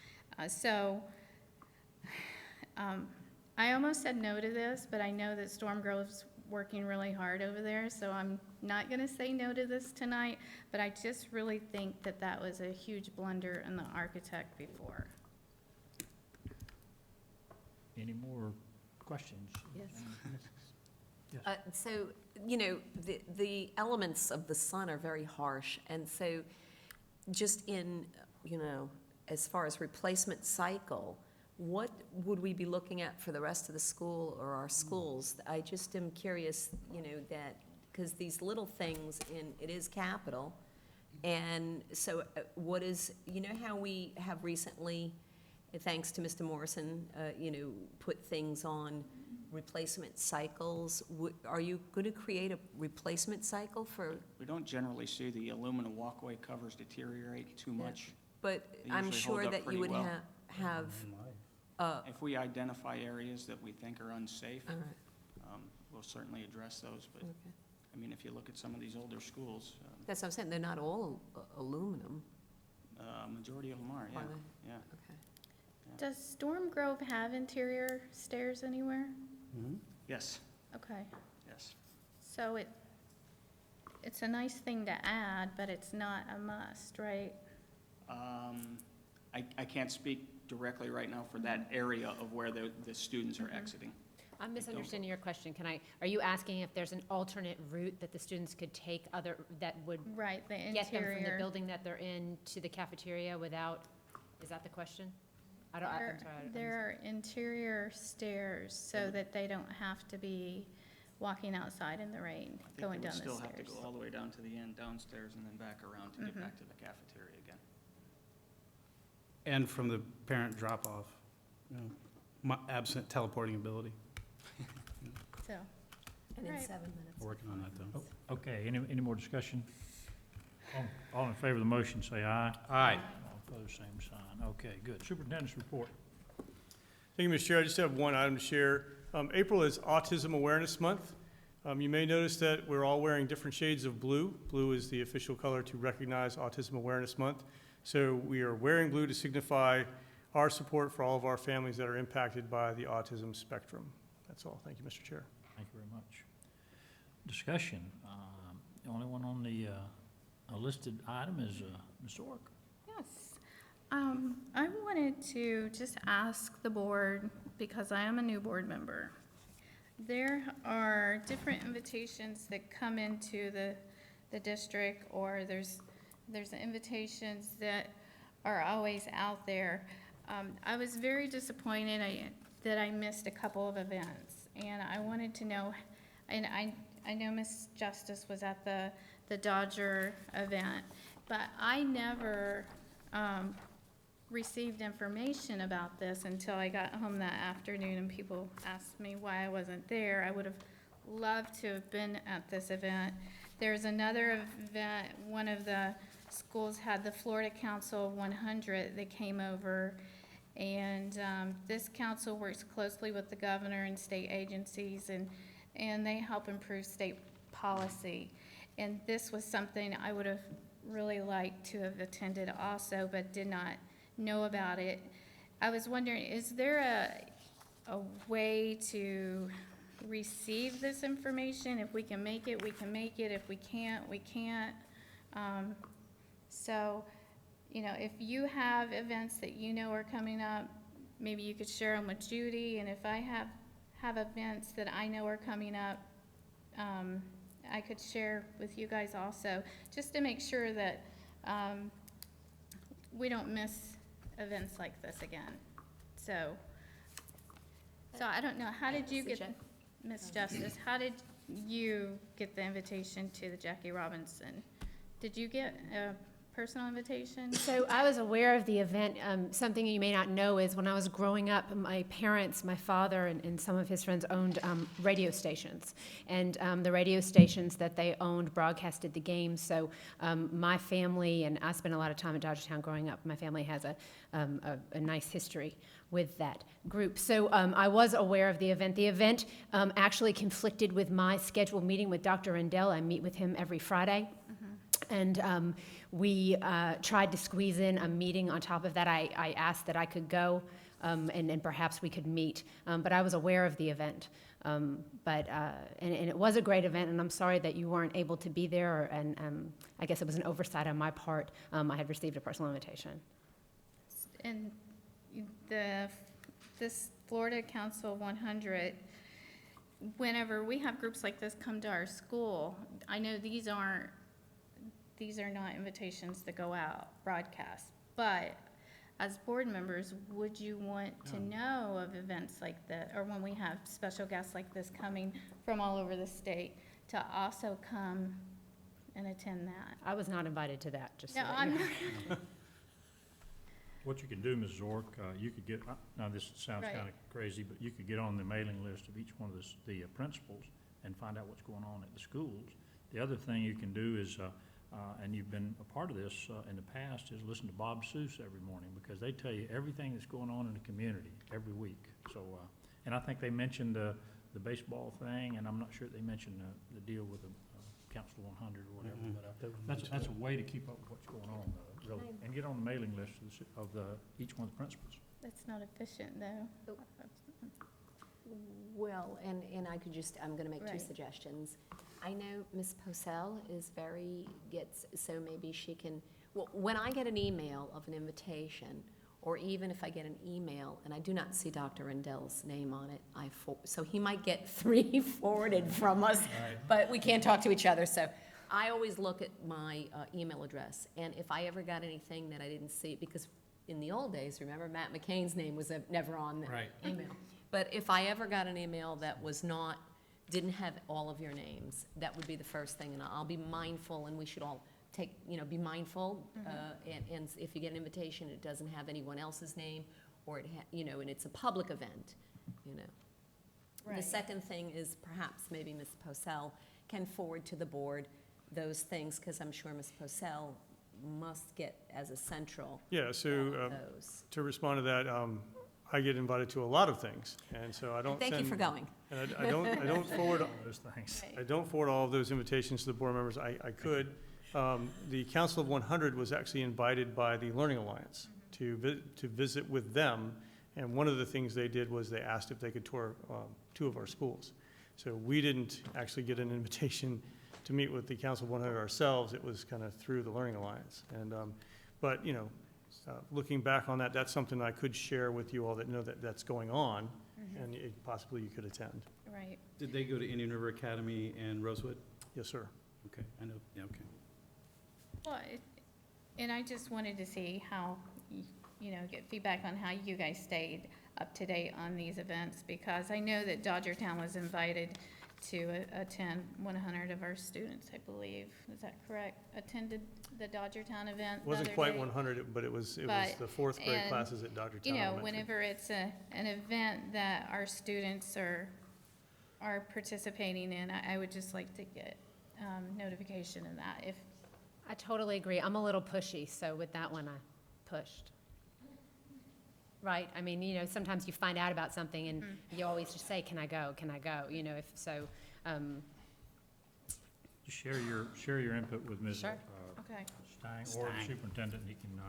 I almost said no to this, but I know that Storm Grove's working really hard over there, so I'm not going to say no to this tonight, but I just really think that that was a huge blunder in the architect before. Any more questions? Yes. Yes. So, you know, the elements of the sun are very harsh, and so just in, you know, as far as replacement cycle, what would we be looking at for the rest of the school or our schools? I just am curious, you know, that, because these little things it is capital, and so what is, you know how we have recently, thanks to Mr. Morrison, you know, put things on replacement cycles? Are you going to create a replacement cycle for? We don't generally see the aluminum walkway covers deteriorate too much. But They I'm usually hold sure up that pretty you would well. have, If we identify areas that we think are unsafe, all right, we'll certainly address those, but, okay. I mean, if you look at some of these older schools, That's what I'm saying, they're not all aluminum, majority of them are, yeah, are they? yeah. Okay. Does Storm Grove have interior stairs anywhere? Yes, Okay, yes. so it's a nice thing to add, but it's not a must, right? I can't speak directly right now for that area of where the students are exiting. I'm misunderstanding your question. Are you asking if there's an alternate route that the students could take that would Right, the get them from the interior. building that they're in to the cafeteria without, is that the question? I'm sorry. I don't There are interior stairs so that they don't have to be walking outside in the rain, I think going they down would the still have to stairs. go all the way down to the end downstairs and then back around to get back to the cafeteria again. And from the parent drop-off, you know, absent teleporting ability. So, And in Right. 7 minutes. Working on that, though. Okay, any more discussion? All in favor of the motion, say aye. Aye. All opposed, same sign. Okay, good. Superintendent's report. Thank you, Mr. Chair. I just have one item to share. April is Autism Awareness Month. You may notice that we're all wearing different shades of blue. Blue is the official color to recognize Autism Awareness Month. So we are wearing blue to signify our support for all of our families that are impacted by the autism spectrum. That's all. Thank you, Mr. Chair. Thank you very much. Discussion. The only one on the listed item is Ms. Ork. yes. I wanted to just ask the board, because I am a new board member, there are different invitations that come into the district, or there's invitations that are always out there. I was very disappointed that I missed a couple of events, and I wanted to know, and I know Ms. Justice was at the Dodger event, but I never received information about this until I got home that afternoon, and people asked me why I wasn't there. I would have loved to have been at this event. There's another event, one of the schools had the Florida Council of 100 that came over, and this council works closely with the governor and state agencies, and they help improve state policy. And this was something I would have really liked to have attended also, but did not know about it. I was wondering, is there a way to receive this information? If we can make it, we can make it. If we can't, we can't. So, you know, if you have events that you know are coming up, maybe you could share them with Judy, and if I have events that I know are coming up, I could share with you guys also, just to make sure that we don't miss events like this again. So I don't know, how did you get, Ms. Justice, how did you get the invitation to the Jackie Robinson? Did you get a personal invitation? So I was aware of the event. Something you may not know is when I was growing up, my parents, my father and some of his friends owned radio stations. And the radio stations that they owned broadcasted the games. So my family, and I spent a lot of time at Dodgertown growing up, my family has a nice history with that group. So I was aware of the event. The event actually conflicted with my scheduled meeting with Dr. Rendell. I meet with him every Friday. And we tried to squeeze in a meeting on top of that. I asked that I could go, and perhaps we could meet. But I was aware of the event. And it was a great event, and I'm sorry that you weren't able to be there. And I guess it was an oversight on my part. I had received a personal invitation. And this Florida Council 100, whenever we have groups like this come to our school, I know these are not invitations that go out, broadcast, but as board members, would you want to know of events like that, or when we have special guests like this coming from all over the state, to also come and attend that? I was not invited to that, just so No, that I'm you know. not. What you can do, Ms. Zork, you could get, now this sounds Right. kind of crazy, but you could get on the mailing list of each one of the principals and find out what's going on at the schools. The other thing you can do is, and you've been a part of this in the past, is listen to Bob Seuss every morning, because they tell you everything that's going on in the community every week. So, and I think they mentioned the baseball thing, and I'm not sure they mentioned the deal with the Council 100 or whatever. But that's a way to keep up with what's going on, really, and get on the mailing list of each one of the principals. That's not efficient, though. Well, and I could just, I'm going to make two Right. suggestions. I know Ms. Posel so maybe she can, well, when I get an email of an invitation, or even if I get an email and I do not see Dr. Rendell's name on it, so he might get 3 forwarded from us, but we can't talk to each other. So I always look at my email address, and if I ever got anything that I didn't see, because in the old days, remember, Matt McCain's name was never on the email. But if I ever got an email that didn't have all of your names, that would be the first thing, and I'll be mindful, and we should all be mindful, and if you get an invitation, it doesn't have anyone else's name, or and it's a public event, The second thing is perhaps maybe Ms. Posel can forward to the board those things, because I'm sure Ms. Posel must get as a central. Yeah, so those. to respond to that, I get invited to a lot of things, and so I don't Thank you for going. And I don't forward all those things. I don't forward all of those invitations to the board members. I could. The Council of 100 was actually invited by the Learning Alliance to visit with them, and one of the things they did was they asked if they could tour 2 of our schools. So we didn't actually get an invitation to meet with the Council of 100 ourselves. It was kind of through the Learning Alliance. And but looking back on that, that's something I could share with you all that know that that's going on, and possibly you could attend. Right. Did they go to Indian River Academy and Rosewood? Yes, sir. Okay, I know, yeah, okay. Well, and I just wanted to see how, get feedback on how you guys stayed up to date on these events, because I know that Dodgertown was invited to attend. 100 of our students, I believe, is that correct, attended the Dodgertown event the Wasn't other quite day. 100, but it was the 4th grade and, classes at Dodgertown Elementary. Whenever it's an event that our students are participating in, I would just like to get notification of that. If I totally agree. I'm a little pushy, so with that one, I pushed. Right? I mean, sometimes you find out about something and you always just say, can I go? Can I go? If so. Just share your input with Ms. Sure. Okay. Stein or the superintendent, and he can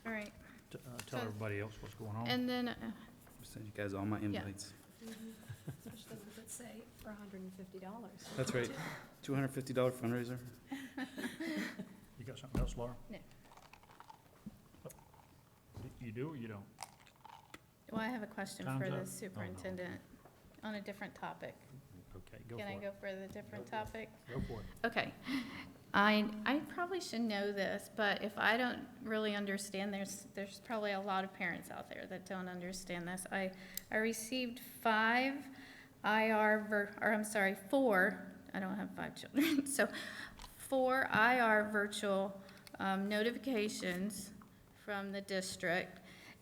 All right. tell everybody else what's going on. And then, Send you guys all my invites. Especially if it's, say, for $150. That's right, $250 fundraiser. You got something else, Laura? no. You do or you don't? Well, I have a question Time's for up. the Oh, no. superintendent on a different topic. Okay, go for Can it. I go for the different topic? Go for it. Okay. I probably should know this, but if I don't really understand, there's probably a lot of parents out there that don't understand this. I received 4, I don't have 5 children, so 4 IR virtual notifications from the district.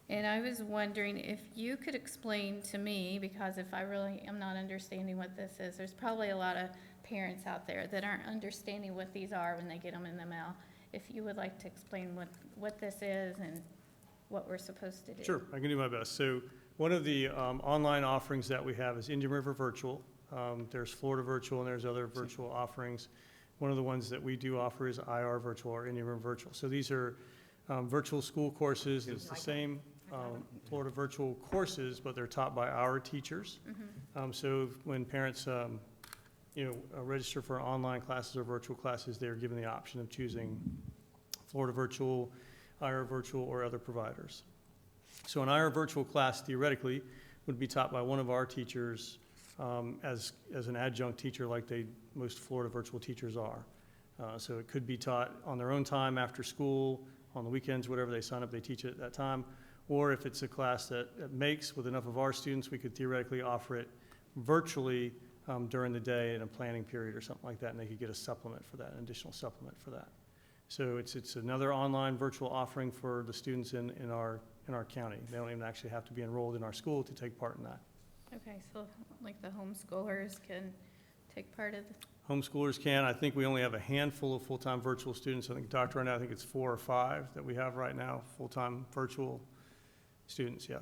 And I was wondering if you could explain to me, because if I really am not understanding what this is, there's probably a lot of parents out there that aren't understanding what these are when they get them in the mail. If you would like to explain what this is and what we're supposed to do. Sure, I can do my best. So one of the online offerings that we have is Indian River Virtual. There's Florida Virtual and there's other virtual offerings. One of the ones that we do offer is IR Virtual or Indian River Virtual. So these are virtual school courses. It's the same Florida Virtual courses, but they're taught by our teachers. So when parents register for online classes or virtual classes, they're given the option of choosing Florida Virtual, IR Virtual, or other providers. So an IR Virtual class theoretically would be taught by one of our teachers as an adjunct teacher like most Florida Virtual teachers are. So it could be taught on their own time after school, on the weekends, whatever they sign up, they teach it at that time. Or if it's a class that makes with enough of our students, we could theoretically offer it virtually during the day in a planning period or something like that, and they could get a supplement for that, an additional supplement for that. So it's another online virtual offering for the students in our county. They don't even actually have to be enrolled in our school to take part in that. Okay, so like the homeschoolers can take part of the, Homeschoolers can. I think we only have a handful of full-time virtual students. I think Dr. Arnett, I think it's 4 or 5 that we have right now, full-time virtual students, yeah.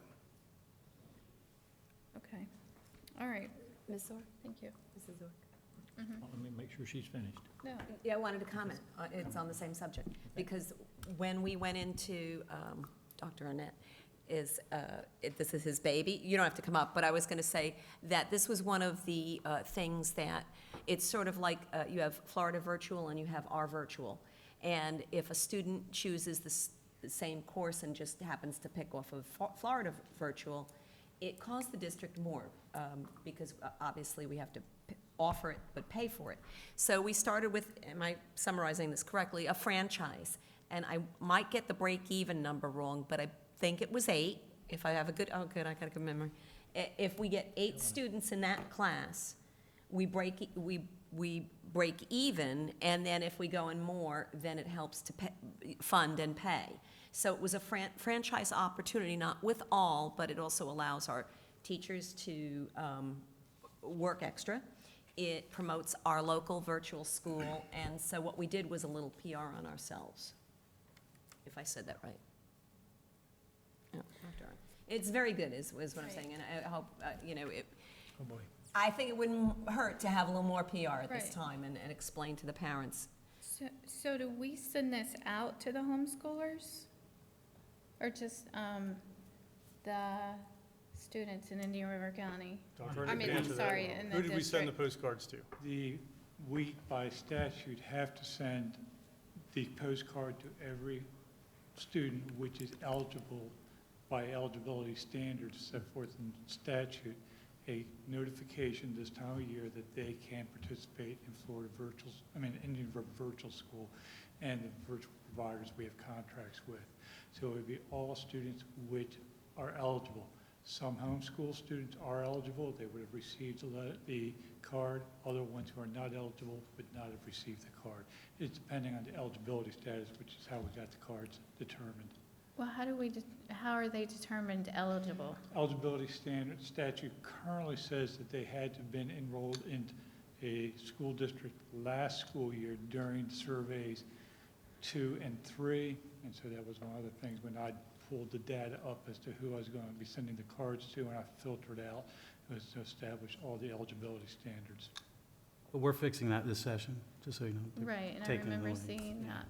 okay. All right, Ms. Zork? thank you. Mrs. Zork? Let me make sure she's finished. No, Yeah, I wanted to comment. It's on the same subject. Because when we went into, Dr. Arnett, this is his baby. You don't have to come up, but I was going to say that this was one of the things that, it's sort of like you have Florida Virtual and you have our Virtual. And if a student chooses the same course and just happens to pick off of Florida Virtual, it costs the district more because obviously we have to offer it but pay for it. So we started with, am I summarizing this correctly, a franchise. And I might get the break-even number wrong, but I think it was 8. If I have a good, I got a good memory. If we get 8 students in that class, we break even, and then if we go in more, then it helps to fund and pay. So it was a franchise opportunity, not with all, but it also allows our teachers to work extra. It promotes our local virtual school, and so what we did was a little PR on ourselves, if I said that right. Yeah, Dr. Arnett. It's very good, is what I'm saying, and I hope, Oh, boy. I think it wouldn't hurt to have a little more PR at this Right. time and explain to the parents. so do we send this out to the homeschoolers? Or just the students in Indian River County? Dr. Arnett I mean, can I'm answer that. sorry, in the Who did we send the district. postcards to? We, by statute, have to send the postcard to every student which is eligible by eligibility standards set forth in statute, a notification this time of year that they can participate in Indian River Virtual School and the virtual providers we have contracts with. So it would be all students which are eligible. Some homeschool students are eligible, they would have received the card. Other ones who are not eligible would not have received the card. It's depending on the eligibility status, which is how we got the cards determined. Well, how are they determined eligible? Eligibility statute currently says that they had to have been enrolled in a school district last school year during surveys 2 and 3. And so that was one of the things when I pulled the data up as to who I was going to be sending the cards to, and I filtered out, was to establish all the eligibility standards. But we're fixing that this session, just so you know. They're Right, and I taking it remember away. seeing that.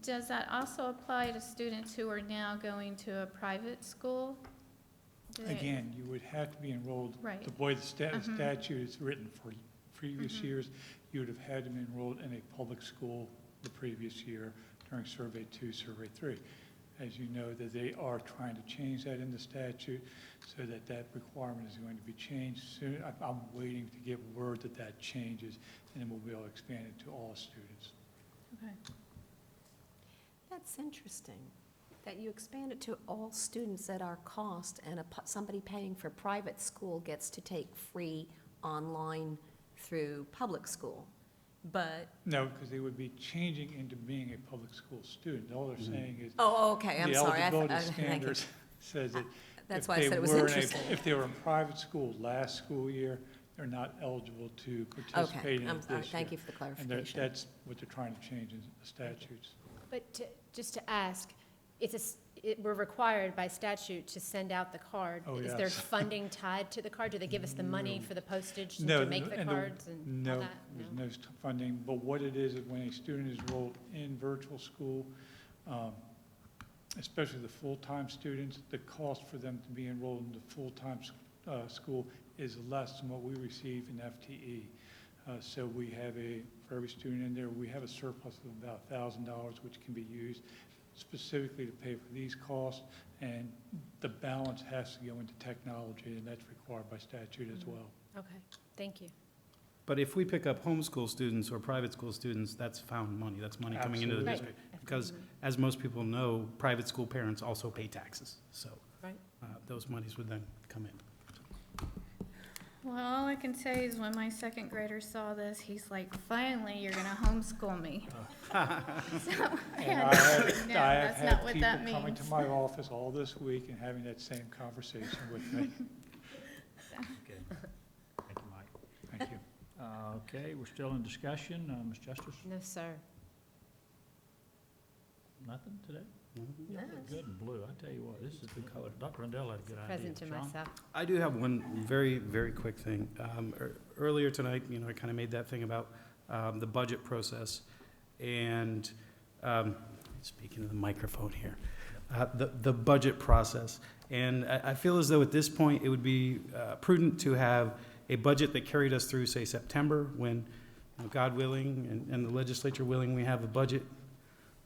Does that also apply to students who are now going to a private school? Do they- Again, you would have to be enrolled. Right. The way the Mhm. statute is written for previous Mhm. years, you would have had to be enrolled in a public school the previous year during Survey 2, Survey 3. as you know, that they are trying to change that in the statute so that that requirement is going to be changed soon. I'm waiting to get word that that changes, and then we'll be able to expand it to all students. Okay. That's interesting, that you expand it to all students at our cost, and somebody paying for private school gets to take free online through public school. But, No, because they would be changing into being a public school student. All they're saying is. oh, okay, I'm sorry. The eligibility thank you. standards says that. That's if why I they said it was were interesting. If they were in private school last school year, they're not eligible to participate in it this year. Thank you for the clarification. And that's what they're trying to change in the statutes. But just to ask, we're required by statute to send out the card. Oh, Is there yes. funding tied to the card? Do they give us the money for the postage No, to make the and cards and all No, that? there's no funding, but what it is when a student is enrolled in virtual school, especially the full-time students, the cost for them to be enrolled in the full-time school is less than what we receive in FTE. So we have for every student in there, we have a surplus of about $1,000, which can be used specifically to pay for these costs, and the balance has to go into technology, and that's required by statute as well. Okay, thank you. But if we pick up homeschool students or private school students, that's found money, that's money coming into the Absolutely. district. Because, as most people know, private school parents also pay taxes, so Right. those monies would then come in. Well, all I can say is when my second grader saw this, he's like, finally, you're gonna homeschool me. So, And no, I have that's had not what people that coming means. to my office all this week and having that same conversation with me. Okay. Thank you, Mike. Thank you. Okay, we're still in discussion. Ms. Justice, No, sir. nothing today? No. Good and blue. I tell you what, this is a good color. Dr. Rendell had a good idea. Present to Sean? myself. I do have one very, very quick thing. Earlier tonight, I kind of made that thing about the budget process, and speaking to the microphone here, the budget process. And I feel as though at this point, it would be prudent to have a budget that carried us through, say, September, when, God willing, and the legislature willing, we have a budget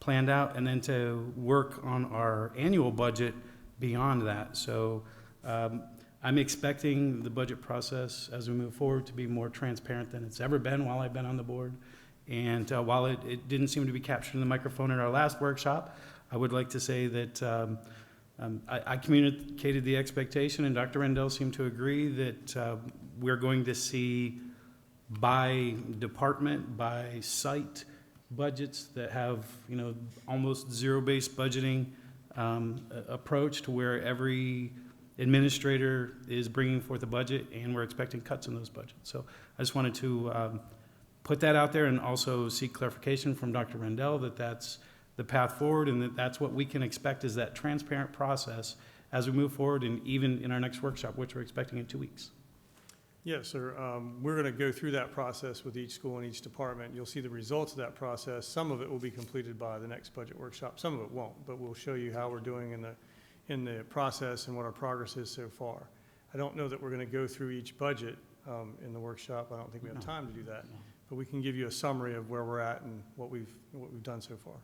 planned out, and then to work on our annual budget beyond that. So I'm expecting the budget process as we move forward to be more transparent than it's ever been while I've been on the board. And while it didn't seem to be captured in the microphone at our last workshop, I would like to say that I communicated the expectation, and Dr. Rendell seemed to agree, that we're going to see by department, by site, budgets that have, almost zero-based budgeting approach, to where every administrator is bringing forth a budget, and we're expecting cuts in those budgets. So I just wanted to put that out there, and also seek clarification from Dr. Rendell that that's the path forward, and that that's what we can expect, is that transparent process as we move forward, and even in our next workshop, which we're expecting in 2 weeks. Yes, sir. We're going to go through that process with each school and each department. You'll see the results of that process. Some of it will be completed by the next budget workshop. Some of it won't, but we'll show you how we're doing in the process and what our progress is so far. I don't know that we're going to go through each budget in the workshop. I don't think we have time to do that. But we can give you a summary of where we're at and what we've done so far.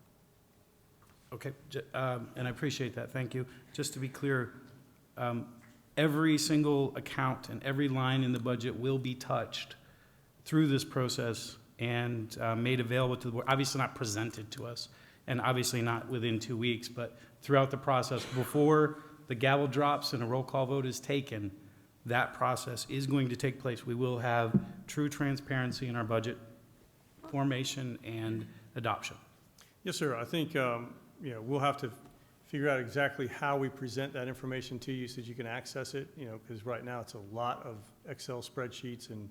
Okay, and I appreciate that, thank you. Just to be clear, every single account and every line in the budget will be touched through this process and made available to the board. Obviously not presented to us, and obviously not within 2 weeks, but throughout the process, before the gavel drops and a roll call vote is taken, that process is going to take place. We will have true transparency in our budget formation and adoption. Yes, sir. I think, we'll have to figure out exactly how we present that information to you so that you can access it, because right now it's a lot of Excel spreadsheets and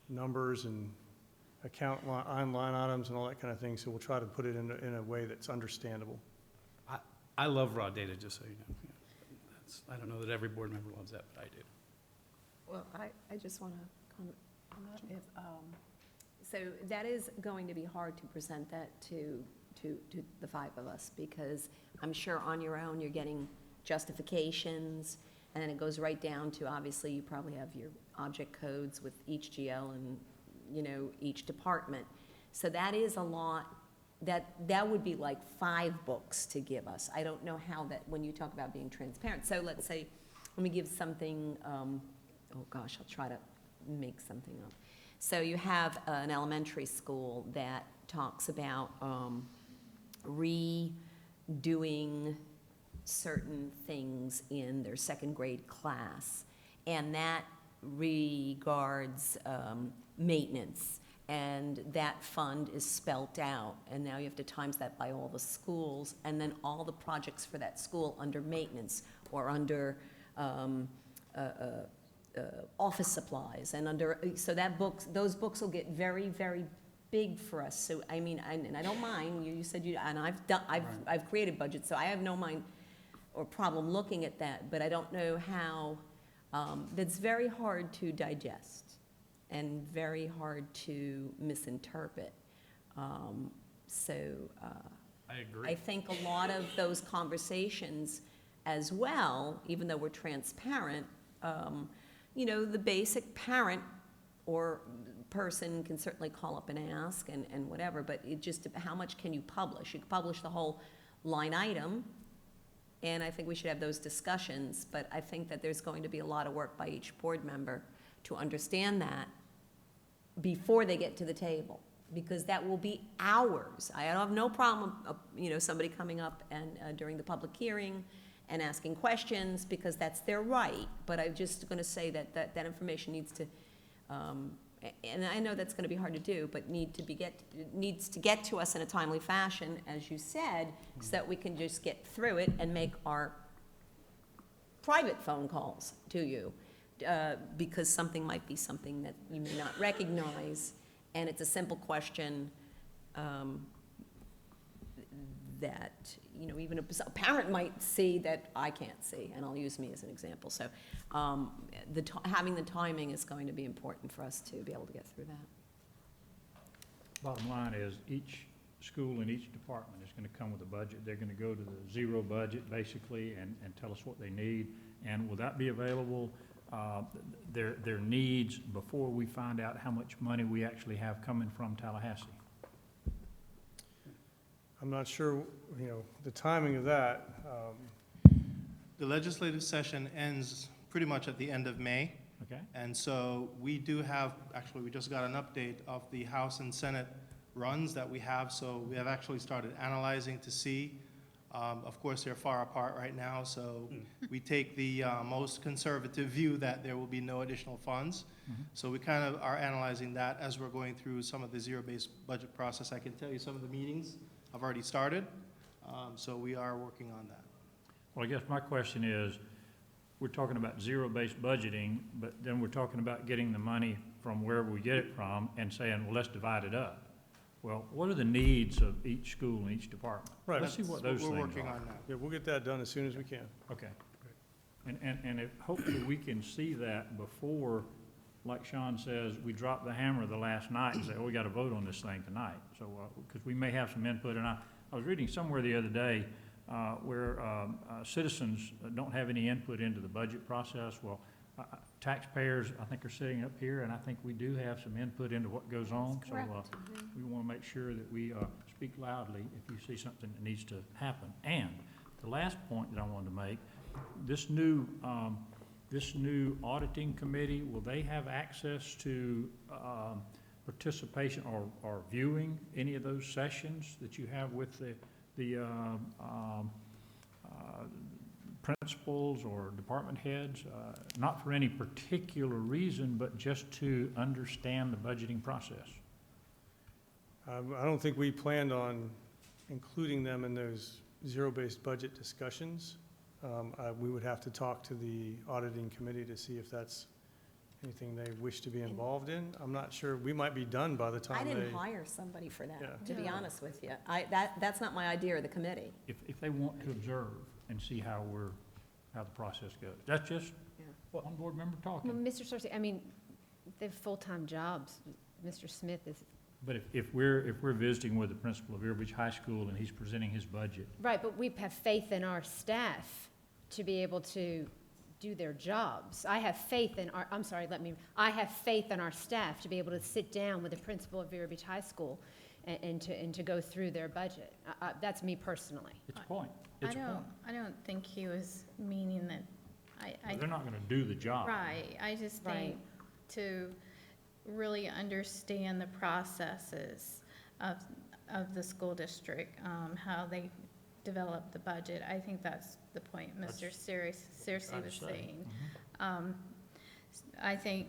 numbers and account line items and all that kind of thing. So we'll try to put it in a way that's understandable. I love raw data, just so you know. I don't know that every board member loves that, but I do. Well, I just want to comment on that. So that is going to be hard to present that to the five of us, because I'm sure on your own you're getting justifications, and then it goes right down to, obviously, you probably have your object codes with each GL and, each department. So that is a lot that would be like 5 books to give us. I don't know how that, when you talk about being transparent. So let's say, let me give something, oh gosh, I'll try to make something up. So you have an elementary school that talks about redoing certain things in their 2nd grade class, and that regards maintenance, and that fund is spelt out, and now you have to times that by all the schools, and then all the projects for that school under maintenance or under office supplies, and under, so that those books will get very, very big for us. So I mean, and I don't mind, you said you, and I've created budgets, so I have no mind or problem looking at that, but I don't know how, that's very hard to digest and very hard to misinterpret. I agree. I think a lot of those conversations as well, even though we're transparent, you know, the basic parent or person can certainly call up and ask and whatever, but it just, how much can you publish? You can publish the whole line item, and I think we should have those discussions, but I think that there's going to be a lot of work by each board member to understand that before they get to the table, because that will be hours. I have no problem, you know, somebody coming up and during the public hearing and asking questions, because that's their right, but I'm just gonna say that information needs to, and I know that's gonna be hard to do, but needs to get to us in a timely fashion, as you said, so that we can just get through it and make our private phone calls to you, because something might be something that you may not recognize, and it's a simple question that, you know, even a parent might see that I can't see, and I'll use me as an example. So having the timing is going to be important for us to be able to get through that. Bottom line is, each school and each department is going to come with a budget. They're going to go to the zero budget, basically, and tell us what they need. And will that be available, their needs, before we find out how much money we actually have coming from Tallahassee? I'm not sure, you know, the timing of that. The legislative session ends pretty much at the end of May. Okay. And so we do have, actually, we just got an update of the House and Senate runs that we have. So we have actually started analyzing to see. Of course, they're far apart right now, so we take the most conservative view that there will be no additional funds. So we kind of are analyzing that as we're going through some of the zero-based budget process. I can tell you some of the meetings have already started, so we are working on that. Well, I guess my question is, we're talking about zero-based budgeting, but then we're talking about getting the money from wherever we get it from and saying, well, let's divide it up. Well, what are the needs of each school and each department? Right. Let's see what those things are. We're working on that. Yeah, we'll get that done as soon as we can. Okay. And if, hopefully we can see that before, like Sean says, we drop the hammer the last night and say, oh, we got to vote on this thing tonight. So, because we may have some input, and I was reading somewhere the other day where citizens don't have any input into the budget process. Well, taxpayers, I think, are sitting up here, and I think we do have some input into what goes on. So we want to make sure that we speak loudly if you see something that needs to happen. And the last point that I wanted to make, this new auditing committee, will they have access to participation or viewing any of those sessions that you have with the principals or department heads, not for any particular reason, but just to understand the budgeting process? I don't think we planned on including them in those zero-based budget discussions. We would have to talk to the auditing committee to see if that's anything they wish to be involved in. I'm not sure. We might be done by the time I didn't hire somebody for that, Yeah. to be honest with you. That's not my idea of the committee. If they want to observe and see how the process goes. That's just one board member talking. Well, Mr. Cersey, I mean, they're full-time jobs. Mr. Smith is, But if we're visiting with the principal of Vero Beach High School and he's presenting his budget, right, but we have faith in our staff to be able to do their jobs. I have faith in I have faith in our staff to be able to sit down with the principal of Vero Beach High School and to go through their budget. That's me personally. It's a point. It's a point. I don't think he was meaning that, They're not gonna do the job. right, I just Right. think to really understand the processes of the school district, how they develop the budget, I think that's the point Mr. Searcy was saying. I think,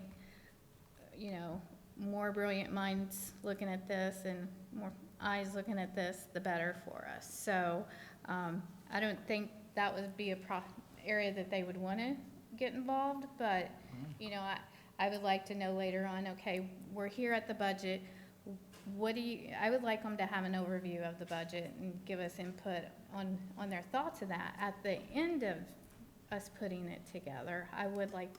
you know, more brilliant minds looking at this and more eyes looking at this, the better for us. So, I don't think that would be a area that they would want to get involved, but, you know, I would like to know later on, okay, we're here at the budget, I would like them to have an overview of the budget and give us input on their thoughts of that. At the end of us putting it together, I would like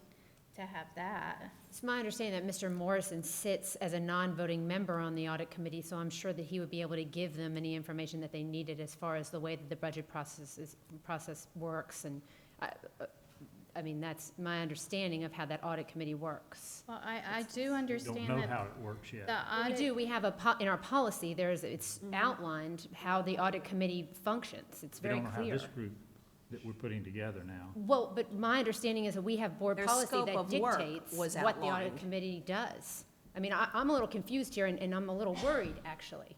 to have that. It's my understanding that Mr. Morrison sits as a non-voting member on the audit committee, so I'm sure that he would be able to give them any information that they needed as far as the way that the budget process works. And I mean, that's my understanding of how that audit committee works. Well, I do understand Don't know that how it works yet. the We audit. do, we have in our policy, it's outlined how the audit committee functions. It's We very don't know how clear. this group that we're putting together now. Well, but my understanding is that we have board Their policy scope that of work dictates was what the audit outlined. committee does. I mean, I'm a little confused here, and I'm a little worried, actually,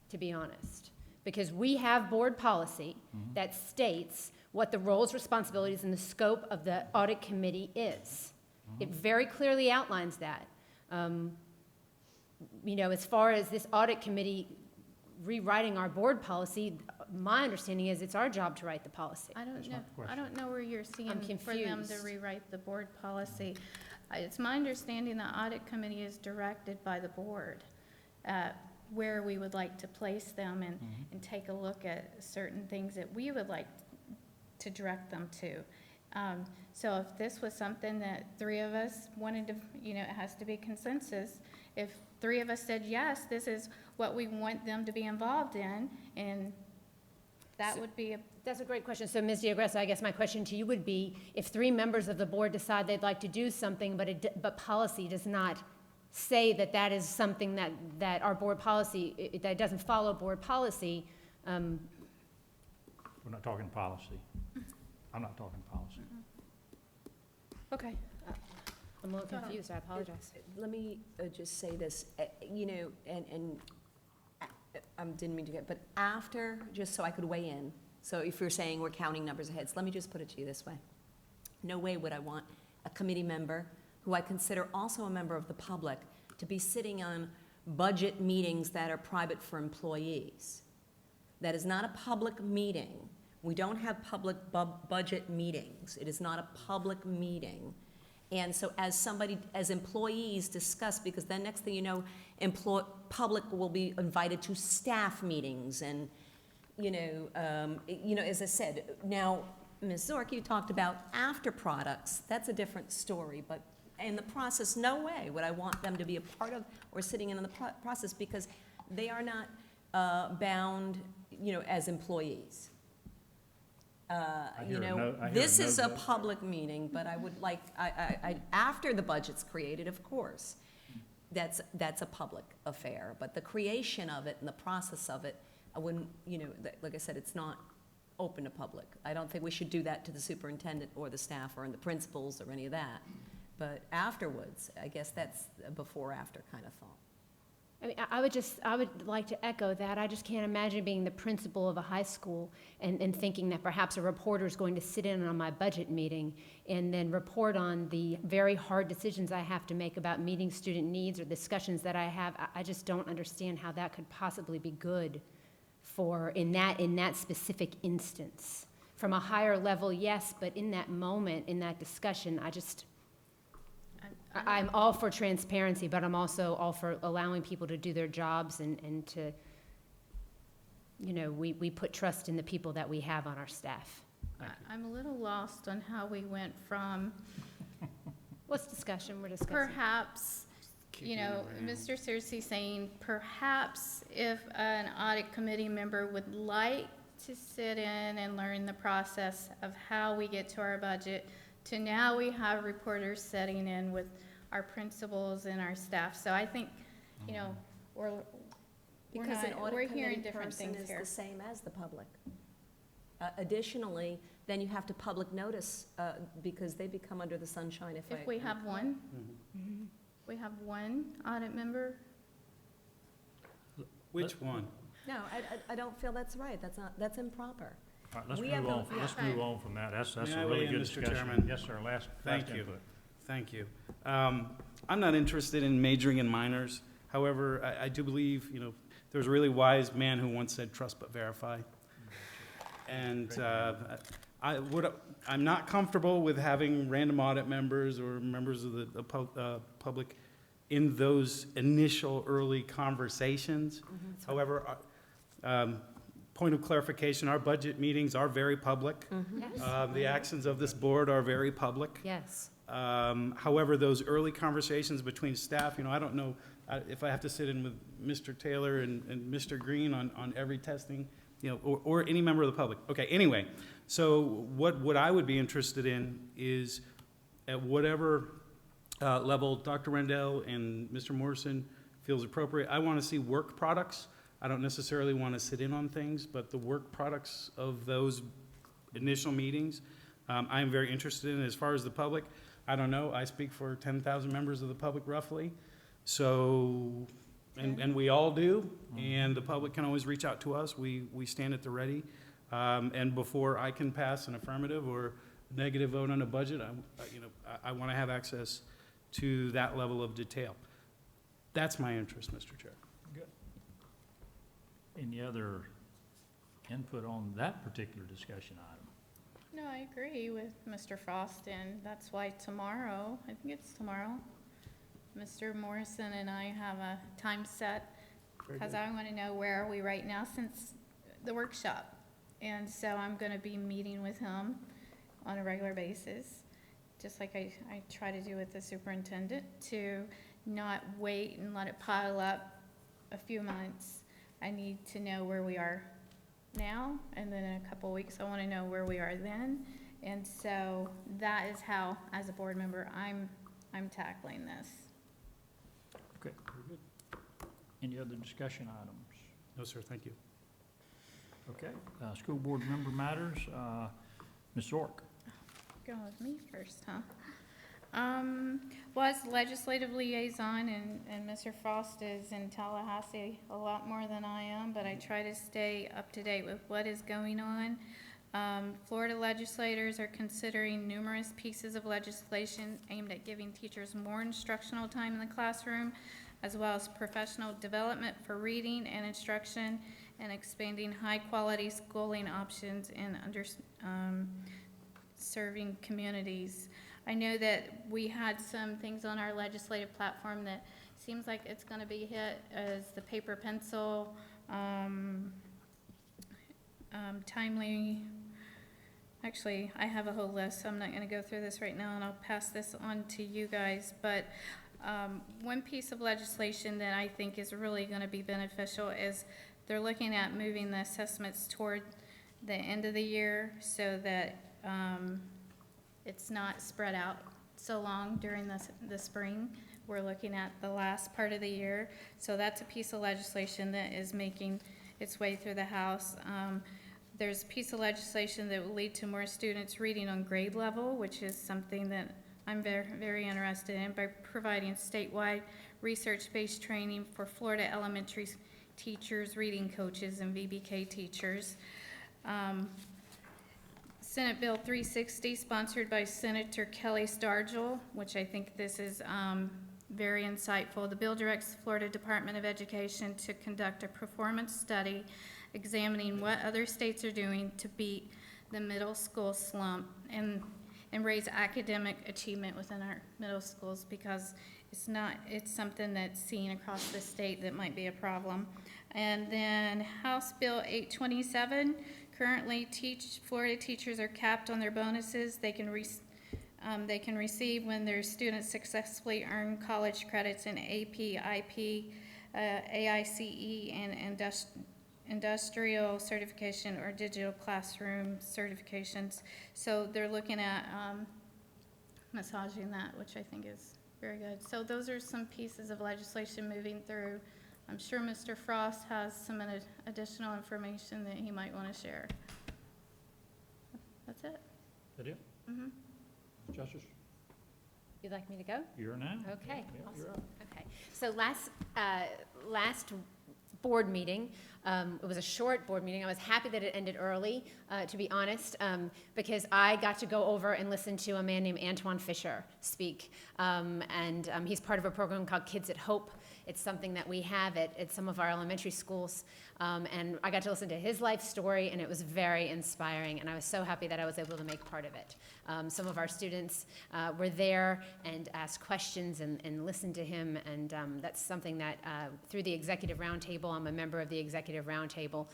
to be honest. Because we have board policy that states what the roles, responsibilities, and the scope of the audit committee is. It very clearly outlines that. You know, as far as this audit committee rewriting our board policy, my understanding is it's our job to write the policy. I don't know, not the I don't know where you're seeing I'm for them to confused. rewrite the board policy. It's my understanding the audit committee is directed by the board, where we would like to place them and take a look at certain things that we would like to direct them to. So if this was something that three of us wanted to, you know, it has to be consensus. If three of us said, yes, this is what we want them to be involved in, and that would be That's a great question. So, Ms. Diagressa, I guess my question to you would be, if three members of the board decide they'd like to do something, but policy does not say that that is something that our board policy, that doesn't follow board policy, We're not talking policy. I'm not talking policy. okay. I'm a little confused, I apologize. Let me just say this, you know, and I didn't mean to get, but after, just so I could weigh in, so if you're saying we're counting numbers of heads, let me just put it to you this way. No way would I want a committee member, who I consider also a member of the public, to be sitting on budget meetings that are private for employees. That is not a public meeting. We don't have public budget meetings. It is not a public meeting. And so as employees discuss, because then next thing you know, public will be invited to staff meetings and, you know, as I said, now, Ms. Zork, you talked about after products. That's a different story, but in the process, no way would I want them to be a part of or sitting in on the process, because they are not bound, you know, as employees. You know, this is a public meeting, but I would like, after the budget's created, of course, that's a public affair. But the creation of it and the process of it, I wouldn't, you know, like I said, it's not open to public. I don't think we should do that to the superintendent or the staff or the principals or any of that. But afterwards, I guess that's a before-after kind of thought. I mean, I would like to echo that. I just can't imagine being the principal of a high school and thinking that perhaps a reporter is going to sit in on my budget meeting and then report on the very hard decisions I have to make about meeting student needs or discussions that I have. I just don't understand how that could possibly be good for, in that specific instance. From a higher level, yes, but in that moment, in that discussion, I'm all for transparency, but I'm also all for allowing people to do their jobs and to, you know, we put trust in the people that we have on our staff. I'm a little lost on how we went from What's discussion? We're discussing. perhaps, you know, Mr. Searcy saying perhaps if an audit committee member would like to sit in and learn the process of how we get to our budget, to now we have reporters sitting in with our principals and our staff. So I think, you know, Because an not- audit we're hearing committee different person things is here. the same as the public. Additionally, then you have to public notice, because they become under the sunshine if I. If we have one, Mhm. we have one audit member. Which one? No, I don't feel that's right. That's improper. All right, let's We move have on, no- let's move on from that. That's May I a weigh really in, good Mr. discussion. Chairman? Yes, sir, last Thank you. input. Thank you. I'm not interested in majoring in minors. However, I do believe, there was a really wise man who once said, "Trust but verify." And I'm not comfortable with having random audit members or members of the public in those initial early conversations. However, point of clarification, our budget meetings are very public. Yes. The actions of this board are very public. Yes. However, those early conversations between staff, I don't know if I have to sit in with Mr. Taylor and Mr. Green on every testing, or any member of the public. Okay, anyway, so what I would be interested in is at whatever level Dr. Rendell and Mr. Morrison feels appropriate, I want to see work products. I don't necessarily want to sit in on things, but the work products of those initial meetings, I am very interested in. As far as the public, I don't know, I speak for 10,000 members of the public roughly, so, and we all do, and the public can always reach out to us. We stand at the ready, and before I can pass an affirmative or negative vote on a budget, I want to have access to that level of detail. That's my interest, Mr. Chair. Good. Any other input on that particular discussion item? No, I agree with Mr. Frost, and that's why tomorrow, I think it's tomorrow, Mr. Morrison and I have a time set, Very because good. I want to know where are we right now since the workshop. And so I'm going to be meeting with him on a regular basis, just like I try to do with the superintendent, to not wait and let it pile up a few months. I need to know where we are now, and then in a couple of weeks, I want to know where we are then. And so that is how, as a board member, I'm tackling this. Okay, very good. Any other discussion items? No, sir, thank you. Okay, school board member matters, Ms. Zork. Going with me first, huh? Was legislative liaison, and Mr. Frost is in Tallahassee a lot more than I am, but I try to stay up to date with what is going on. Florida legislators are considering numerous pieces of legislation aimed at giving teachers more instructional time in the classroom, as well as professional development for reading and instruction, and expanding high-quality schooling options in serving communities. I know that we had some things on our legislative platform that seems like it's going to be hit as the paper pencil, timely. Actually, I have a whole list, so I'm not going to go through this right now, and I'll pass this on to you guys. But one piece of legislation that I think is really going to be beneficial is they're looking at moving the assessments toward the end of the year so that it's not spread out so long during the spring. We're looking at the last part of the year. So that's a piece of legislation that is making its way through the House. There's a piece of legislation that will lead to more students reading on grade level, which is something that I'm very, very interested in, by providing statewide research-based training for Florida elementary teachers, reading coaches, and VBK teachers. Senate Bill 360, sponsored by Senator Kelly Stargel, which I think this is very insightful. The bill directs the Florida Department of Education to conduct a performance study examining what other states are doing to beat the middle school slump and raise academic achievement within our middle schools, because it's something that's seen across the state that might be a problem. And then House Bill 827, currently Florida teachers are capped on their bonuses they can receive when their students successfully earn college credits in AP, IP, AICE, and industrial certification or digital classroom certifications. So they're looking at massaging that, which I think is very good. So those are some pieces of legislation moving through I'm sure Mr. Frost has some additional information that he might want to share. That's it. That it? Mm-hmm. Justice, You'd like me to go? you're now. Okay, Yeah, awesome. you're up. Okay, so last board meeting, it was a short board meeting. I was happy that it ended early, to be honest, because I got to go over and listen to a man named Antoine Fisher speak. He's part of a program called Kids at Hope. It's something that we have at some of our elementary schools. And I got to listen to his life story, and it was very inspiring, and I was so happy that I was able to make part of it. Some of our students were there and asked questions and listened to him, and that's something that through the Executive Roundtable, I'm a member of the Executive Roundtable,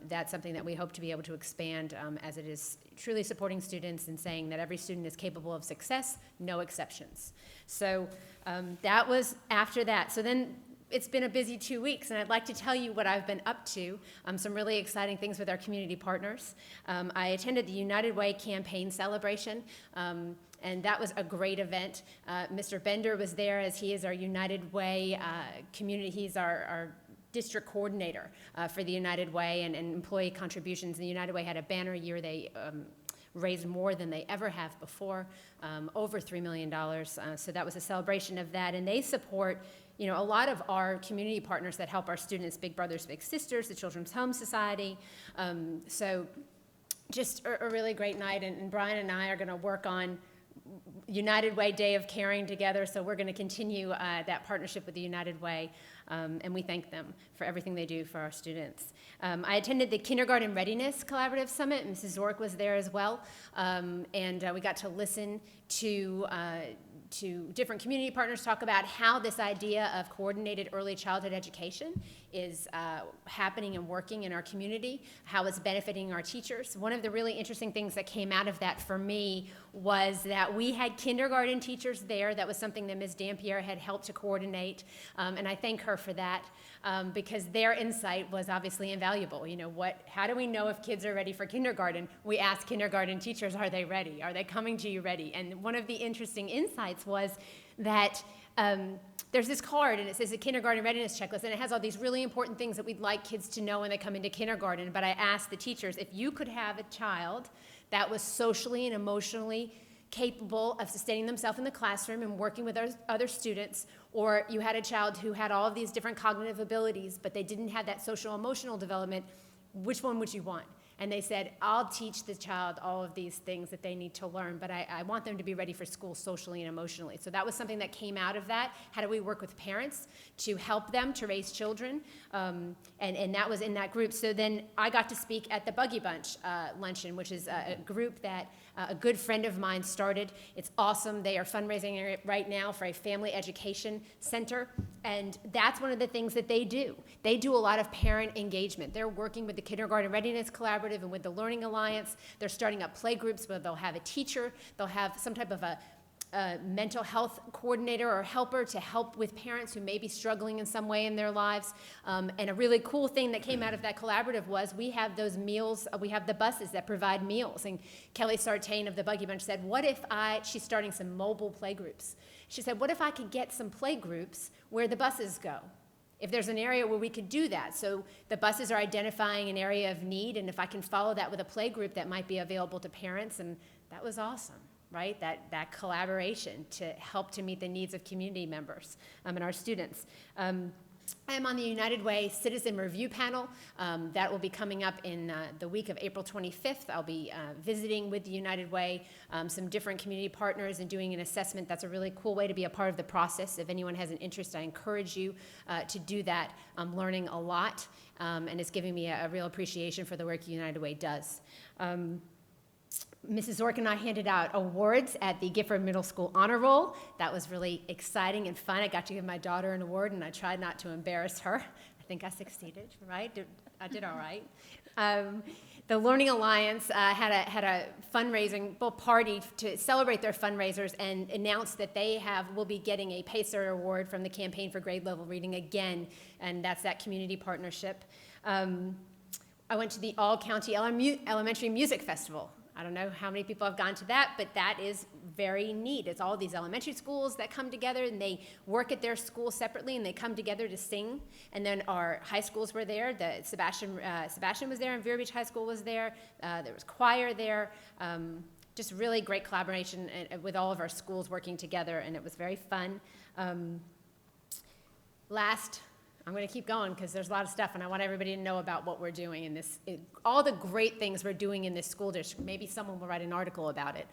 that's something that we hope to be able to expand as it is truly supporting students and saying that every student is capable of success, no exceptions. So that was after that. So then it's been a busy 2 weeks, and I'd like to tell you what I've been up to, some really exciting things with our community partners. I attended the United Way campaign celebration, and that was a great event. Mr. Bender was there, as he is our United Way community. He's our district coordinator for the United Way and employee contributions. The United Way had a banner year. They raised more than they ever have before, over $3 million. So that was a celebration of that, and they support a lot of our community partners that help our students, Big Brothers Big Sisters, the Children's Home Society. So just a really great night, and Brian and I are going to work on United Way Day of Caring together, so we're going to continue that partnership with the United Way, and we thank them for everything they do for our students. I attended the Kindergarten Readiness Collaborative Summit. Mrs. Zork was there as well, and we got to listen to different community partners talk about how this idea of coordinated early childhood education is happening and working in our community, how it's benefiting our teachers. One of the really interesting things that came out of that for me was that we had kindergarten teachers there. That was something that Ms. Dampier had helped to coordinate, and I thank her for that because their insight was obviously invaluable. How do we know if kids are ready for kindergarten? We ask kindergarten teachers, are they ready? Are they coming to you ready? And one of the interesting insights was that there's this card, and it says a kindergarten readiness checklist, and it has all these really important things that we'd like kids to know when they come into kindergarten. But I asked the teachers, if you could have a child that was socially and emotionally capable of sustaining themselves in the classroom and working with other students, or you had a child who had all of these different cognitive abilities, but they didn't have that social emotional development, which one would you want? And they said, I'll teach the child all of these things that they need to learn, but I want them to be ready for school socially and emotionally. So that was something that came out of that. How do we work with parents to help them to raise children? And that was in that group. So then I got to speak at the Buggy Bunch luncheon, which is a group that a good friend of mine started. It's awesome. They are fundraising right now for a family education center. And that's one of the things that they do. They do a lot of parent engagement. They're working with the Kindergarten Readiness Collaborative and with the Learning Alliance. They're starting up play groups where they'll have a teacher, they'll have some type of a mental health coordinator or helper to help with parents who may be struggling in some way in their lives. And a really cool thing that came out of that collaborative was we have those meals, we have the buses that provide meals. And Kelly Sartain of the Buggy Bunch said, what if she's starting some mobile play groups. She said, what if I could get some play groups where the buses go? If there's an area where we could do that. So the buses are identifying an area of need, and if I can follow that with a play group that might be available to parents, and that was awesome, right? That collaboration to help to meet the needs of community members and our students. I am on the United Way Citizen Review Panel. That will be coming up in the week of April 25th. I'll be visiting with the United Way, some different community partners, and doing an assessment. That's a really cool way to be a part of the process. If anyone has an interest, I encourage you to do that. I'm learning a lot, and it's giving me a real appreciation for the work United Way does. Mrs. Zork and I handed out awards at the Gifford Middle School Honor Roll. That was really exciting and fun. I got to give my daughter an award, and I tried not to embarrass her. I think I succeeded, right? I did all right. The Learning Alliance had a fundraising party to celebrate their fundraisers and announced that they will be getting a PACER award from the Campaign for Grade Level Reading again, and that's that community partnership. I went to the All County Elementary Music Festival. I don't know how many people have gone to that, but that is very neat. It's all these elementary schools that come together, and they work at their school separately, and they come together to sing. And then our high schools were there. Sebastian was there, and Vero Beach High School was there. There was choir there. Just really great collaboration with all of our schools working together, and it was very fun. I'm going to keep going because there's a lot of stuff, and I want everybody to know about what we're doing in this, all the great things we're doing in this school district. Maybe someone will write an article about it.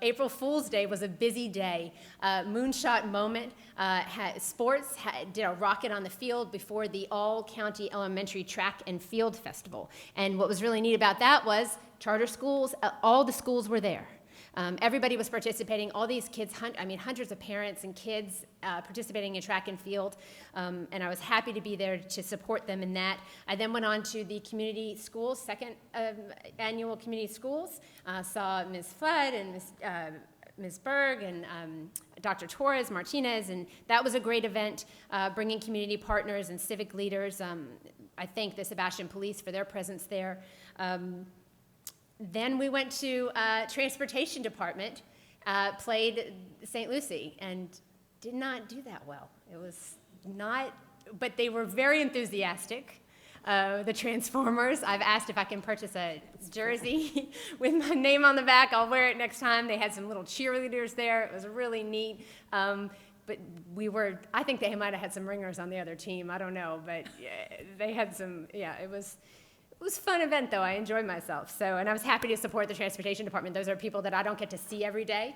April Fool's Day was a busy day. Moonshot Moment did a rocket on the field before the All-County Elementary Track and Field Festival. And what was really neat about that was charter schools, all the schools were there. Everybody was participating, all these kids, hundreds of parents and kids participating in track and field, and I was happy to be there to support them in that. I then went on to the community schools, second annual community schools, saw Ms. Flood and Ms. Berg and Dr. Torres Martinez, and that was a great event, bringing community partners and civic leaders. I thank the Sebastian Police for their presence there. Then we went to Transportation Department, played St. Lucie, and did not do that well. It was not, but they were very enthusiastic. The Transformers, I've asked if I can purchase a jersey with my name on the back. I'll wear it next time. They had some little cheerleaders there. It was really neat. But I think they might have had some ringers on the other team. I don't know, but they had some, it was a fun event, though. I enjoyed myself. And I was happy to support the Transportation Department. Those are people that I don't get to see every day.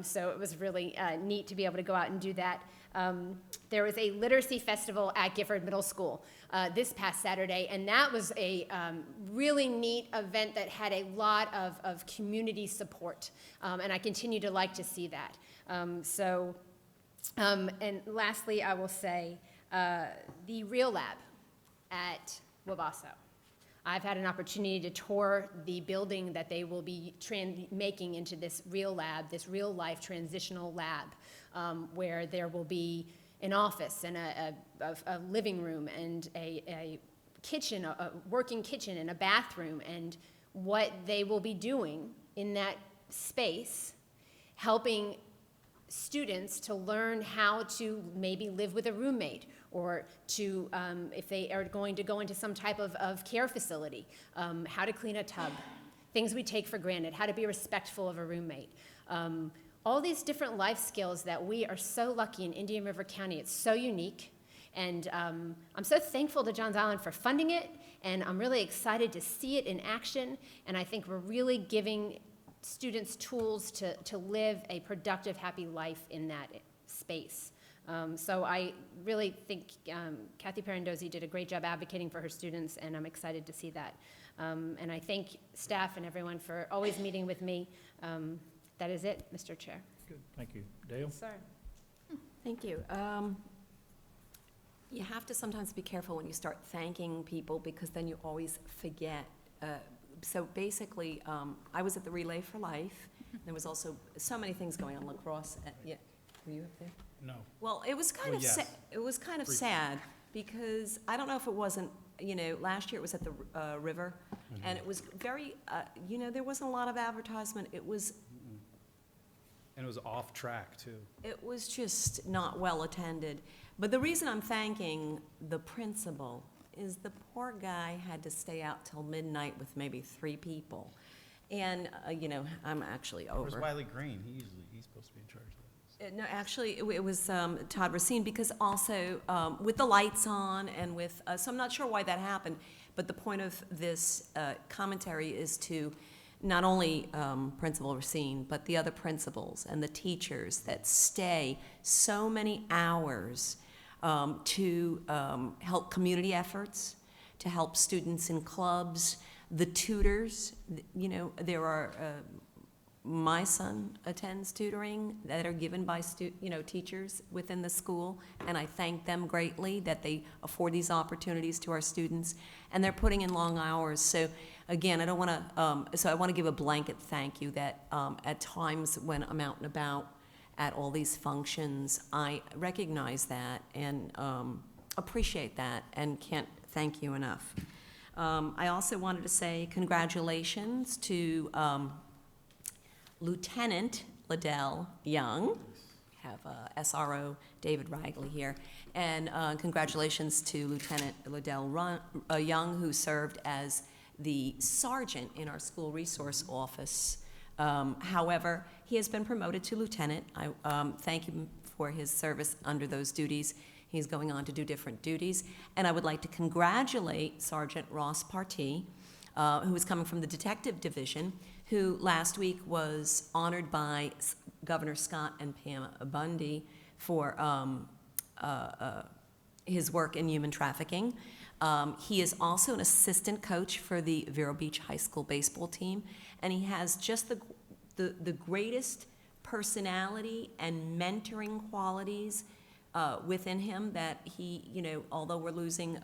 So it was really neat to be able to go out and do that. There was a literacy festival at Gifford Middle School this past Saturday, and that was a really neat event that had a lot of community support. And I continue to like to see that. And lastly, I will say the Real Lab at Wabasso. I've had an opportunity to tour the building that they will be making into this real lab, this real life transitional lab, where there will be an office and a living room and a kitchen, a working kitchen and a bathroom, and what they will be doing in that space, helping students to learn how to maybe live with a roommate, or to, if they are going to go into some type of care facility, how to clean a tub, things we take for granted, how to be respectful of a roommate. All these different life skills that we are so lucky in Indian River County. It's so unique. And I'm so thankful to Johns Island for funding it, and I'm really excited to see it in action. And I think we're really giving students tools to live a productive, happy life in that space. So I really think Kathy Parandozzi did a great job advocating for her students, and I'm excited to see that. And I thank staff and everyone for always meeting with me. That is it, Mr. Chair. Good, thank you. Dale? Sir. Thank you. You have to sometimes be careful when you start thanking people, because then you always forget. So basically, I was at the Relay for Life. There was also so many things going on. Lacrosse. Were you up there? No. Well, it was kind of it was kind of sad, because I don't know if it wasn't, last year it was at the river, and it was very, there wasn't a lot of advertisement. It was. And it was off track, too. It was just not well attended. But the reason I'm thanking the principal is the poor guy had to stay out till midnight with maybe 3 people. And, I'm actually over. Where's Wiley Green? He's supposed to be in charge of that. No, actually, it was Todd Racine, because also with the lights on and with, so I'm not sure why that happened, but the point of this commentary is to not only Principal Racine, but the other principals and the teachers that stay so many hours to help community efforts, to help students in clubs, the tutors. There are, my son attends tutoring that are given by teachers within the school, and I thank them greatly that they afford these opportunities to our students, and they're putting in long hours. So again, I don't want to, so I want to give a blanket thank you that at times when I'm out and about at all these functions, I recognize that and appreciate that and can't thank you enough. I also wanted to say congratulations to Lieutenant Liddell Young. We have SRO David Ragley here. And congratulations to Lieutenant Liddell Young, who served as the sergeant in our school resource office. However, he has been promoted to lieutenant. I thank him for his service under those duties. He's going on to do different duties. And I would like to congratulate Sergeant Ross Partee, who is coming from the Detective Division, who last week was honored by Governor Scott and Pam Bundy for his work in human trafficking. He is also an assistant coach for the Vero Beach High School baseball team, and he has just the greatest personality and mentoring qualities within him that he, you know, although we're losing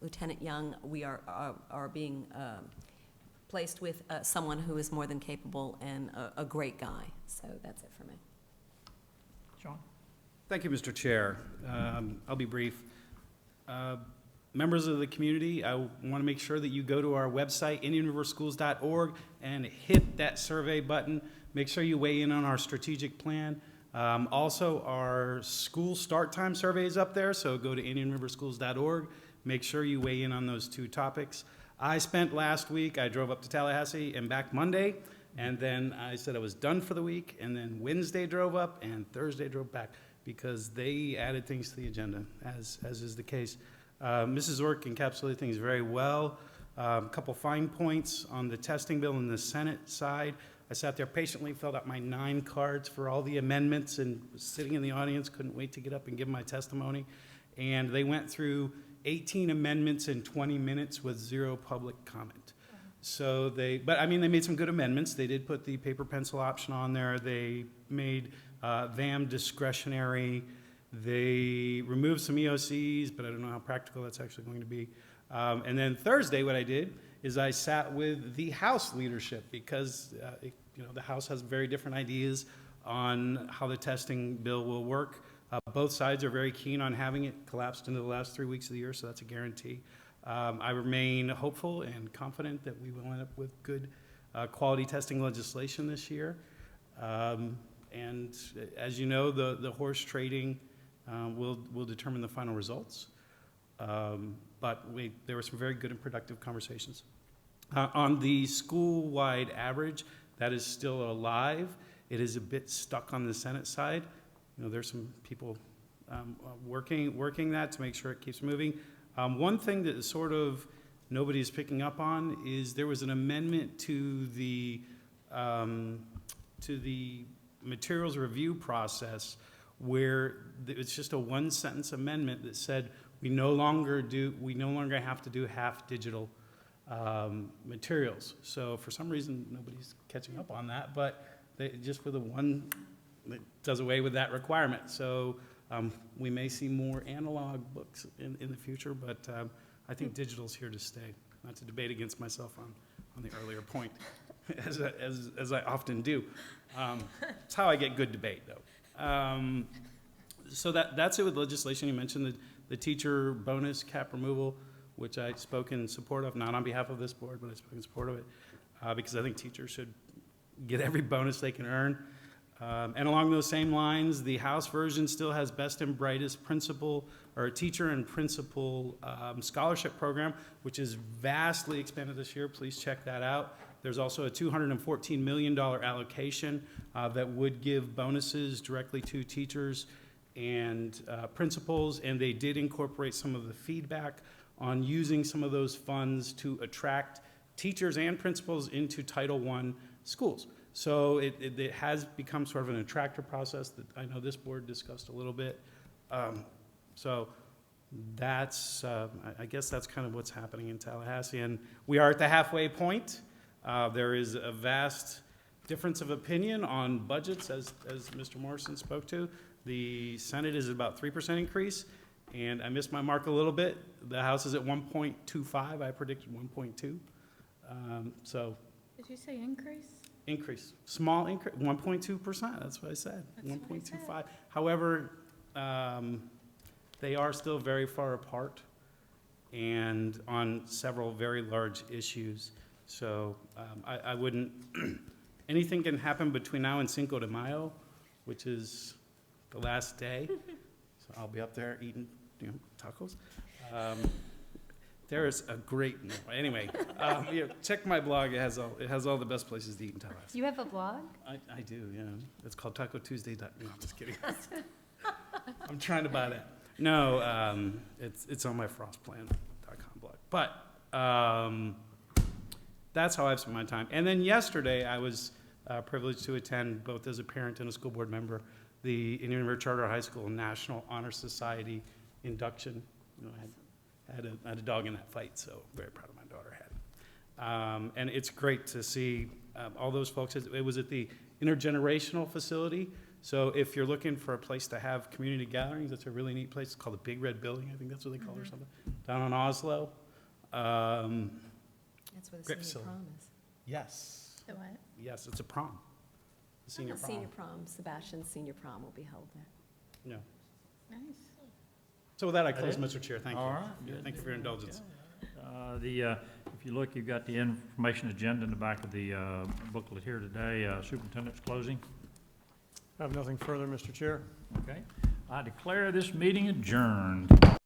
Lieutenant Young, we are being placed with someone who is more than capable and a great guy. So that's it for me. Sean? Thank you, Mr. Chair. I'll be brief. Members of the community, I want to make sure that you go to our website, indianriverschools.org, and hit that survey button. Make sure you weigh in on our strategic plan. Also, our school start time survey is up there, so go to indianriverschools.org. Make sure you weigh in on those two topics. I spent last week, I drove up to Tallahassee and back Monday, and then I said I was done for the week, and then Wednesday drove up, and Thursday drove back, because they added things to the agenda, as is the case. Mrs. Ork encapsulated things very well. A couple fine points on the testing bill in the Senate side. I sat there patiently, filled out my 9 cards for all the amendments, and was sitting in the audience, couldn't wait to get up and give my testimony. And they went through 18 amendments in 20 minutes with 0 public comment. So they made some good amendments. They did put the paper pencil option on there. They made VAM discretionary. They removed some EOCs, but I don't know how practical that's actually going to be. And then Thursday, what I did is I sat with the House leadership, because the House has very different ideas on how the testing bill will work. Both sides are very keen on having it collapsed into the last 3 weeks of the year, so that's a guarantee. I remain hopeful and confident that we will end up with good quality testing legislation this year. And as you know, the horse trading will determine the final results. But there were some very good and productive conversations. On the school-wide average, that is still alive. It is a bit stuck on the Senate side. There's some people working that to make sure it keeps moving. One thing that sort of nobody's picking up on is there was an amendment to the materials review process where it's just a 1-sentence amendment that said we no longer have to do half digital materials. So for some reason nobody's catching up on that, but just with it does away with that requirement. So we may see more analog books in the future, but I think digital's here to stay. Not to debate against myself on the earlier point, as I often do. It's how I get good debate, though. So that's it with legislation. You mentioned the teacher bonus cap removal, which I spoke in support of, not on behalf of this board, but I spoke in support of it, because I think teachers should get every bonus they can earn. And along those same lines, the House version still has Best and Brightest Principal, or Teacher and Principal Scholarship Program, which is vastly expanded this year. Please check that out. There's also a $214 million allocation that would give bonuses directly to teachers and principals, and they did incorporate some of the feedback on using some of those funds to attract teachers and principals into Title I schools. So it has become sort of an attractor process that I know this board discussed a little bit. So that's, I guess that's kind of what's happening in Tallahassee. And we are at the halfway point. There is a vast difference of opinion on budgets, as Mr. Morrison spoke to. The Senate is about 3% increase, and I missed my mark a little bit. The House is at 1.25. I predicted 1.2. So. Did you say increase? Increase, small increase, 1.2%. That's what I said. 1.25. However, they are still very far apart, and on several very large issues. So I wouldn't anything can happen between now and Cinco de Mayo, which is the last day. So I'll be up there eating, tacos. There is a great, anyway, check my blog. It has all the best places to eat in Tallahassee. You have a blog? I do, yeah. It's called TacoTuesday. No, I'm just kidding. I'm trying to buy that. No, it's on my frostplan.com blog. But that's how I've spent my time. And then yesterday, I was privileged to attend, both as a parent and a school board member, the Indian River Charter High School National Honor Society induction. I had a dog in that fight, so very proud of my daughter had it. And it's great to see all those folks. It was at the intergenerational facility. So if you're looking for a place to have community gatherings, it's a really neat place. It's called the Big Red Building. I think that's what they call it or something. Down in Oslo. That's where the Great senior facility. prom is. Yes. The what? Yes, it's a prom. The senior prom. Senior prom, Sebastian's senior prom will be held there. Yeah. Nice. So with that, I That close, it? Mr. Chair. Thank you. All right. Yeah, thank you for your indulgence. If you look, you've got the information agenda in the back of the booklet here today. Superintendent's closing. I have nothing further, Mr. Chair. Okay. I declare this meeting adjourned.